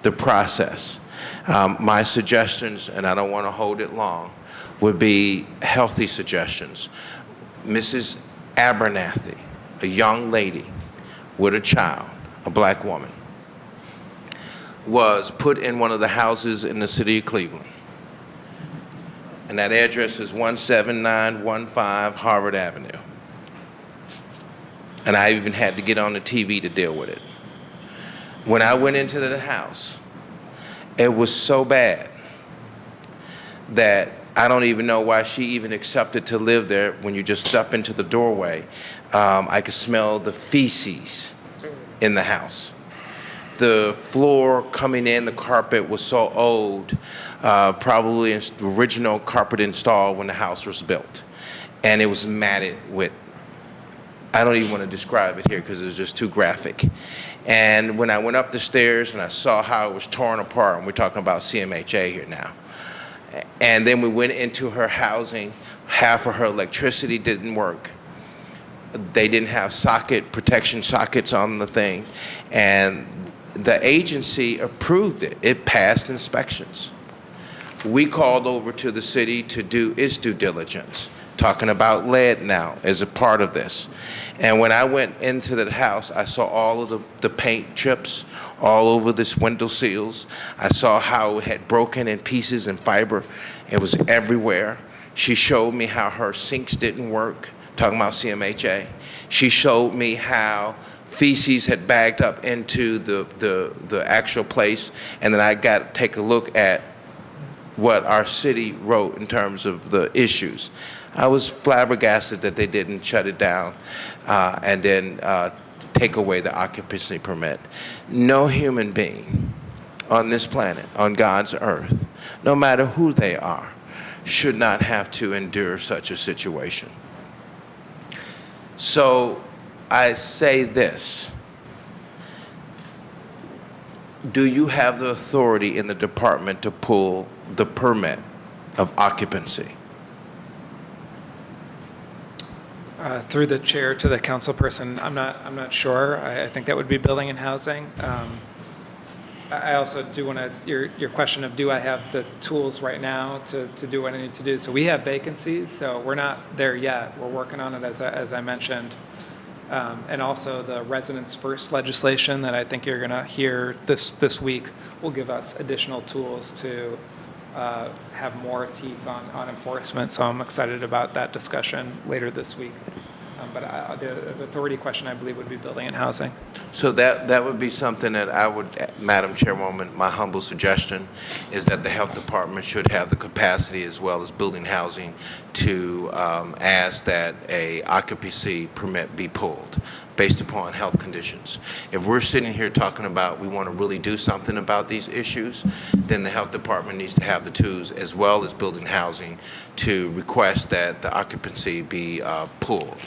the process. My suggestions, and I don't want to hold it long, would be healthy suggestions. Mrs. Abernathy, a young lady with a child, a black woman, was put in one of the houses in the city of Cleveland. And that address is 17915 Harvard Avenue. And I even had to get on the TV to deal with it. When I went into the house, it was so bad that I don't even know why she even accepted to live there. When you just step into the doorway, I could smell the feces in the house. The floor coming in, the carpet was so old, probably the original carpet installed when the house was built. And it was matted with, I don't even want to describe it here because it's just too graphic. And when I went up the stairs and I saw how it was torn apart, and we're talking about CMHA here now, and then we went into her housing, half of her electricity didn't work. They didn't have protection sockets on the thing, and the agency approved it. It passed inspections. We called over to the city to do its due diligence, talking about lead now as a part of this. And when I went into the house, I saw all of the paint chips all over this window sills. I saw how it had broken in pieces and fiber. It was everywhere. She showed me how her sinks didn't work, talking about CMHA. She showed me how feces had bagged up into the actual place, and then I got to take a look at what our city wrote in terms of the issues. I was flabbergasted that they didn't shut it down and then take away the occupancy permit. No human being on this planet, on God's earth, no matter who they are, should not have to endure such a situation. So I say this. Do you have the authority in the department to pull the permit of occupancy? Through the chair to the council person, I'm not sure. I think that would be building and housing. I also do want to, your question of do I have the tools right now to do what I need to do? So we have vacancies, so we're not there yet. We're working on it, as I mentioned. And also the Residents First legislation that I think you're going to hear this week will give us additional tools to have more teeth on enforcement. So I'm excited about that discussion later this week. But the authority question, I believe, would be building and housing. So that would be something that I would, Madam Chairwoman, my humble suggestion is that the health department should have the capacity as well as building housing to ask that a occupancy permit be pulled based upon health conditions. If we're sitting here talking about we want to really do something about these issues, then the health department needs to have the tools as well as building housing to request that the occupancy be pulled.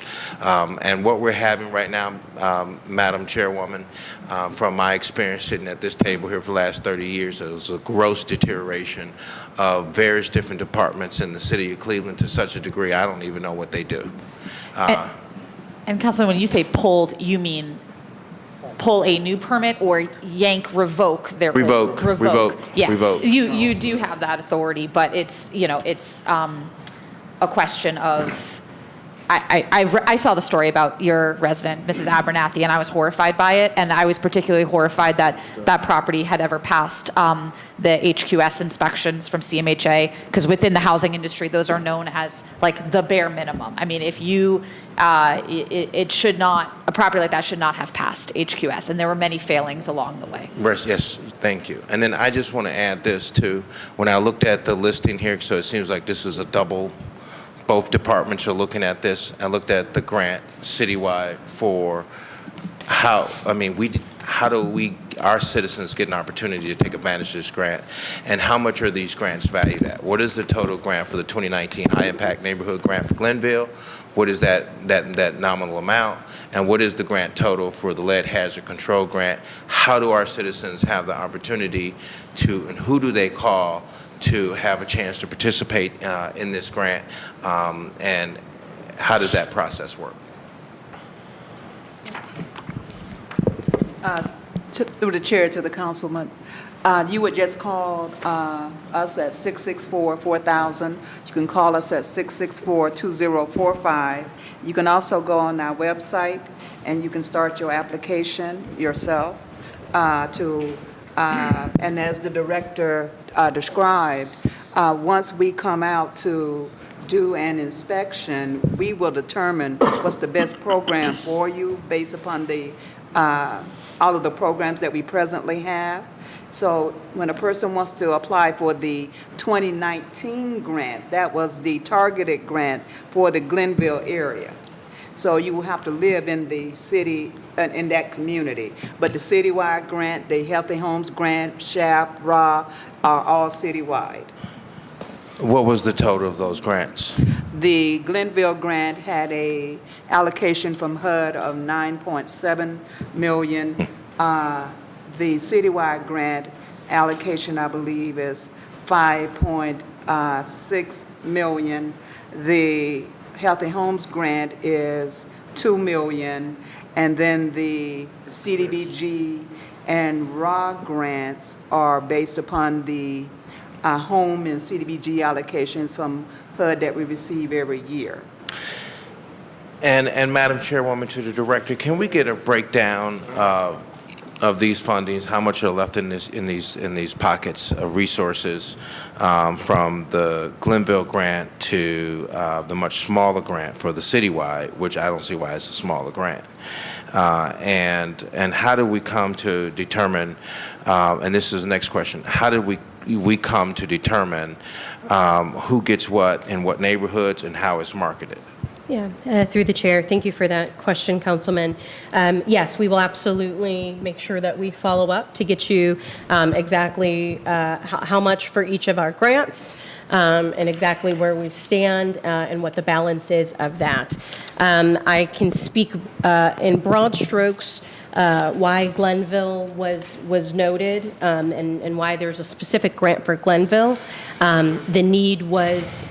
And what we're having right now, Madam Chairwoman, from my experience sitting at this table here for the last 30 years, it was a gross deterioration of various different departments in the city of Cleveland to such a degree I don't even know what they do. And Councilman, when you say pulled, you mean pull a new permit or revoke their Revoke. Yeah, Revoke. you do have that authority, but it's a question of. I saw the story about your resident, Mrs. Abernathy, and I was horrified by it. And I was particularly horrified that that property had ever passed the HQS inspections from CMHA, because within the housing industry, those are known as like the bare minimum. I mean, if you, it should not, a property like that should not have passed HQS, and there were many failings along the way. Yes, thank you. And then I just want to add this too. When I looked at the listing here, so it seems like this is a double. Both departments are looking at this. I looked at the grant citywide for how do our citizens get an opportunity to take advantage of this grant, and how much are these grants valued at? What is the total grant for the 2019 High Impact Neighborhood Grant for Glenville? What is that nominal amount? And what is the grant total for the Lead Hazard Control Grant? How do our citizens have the opportunity to, and who do they call to have a chance to participate in this grant, and how does that process work? Through the chair to the councilman, you would just call us at 664-4000. You can call us at 664-2045. You can also go on our website and you can start your application yourself and as the director described, once we come out to do an inspection, we will determine what's the best program for you based upon the all of the programs that we presently have. So when a person wants to apply for the 2019 grant, that was the targeted grant for the Glenville area. So you will have to live in the city, in that community. But the citywide grant, the Healthy Homes Grant, SHAP, RA, are all citywide. What was the total of those grants? The Glenville grant had a allocation from HUD of $9.7 million. The citywide grant allocation, I believe, is $5.6 million. The Healthy Homes Grant is $2 million, and then the CDBG and RA grants are based upon the home and CDBG allocations from HUD that we receive every year. And Madam Chairwoman, to the director, can we get a breakdown of these fundings? How much are left in these pockets of resources from the Glenville grant to the much smaller grant for the citywide, which I don't see why it's a smaller grant. And how do we come to determine? And this is the next question: how did we come to determine who gets what in what neighborhoods and how it's marketed? Yeah, through the chair, thank you for that question, Councilman. Yes, we will absolutely make sure that we follow up to get you exactly how much for each of our grants and exactly where we stand and what the balance is of that. I can speak in broad strokes why Glenville was noted and why there's a specific grant for Glenville. The need was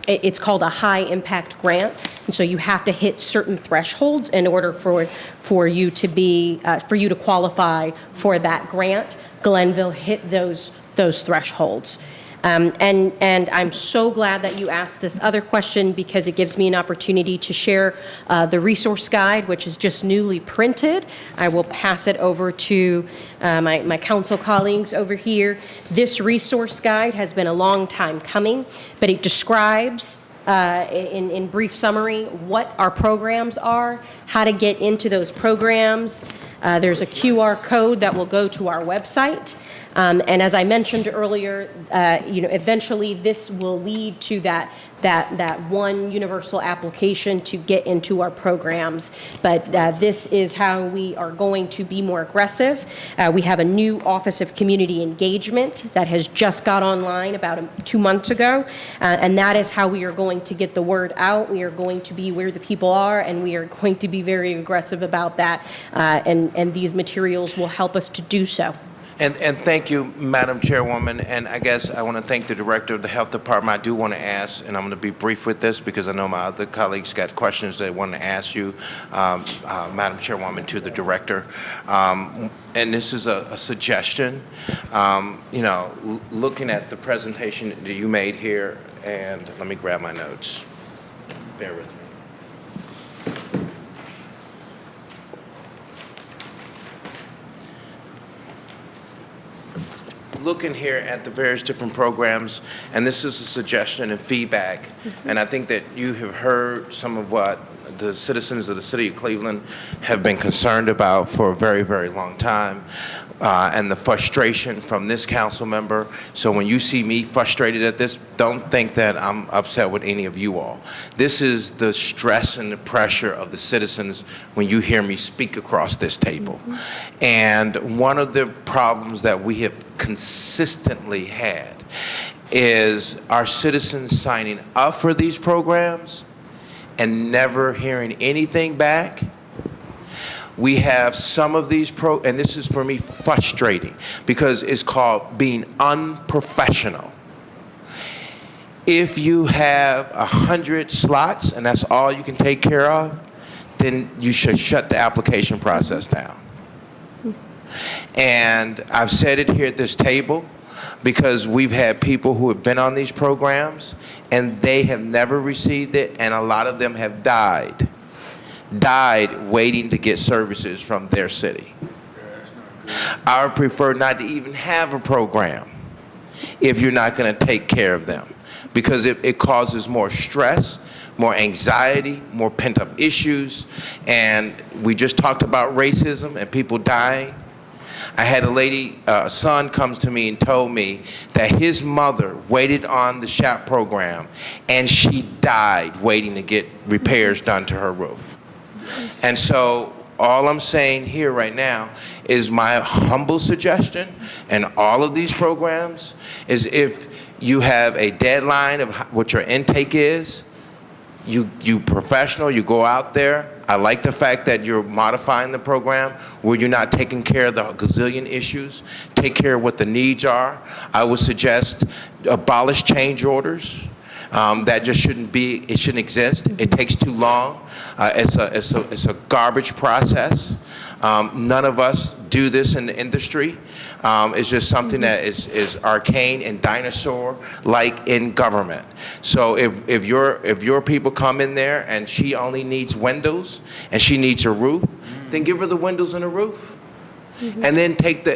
it's called a high impact grant, and so you have to hit certain thresholds in order for you to qualify for that grant. Glenville hit those thresholds. And I'm so glad that you asked this other question because it gives me an opportunity to share the resource guide, which is just newly printed. I will pass it over to my council colleagues over here. This resource guide has been a long time coming, but it describes in brief summary what our programs are, how to get into those programs. There's a QR code that will go to our website. And as I mentioned earlier, eventually this will lead to that one universal application to get into our programs. But this is how we are going to be more aggressive. We have a new Office of Community Engagement that has just got online about 2 months ago. And that is how we are going to get the word out. We are going to be where the people are, and we are going to be very aggressive about that. And these materials will help us to do so. And thank you, Madam Chairwoman. And I guess I want to thank the Director of the Health Department. I do want to ask, and I'm going to be brief with this because I know my other colleagues got questions they want to ask you, Madam Chairwoman, to the Director. And this is a suggestion. Looking at the presentation that you made here, and let me grab my notes. Bear with me. Looking here at the various different programs, and this is a suggestion and feedback, and I think that you have heard some of what the citizens of the city of Cleveland have been concerned about for a very, very long time, and the frustration from this council member. So when you see me frustrated at this, don't think that I'm upset with any of you all. This is the stress and the pressure of the citizens when you hear me speak across this table. And one of the problems that we have consistently had is our citizens signing up for these programs and never hearing anything back. We have some of these and this is for me frustrating because it's called being unprofessional. If you have 100 slots and that's all you can take care of, then you should shut the application process down. And I've said it here at this table because we've had people who have been on these programs and they have never received it, and a lot of them have died waiting to get services from their city. I would prefer not to even have a program if you're not going to take care of them, because it causes more stress, more anxiety, more pent-up issues. And we just talked about racism and people dying. I had a son comes to me and told me that his mother waited on the SHAP program and she died waiting to get repairs done to her roof. And so all I'm saying here right now is my humble suggestion, and all of these programs, is if you have a deadline of what your intake is, you professional, you go out there. I like the fact that you're modifying the program where you're not taking care of the gazillion issues, take care of what the needs are. I would suggest abolish change orders. That just shouldn't exist. It takes too long. It's a garbage process. None of us do this in the industry. It's just something that is arcane and dinosaur-like in government. So if your people come in there and she only needs windows and she needs a roof, then give her the windows and a roof. And then take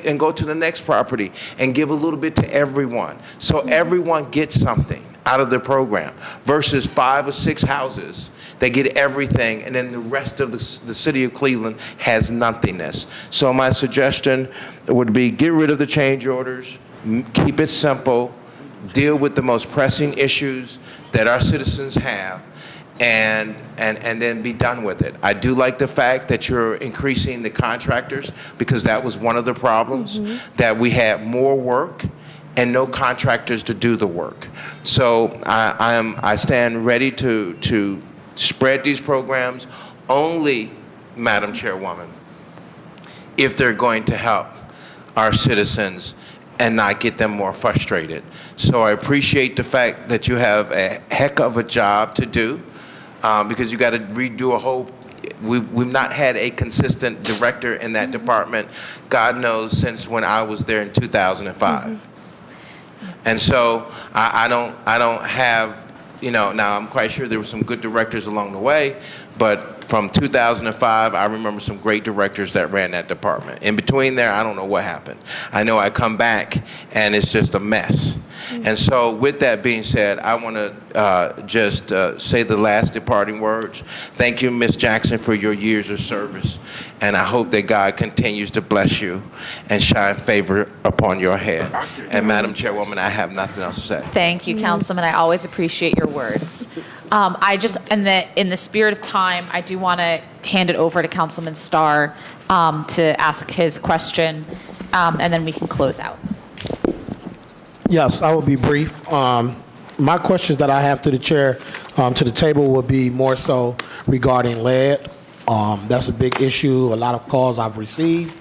and go to the next property and give a little bit to everyone, so everyone gets something out of the program, versus 5 or 6 houses that get everything and then the rest of the city of Cleveland has nothingness. So my suggestion would be get rid of the change orders, keep it simple, deal with the most pressing issues that our citizens have, and then be done with it. I do like the fact that you're increasing the contractors, because that was one of the problems, that we had more work and no contractors to do the work. So I stand ready to spread these programs only, Madam Chairwoman, if they're going to help our citizens and not get them more frustrated. So I appreciate the fact that you have a heck of a job to do, because you got to redo a whole. We've not had a consistent director in that department, God knows, since when I was there in 2005. And so I don't have, now I'm quite sure there were some good directors along the way, but from 2005, I remember some great directors that ran that department. In between there, I don't know what happened. I know I come back and it's just a mess. And so with that being said, I want to just say the last departing words. Thank you, Ms. Jackson, for your years of service. And I hope that God continues to bless you and shine favor upon your head. And Madam Chairwoman, I have nothing else to say. Thank you, Councilman. I always appreciate your words. I just, in the spirit of time, I do want to hand it over to Councilman Starr to ask his question, and then we can close out. Yes, I will be brief. My questions that I have to the chair, to the table, will be more so regarding lead. That's a big issue, a lot of calls I've received.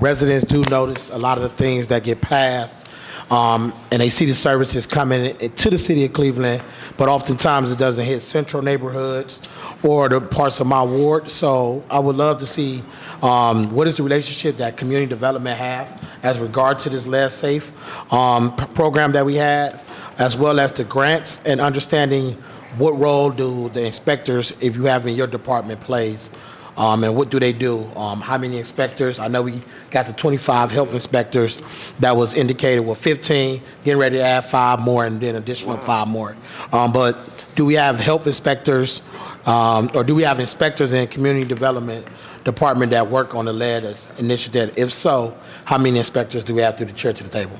Residents do notice a lot of the things that get passed, and they see the services coming to the city of Cleveland, but oftentimes it doesn't hit central neighborhoods or the parts of my ward. So I would love to see what is the relationship that community development have as regard to this lead safe program that we had, as well as the grants, and understanding what role do the inspectors, if you have in your department, plays, and what do they do? How many inspectors? I know we got the 25 health inspectors that was indicated with 15, getting ready to add 5 more and then additional 5 more. But do we have health inspectors, or do we have inspectors in community development department that work on the lead initiative? If so, how many inspectors do we have through the chair to the table?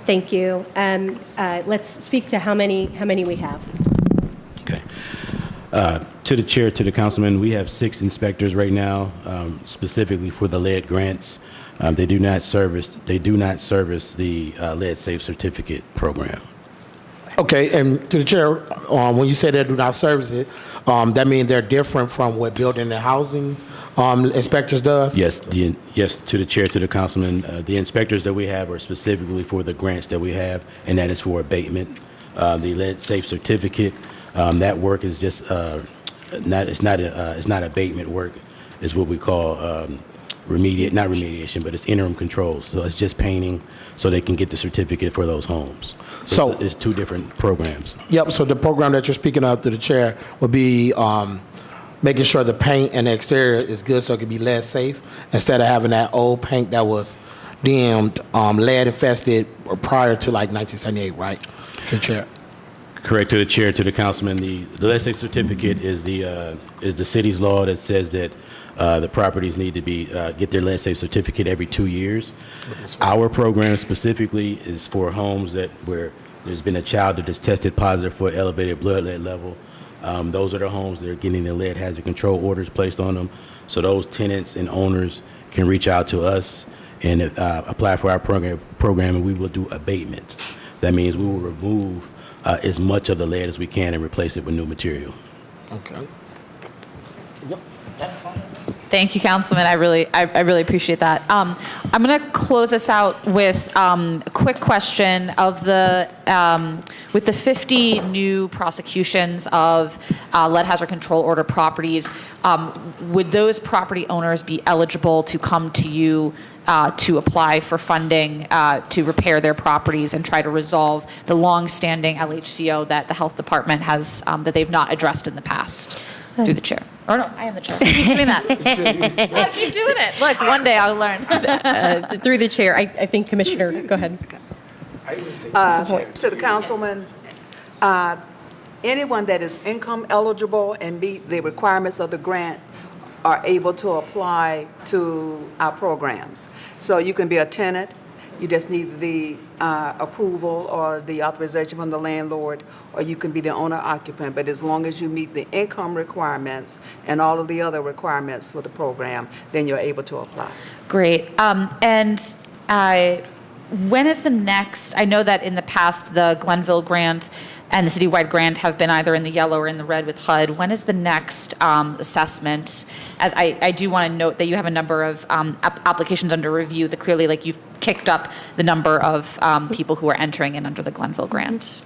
Thank you. Let's speak to how many we have. Okay. To the chair, to the councilman, we have 6 inspectors right now, specifically for the lead grants. They do not service the lead safe certificate program. Okay, and to the chair, when you say they do not service it, that means they're different from what building and housing inspectors does? Yes, yes, to the chair, to the councilman, the inspectors that we have are specifically for the grants that we have, and that is for abatement. The lead safe certificate, that work is just it's not abatement work. It's what we call not remediation, but it's interim controls. So it's just painting, so they can get the certificate for those homes. So it's 2 different programs. Yep. So the program that you're speaking of, through the chair, would be making sure the paint and the exterior is good, so it can be lead safe, instead of having that old paint that was deemed lead infested prior to like 1978, right? To the chair. Correct. To the chair, to the councilman, the lead safe certificate is the city's law that says that the properties need to be get their lead safe certificate every 2 years. Our program specifically is for homes where there's been a child that is tested positive for elevated blood lead level. Those are the homes that are getting their lead hazard control orders placed on them. So those tenants and owners can reach out to us and apply for our program, and we will do abatement. That means we will remove as much of the lead as we can and replace it with new material. Okay. Thank you, Councilman. I really appreciate that. I'm going to close us out with a quick question of with the 50 new prosecutions of lead hazard control order properties. Would those property owners be eligible to come to you to apply for funding to repair their properties and try to resolve the long-standing LHCO that the health department has that they've not addressed in the past? Through the chair. Or no, I am the chair. Keep doing that. I keep doing it. Look, one day I'll learn. Through the chair, I think Commissioner, go ahead. To the councilman, anyone that is income eligible and meet the requirements of the grant are able to apply to our programs. So you can be a tenant, You just need the approval or the authorization from the landlord, or you can be the owner occupant. But as long as you meet the income requirements and all of the other requirements for the program, then you're able to apply. Great. When is the next, I know that in the past, the Glenville grant and the citywide grant have been either in the yellow or in the red with HUD. When is the next assessment? As I do want to note that you have a number of applications under review that clearly, like, you've kicked up the number of people who are entering in under the Glenville grant.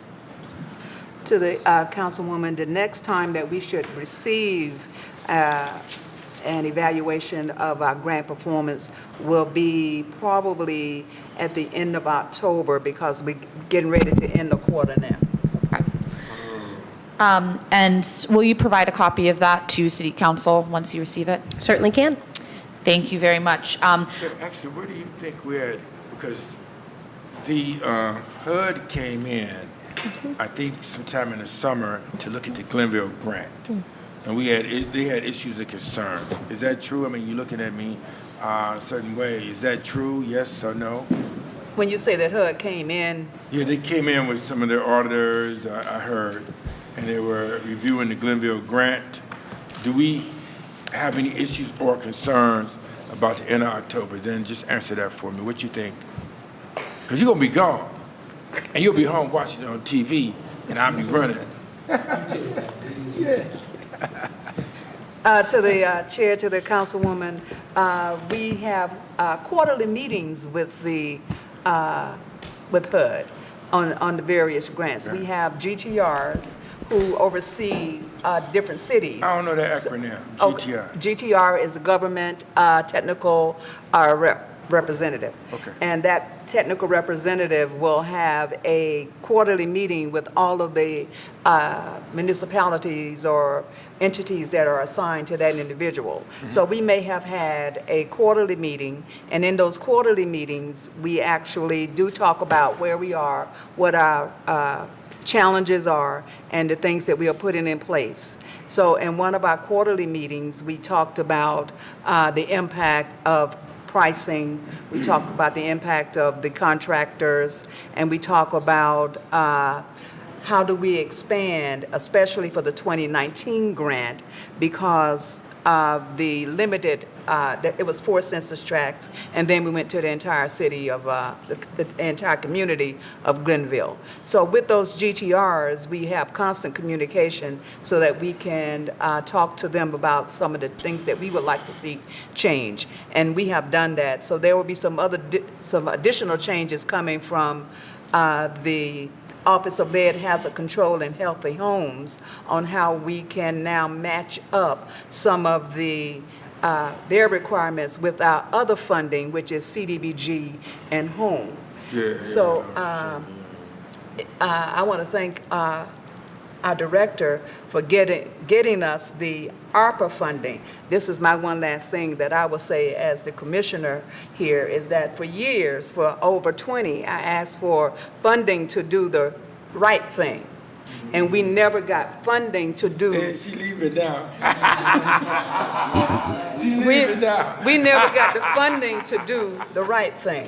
To the Councilwoman, the next time that we should receive an evaluation of our grant performance will be probably at the end of October, because we're getting ready to end the quarter now. And will you provide a copy of that to City Council once you receive it? Certainly can. Thank you very much. So actually, where do you think we're at? Because the HUD came in, I think sometime in the summer, to look at the Glenville grant. And they had issues and concerns. Is that true? I mean, you're looking at me a certain way. Is that true? Yes or no? When you say that HUD came in, Yeah, they came in with some of their auditors, I heard, and they were reviewing the Glenville grant. Do we have any issues or concerns about the end of October? Then just answer that for me. What you think? Because you're going to be gone, and you'll be home watching it on TV, and I'll be running. to the chair, to the councilwoman, we have quarterly meetings with the with HUD on the various grants. We have GTRs who oversee different cities. I don't know that acronym, GTR. GTR is a government technical representative. Okay. And that technical representative will have a quarterly meeting with all of the municipalities or entities that are assigned to that individual. So we may have had a quarterly meeting, and in those quarterly meetings, we actually do talk about where we are, what our challenges are, and the things that we are putting in place. So in one of our quarterly meetings, we talked about the impact of pricing, we talk about the impact of the contractors, and we talk about how do we expand, especially for the 2019 grant, because of the limited, it was 4 census tracts, and then we went to the entire city of, the entire community of Glenville. So with those GTRs, we have constant communication so that we can talk to them about some of the things that we would like to see change. And we have done that. So there will be some additional changes coming from the Office of Lead Hazard Control and Healthy Homes on how we can now match up some of the their requirements with our other funding, which is CDBG and home. So I want to thank our director for getting us the ARPA funding. This is my one last thing that I will say as the commissioner here, is that for years, for over 20, I asked for funding to do the right thing. And we never got funding to do. Hey, she leaving now. She leaving now. We never got the funding to do the right thing.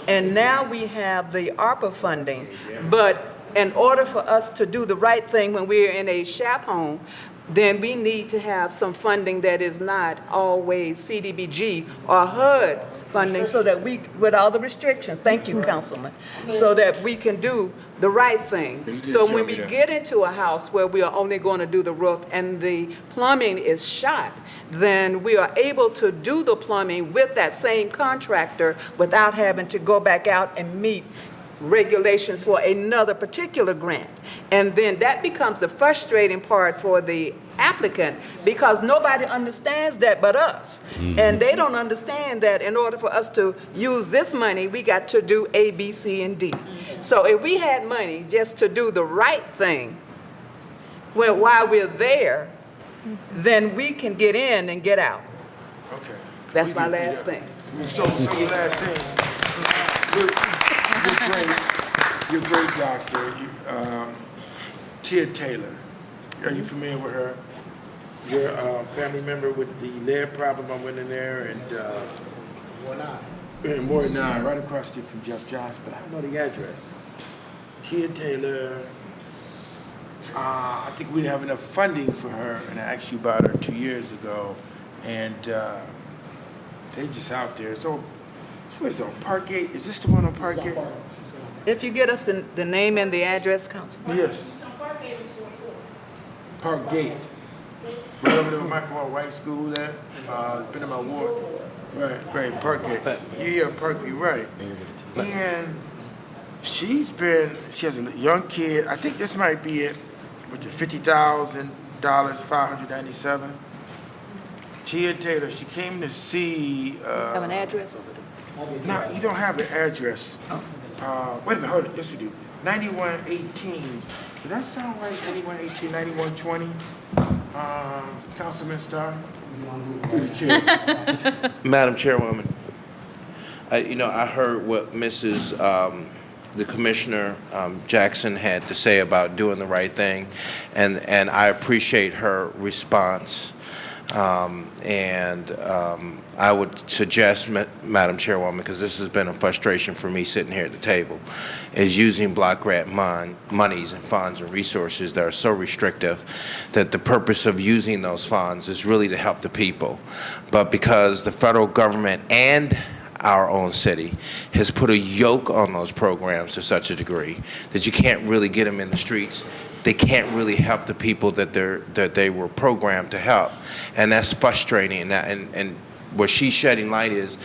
And now we have the ARPA funding. But in order for us to do the right thing when we're in a SHAP home, then we need to have some funding that is not always CDBG or HUD funding, so that we, with all the restrictions, thank you, Councilman, so that we can do the right thing. So when we get into a house where we are only going to do the roof and the plumbing is shot, then we are able to do the plumbing with that same contractor without having to go back out and meet regulations for another particular grant. And then that becomes the frustrating part for the applicant, because nobody understands that but us. And they don't understand that in order for us to use this money, we got to do A, B, C, and D. So if we had money just to do the right thing, well, while we're there, then we can get in and get out. Okay. That's my last thing. So your last thing. You're great. You're a great doctor. Tia Taylor. Are you familiar with her? You're a family member with the lead problem. I went in there and. More than nine, right across the street from Jeff Johnson, but I don't know the address. Tia Taylor, I think we didn't have enough funding for her, and I asked you about her 2 years ago, and they just out there. So, what is it, on Parkgate? Is this the one on Parkgate? If you get us the name and the address, Councilman. Yes. Parkgate. Right over there with Michael White School there. It's been in my ward. Right, Parkgate. Yeah, Parkview, right. And she has a young kid. I think this might be it. With the $50,000, $597. Tia Taylor, she came to see. Have an address over there? No, you don't have an address. Wait a minute, hold it. Yes, we do. 9118. Does that sound right? 9118, 9120? Councilman Starr? Through the chair. Madam Chairwoman, I heard what the Commissioner Jackson had to say about doing the right thing, and I appreciate her response. I would suggest, Madam Chairwoman, because this has been a frustration for me sitting here at the table, is using block grant monies and funds and resources that are so restrictive that the purpose of using those funds is really to help the people. But because the federal government and our own city has put a yoke on those programs to such a degree that you can't really get them in the streets. They can't really help the people that they were programmed to help, and that's frustrating. And what she's shedding light is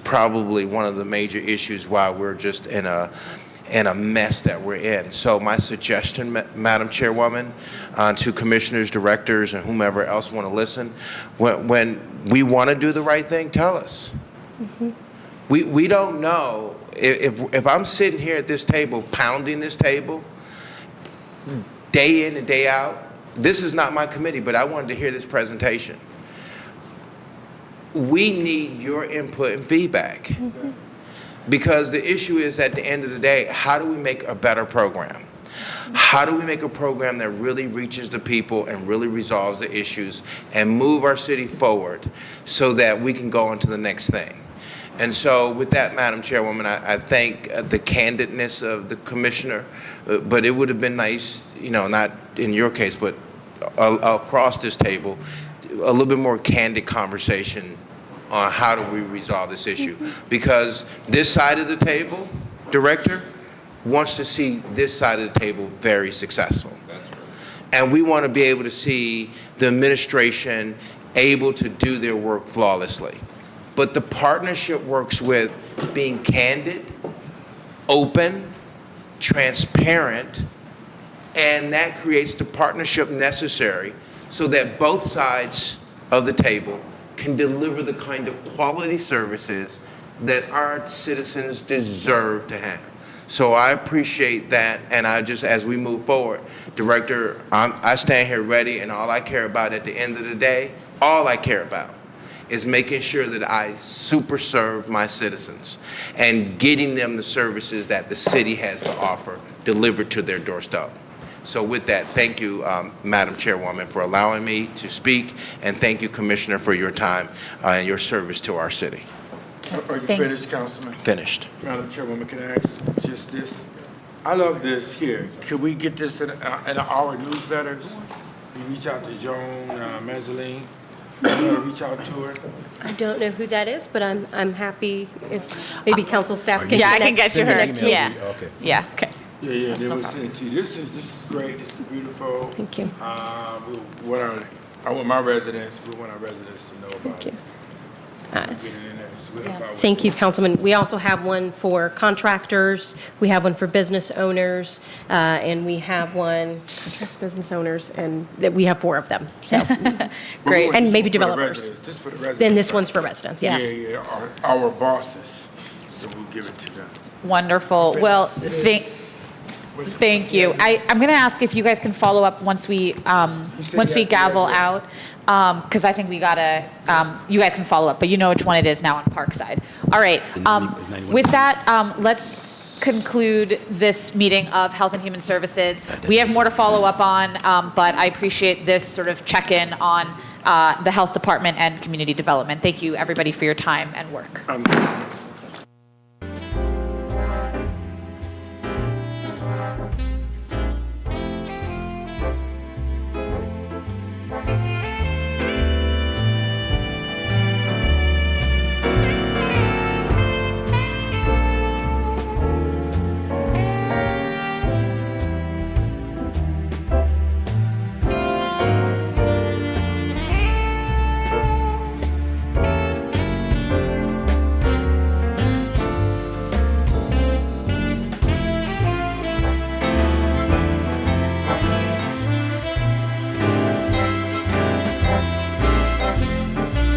probably one of the major issues why we're just in a mess that we're in. So my suggestion, Madam Chairwoman, to commissioners, directors, and whomever else want to listen, when we want to do the right thing, tell us. Mm-hmm. We don't know if I'm sitting here at this table, pounding this table, day in and day out. This is not my committee, but I wanted to hear this presentation. We need your input and feedback. Mm-hmm. Because the issue is, at the end of the day, how do we make a better program? How do we make a program that really reaches the people and really resolves the issues and move our city forward so that we can go on to the next thing? And so with that, Madam Chairwoman, I thank the candidness of the commissioner, but it would have been nice, not in your case, but across this table, a little bit more candid conversation on how do we resolve this issue. Because this side of the table, Director, wants to see this side of the table very successful. And we want to be able to see the administration able to do their work flawlessly. But the partnership works with being candid, open, transparent, and that creates the partnership necessary so that both sides of the table can deliver the kind of quality services that our citizens deserve to have. So I appreciate that, and as we move forward, Director, I stand here ready, and all I care about at the end of the day, all I care about is making sure that I super serve my citizens and getting them the services that the city has to offer delivered to their doorstep. So with that, thank you, Madam Chairwoman, for allowing me to speak, and thank you, Commissioner, for your time and your service to our city. Are you finished, Councilman? Finished. Madam Chairwoman, can I ask just this? I love this here. Could we get this in our newsletters? You reach out to Joan Messeline. You want to reach out to her? I don't know who that is, but I'm happy if maybe council staff can. Yeah, I can get you her. connect me. Yeah. Okay. Yeah. Okay. Yeah, they will send it to you. This is great. This is beautiful. Thank you. I want our residents to know about it. Get it in there. So we'll about Thank you, Councilman. We also have one for contractors, we have one for business owners, and we have one, contracts, business owners, and we have 4 of them, so. Great. And maybe for the developers. residents. This for the residents. Then this one's for residents, yes. Yeah, our bosses. So we'll give it to them. Wonderful. Well, thank you. I'm going to ask if you guys can follow up once we gavel out, because I think we got to, you guys can follow up, but you know which one it is now on Parkside. All right. With that, let's conclude this meeting of Health and Human Services. We have more to follow up on, but I appreciate this sort of check-in on the Health Department and Community Development. Thank you, everybody, for your time and work.